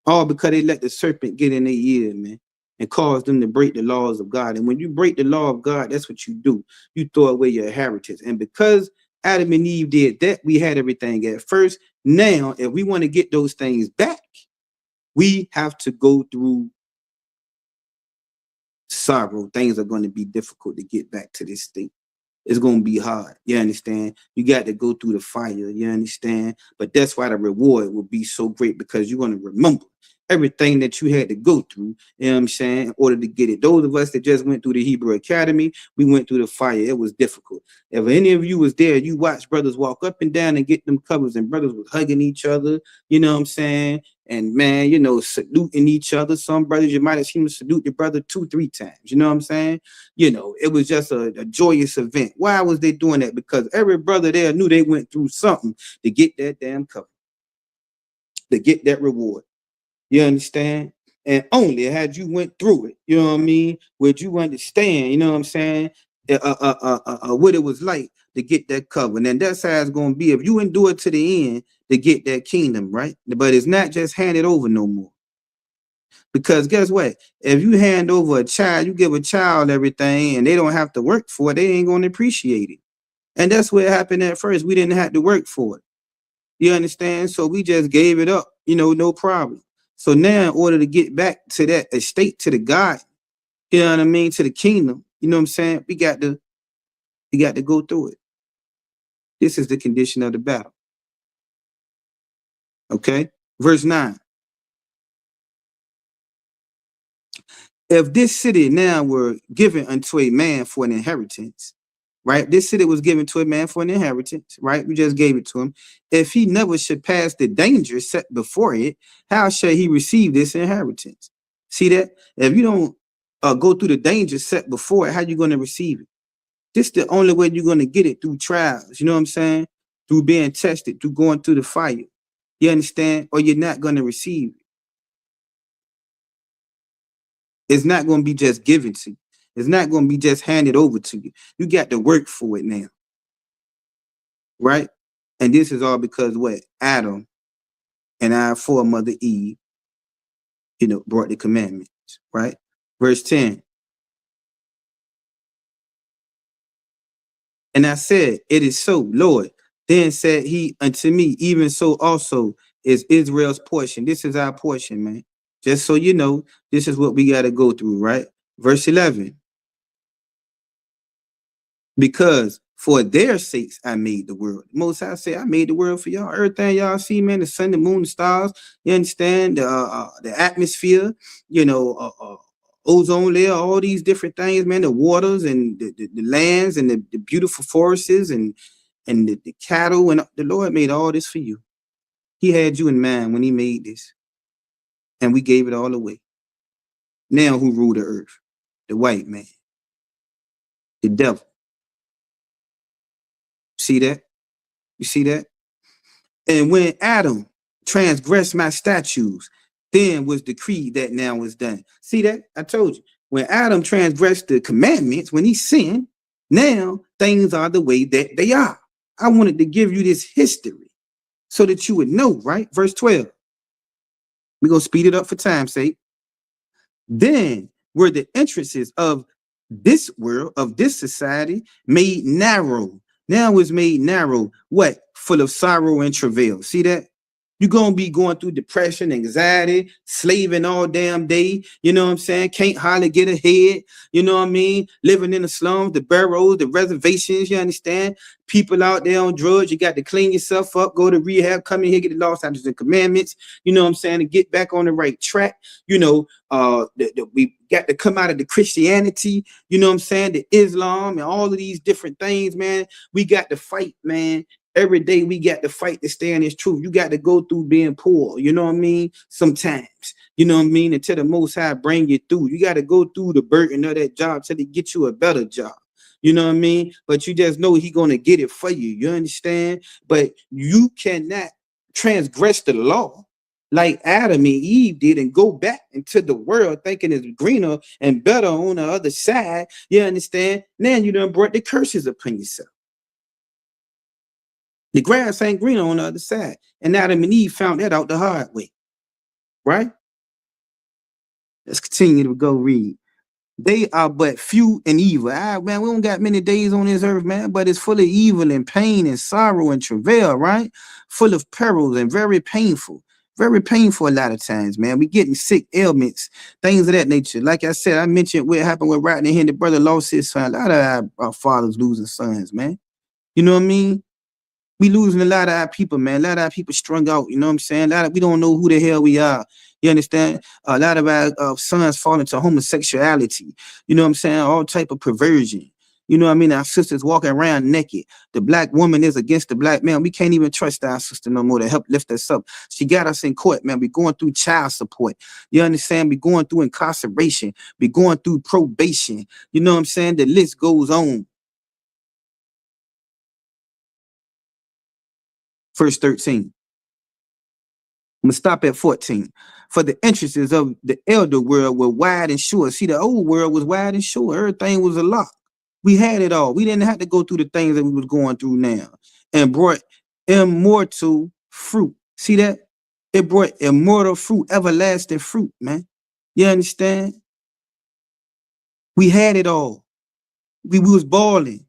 [SPEAKER 19] All because they let the serpent get in their ear, man, and cause them to break the laws of God. And when you break the law of God, that's what you do. You throw away your inheritance. And because Adam and Eve did that, we had everything at first. Now, if we want to get those things back, we have to go through sorrow. Things are going to be difficult to get back to this state. It's going to be hard. You understand? You got to go through the fire. You understand? But that's why the reward will be so great, because you're going to remember everything that you had to go through, you know what I'm saying, in order to get it. Those of us that just went through the Hebrew Academy, we went through the fire. It was difficult. If any of you was there, you watched brothers walk up and down and get them covers, and brothers was hugging each other, you know what I'm saying? And man, you know, saluting each other. Some brothers, you might have seen them salute your brother 2-3 times, you know what I'm saying? You know, it was just a joyous event. Why was they doing that? Because every brother there knew they went through something to get that damn cover, to get that reward. You understand? And only had you went through it, you know what I mean, would you understand, you know what I'm saying, what it was like to get that cover. And that's how it's going to be if you endure to the end to get that kingdom, right? But it's not just handed over no more. Because guess what? If you hand over a child, you give a child everything and they don't have to work for it, they ain't going to appreciate it. And that's what happened at first. We didn't have to work for it. You understand? So we just gave it up, you know, no problem. So now, in order to get back to that estate, to the God, you know what I mean, to the kingdom, you know what I'm saying? We got to go through it. This is the condition of the battle. Okay? Verse 9. If this city now were given unto a man for an inheritance, right? This city was given to a man for an inheritance, right? We just gave it to him. If he never should pass the danger set before it, how shall he receive this inheritance? See that? If you don't go through the danger set before it, how you going to receive it? This is the only way you're going to get it, through trials. You know what I'm saying? Through being tested, through going through the fire. You understand? Or you're not going to receive it. It's not going to be just given to you. It's not going to be just handed over to you. You got to work for it now. Right? And this is all because what? Adam and our foremother Eve, you know, brought the commandments. Right? Verse 10. And I said, it is so, Lord. Then said he unto me, even so also is Israel's portion. This is our portion, man. Just so you know, this is what we got to go through, right? Verse 11. Because for their sakes I made the world. Most High say I made the world for y'all. Everything y'all see, man, the sun, the moon, the stars, you understand, the atmosphere, you know, ozone layer, all these different things, man, the waters and the lands and the beautiful forests and the cattle, and the Lord made all this for you. He had you in mind when he made this, and we gave it all away. Now who rule the earth? The white man, the devil. See that? You see that? And when Adam transgressed my statutes, then was decreed that now was done. See that? I told you. When Adam transgressed the commandments, when he sinned, now things are the way that they are. I wanted to give you this history so that you would know, right? Verse 12. We're going to speed it up for time's sake. Then were the entrances of this world, of this society, made narrow. Now it's made narrow. What? Full of sorrow and travail. See that? You're going to be going through depression, anxiety, slaving all damn day. You know what I'm saying? Can't hardly get ahead. You know what I mean? Living in the slums, the barrows, the reservations. You understand? People out there on drugs. You got to clean yourself up, go to rehab, come in here, get the law, statutes, and commandments. You know what I'm saying? To get back on the right track. You know, we got to come out of the Christianity. You know what I'm saying? The Islam and all of these different things, man. We got to fight, man. Every day we got to fight to stay in this truth. You got to go through being poor, you know what I mean? Sometimes, you know what I mean? Until the Most High bring you through. You got to go through the burden of that job till they get you a better job. You know what I mean? But you just know he going to get it for you. You understand? But you cannot transgress the law like Adam and Eve did and go back into the world thinking it's greener and better on the other side. You understand? Now you done brought the curses upon yourself. The grass ain't green on the other side. And Adam and Eve found that out the hard way. Right? Let's continue to go read. They are but few and evil. Man, we don't got many days on this earth, man, but it's full of evil and pain and sorrow and travail, right? Full of perils and very painful. Very painful a lot of times, man. We getting sick, ailments, things of that nature. Like I said, I mentioned what happened with Rodney Henry. The brother lost his son. A lot of our fathers losing sons, man. You know what I mean? We losing a lot of our people, man. A lot of our people strung out, you know what I'm saying? We don't know who the hell we are. You understand? A lot of our sons fall into homosexuality. You know what I'm saying? All type of perversion. You know what I mean? Our sisters walking around naked. The black woman is against the black man. We can't even trust our sister no more to help lift us up. She got us in court, man. We going through child support. You understand? We going through incarceration. We going through probation. You know what I'm saying? The list goes on. Verse 13. I'm going to stop at 14. For the entrances of the elder world were wide and sure. See, the old world was wide and sure. Everything was a lock. We had it all. We didn't have to go through the things that we was going through now. And brought immortal fruit. See that? It brought immortal fruit, everlasting fruit, man. You understand? We had it all. We was balling.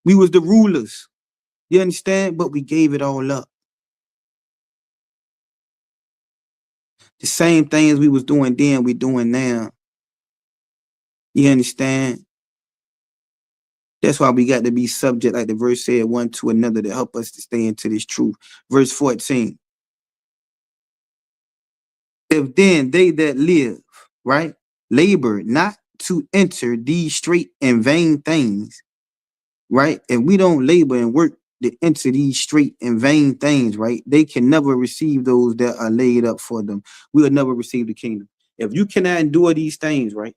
[SPEAKER 19] We was the rulers. You understand? But we gave it all up. The same things we was doing then, we doing now. You understand? That's why we got to be subject, like the verse said, one to another to help us to stay into this truth. Verse 14. If then they that live, right, labor not to enter these straight and vain things, right? If we don't labor and work to enter these straight and vain things, right, they can never receive those that are laid up for them. We will never receive the kingdom. If you cannot endure these things, right,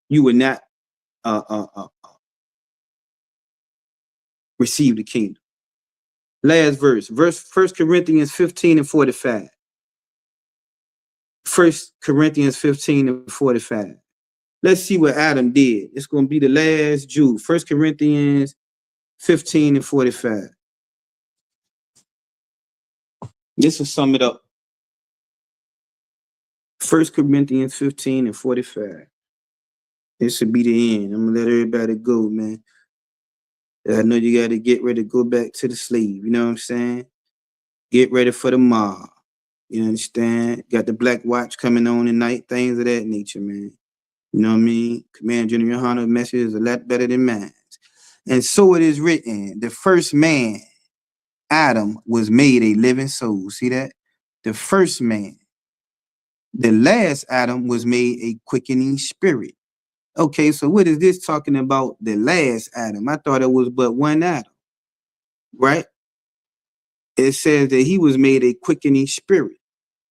[SPEAKER 19] you will not receive the kingdom. Last verse, 1 Corinthians 15 and 45. 1 Corinthians 15 and 45. Let's see what Adam did. It's going to be the last Jew. 1 Corinthians 15 and 45. This will sum it up. 1 Corinthians 15 and 45. This will be the end. I'm going to let everybody go, man. I know you got to get ready to go back to the slave. You know what I'm saying? Get ready for the mob. You understand? Got the Black Watch coming on tonight. Things of that nature, man. You know what I mean? Command General Hunter's message is a lot better than mine. And so it is written, the first man, Adam, was made a living soul. See that? The first man. The last Adam was made a quickening spirit. Okay, so what is this talking about? The last Adam. I thought it was but one Adam, right? It says that he was made a quickening spirit.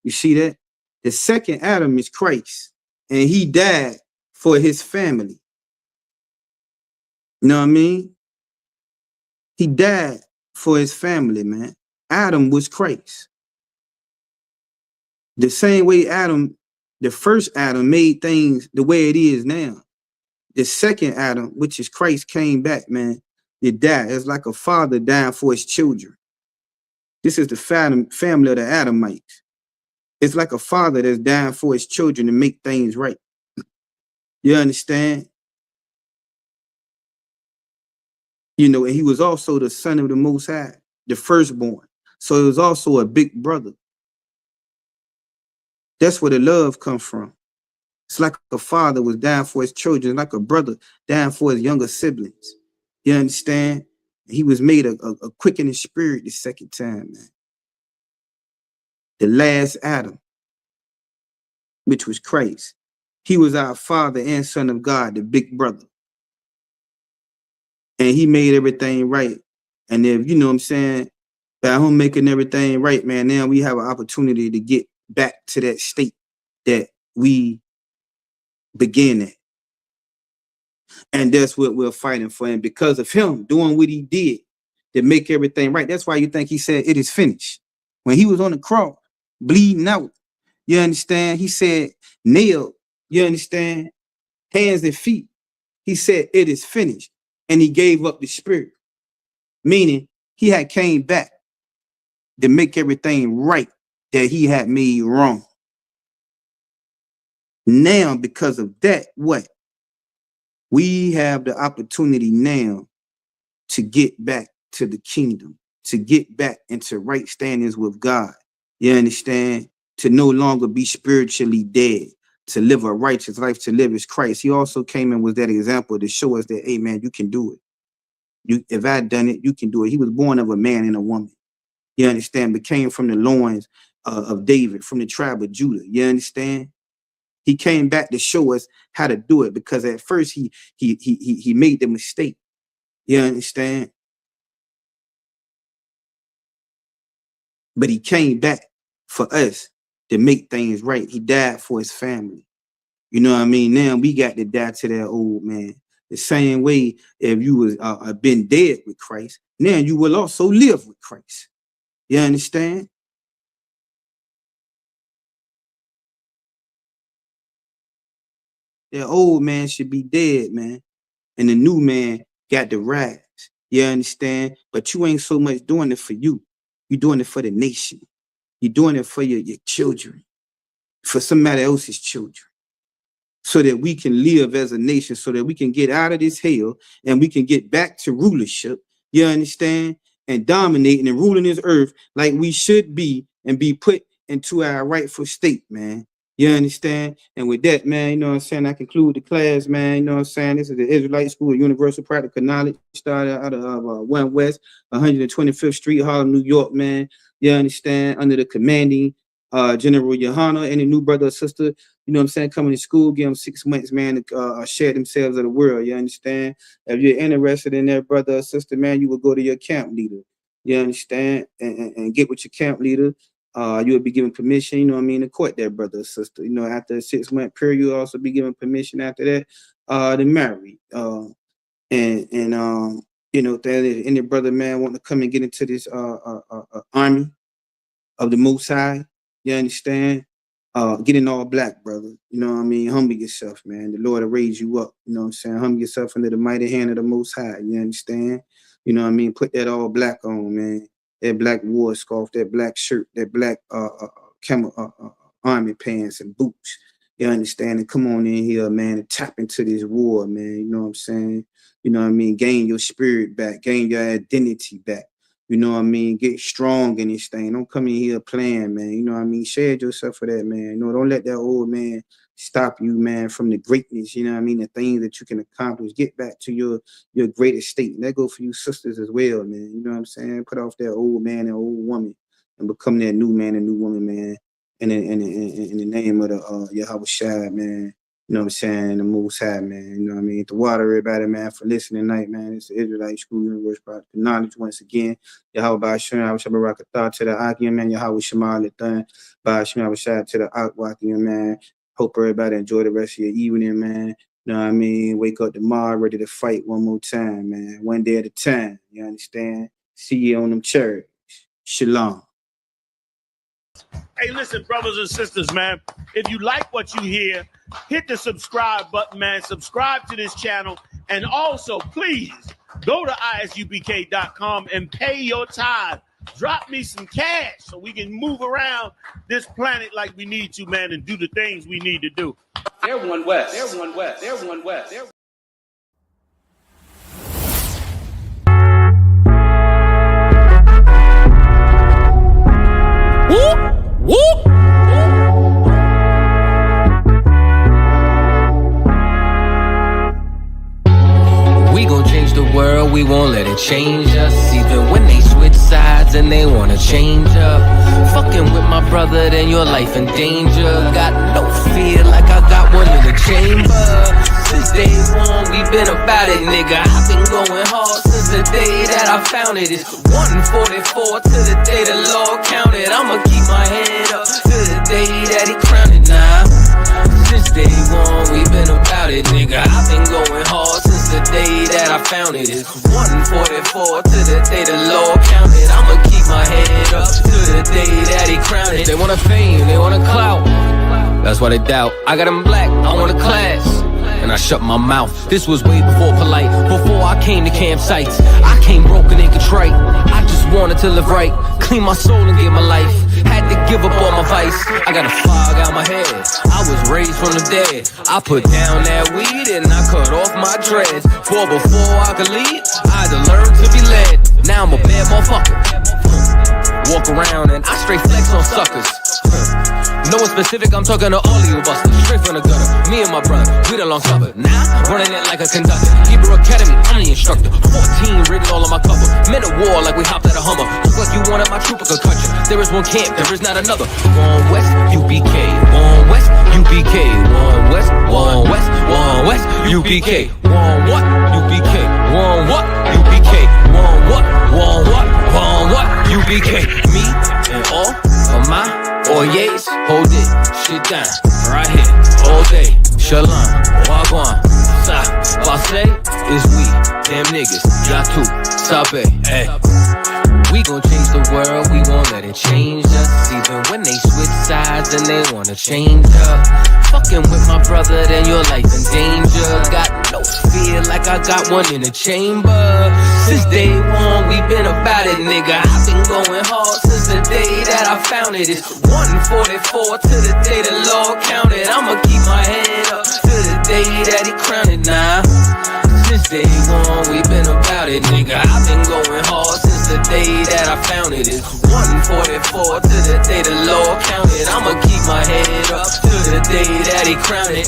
[SPEAKER 19] You see that? The second Adam is Christ, and he died for his family. You know what I mean? He died for his family, man. Adam was Christ. The same way Adam, the first Adam, made things the way it is now. The second Adam, which is Christ, came back, man. He died. It's like a father dying for his children. This is the family of the Adamites. It's like a father that's dying for his children to make things right. You understand? You know, and he was also the son of the Most High, the firstborn. So it was also a big brother. That's where the love comes from. It's like a father was dying for his children, like a brother dying for his younger siblings. You understand? He was made a quickening spirit the second time, man. The last Adam, which was Christ. He was our father and son of God, the big brother. And he made everything right. And if, you know what I'm saying, by him making everything right, man, now we have an opportunity to get back to that state that we began at. And that's what we're fighting for. And because of him doing what he did to make everything right, that's why you think he said, it is finished. When he was on the cross, bleeding out, you understand? He said, nailed, you understand? Hands and feet. He said, it is finished. And he gave up the spirit. Meaning, he had came back to make everything right that he had made wrong. Now, because of that, what? We have the opportunity now to get back to the kingdom, to get back into right standings with God. You understand? To no longer be spiritually dead, to live a righteous life, to live as Christ. He also came and was that example to show us that, hey, man, you can do it. If I done it, you can do it. He was born of a man and a woman. You understand? But came from the loins of David, from the tribe of Judah. You understand? He came back to show us how to do it, because at first he made the mistake. You understand? But he came back for us to make things right. He died for his family. You know what I mean? Now we got to die to that old man. The same way if you was been dead with Christ, now you will also live with Christ. You understand? That old man should be dead, man. And the new man got the rise. You understand? But you ain't so much doing it for you. You're doing it for the nation. You're doing it for your children, for somebody else's children, so that we can live as a nation, so that we can get out of this hell and we can get back to rulership. You understand? And dominating and ruling this earth like we should be, and be put into our rightful state, man. You understand? And with that, man, you know what I'm saying, I conclude the class, man. You know what I'm saying? This is the Israelite School of Universal Practical Knowledge. Started out of 1 West, 125th Street, Harlem, New York, man. You understand? Under the commanding General Johanna and a new brother or sister, you know what I'm saying, coming to school, give them 6 months, man, to share themselves of the world. You understand? If you're interested in that brother or sister, man, you will go to your camp leader. You understand? And get with your camp leader. You will be given permission, you know what I mean, to court that brother or sister. You know, after a 6-month period, you'll also be given permission after that to marry. You know, if any brother, man, want to come and get into this army of the Most High, you understand? Get in all black, brother. You know what I mean? Humble yourself, man. The Lord will raise you up. You know what I'm saying? Humble yourself under the mighty hand of the Most High. You understand? You know what I mean? Put that all black on, man. That black war scarf, that black shirt, that black army pants and boots. You understand? And come on in here, man, and tap into this war, man. You know what I'm saying? You know what I mean? Gain your spirit back. Gain your identity back. You know what I mean? Get strong in this thing. Don't come in here playing, man. You know what I mean? Shed yourself for that, man. You know, don't let that old man stop you, man, from the greatness, you know what I mean? The things that you can accomplish. Get back to your greater state. And that go for you sisters as well, man. You know what I'm saying? Put off that old man and old woman and become that new man and new woman, man. In the name of the Yahweh Shai, man. You know what I'm saying? The Most High, man. You know what I mean? To water everybody, man, for listening tonight, man. It's the Israelite School Universal Practical Knowledge once again. Yahweh Ba'ashem, Yahweh Shabbat Rakatah to the Akim, man. Yahweh Shema Lathan, Ba'ashem, Yahweh Shai to the Akwakim, man. Hope everybody enjoy the rest of your evening, man. You know what I mean? Wake up tomorrow ready to fight one more time, man. One day at a time. You understand? See you on them chariots. Shalom.
[SPEAKER 2] Hey, listen, brothers and sisters, man. If you like what you hear, hit the subscribe button, man. Subscribe to this channel. And also, please, go to ISUPK.com and pay your tithe. Drop me some cash so we can move around this planet like we need to, man, and do the things we need to do.
[SPEAKER 6] They're one West. They're one West. They're one West. They're
[SPEAKER 3] Whoop! Whoop! We gon' change the world, we won't let it change us. Even when they switch sides and they wanna change up. Fucking with my brother, then your life in danger. Got no fear like I got one in the chamber. Since day one, we been about it, nigga. I've been going hard since the day that I found it. It's 144 to the day the Lord counted. I'ma keep my head up to the day that he crowned it now. Since day one, we been about it, nigga. I've been going hard since the day that I found it. It's 144 to the day the Lord counted. I'ma keep my head up to the day that he crowned it. They want a fame, they want a clout. That's why they doubt. I got them black, I want a class. And I shut my mouth. This was way before polite, before I came to campsites. I came broken and contrite. I just wanted to live right, clean my soul and give my life. Had to give up all my vice. I got a fog out my head. I was raised from the dead. I put down that weed and I cut off my dreads. For before I could lead, I had to learn to be led. Now I'm a bad motherfucker. Walk around and I straight flex on suckers. No one specific, I'm talking to all of you busters. Straight from the gutter, me and my brother, we the long suffer. Now, running it like a conductor. Hebrew Academy, I'm the instructor. 14 written all on my cover. Men of war like we hopped out of Hummer. Look like you wanted my trooper could cut you. There is one camp, there is not another. One West, UPK. One West, UPK. One West, one West, one West, UPK. One what? UPK. One what? UPK. One what? One what? One what? UPK. Me and all of my Oyes, hold it, shit down, right here, all day. Shalom, wagwan, sa, passe, is we, damn niggas, yatu, sabe, ay. We gon' change the world, we won't let it change us. Even when they switch sides and they wanna change up. Fucking with my brother, then your life in danger. Got no fear like I got one in the chamber. Since day one, we been about it, nigga. I've been going hard since the day that I found it. It's 144 to the day the Lord counted. I'ma keep my head up to the day that he crowned it now. Since day one, we been about it, nigga. I've been going hard since the day that I found it. It's 144 to the day the Lord counted. I'ma keep my head up to the day that he crowned it.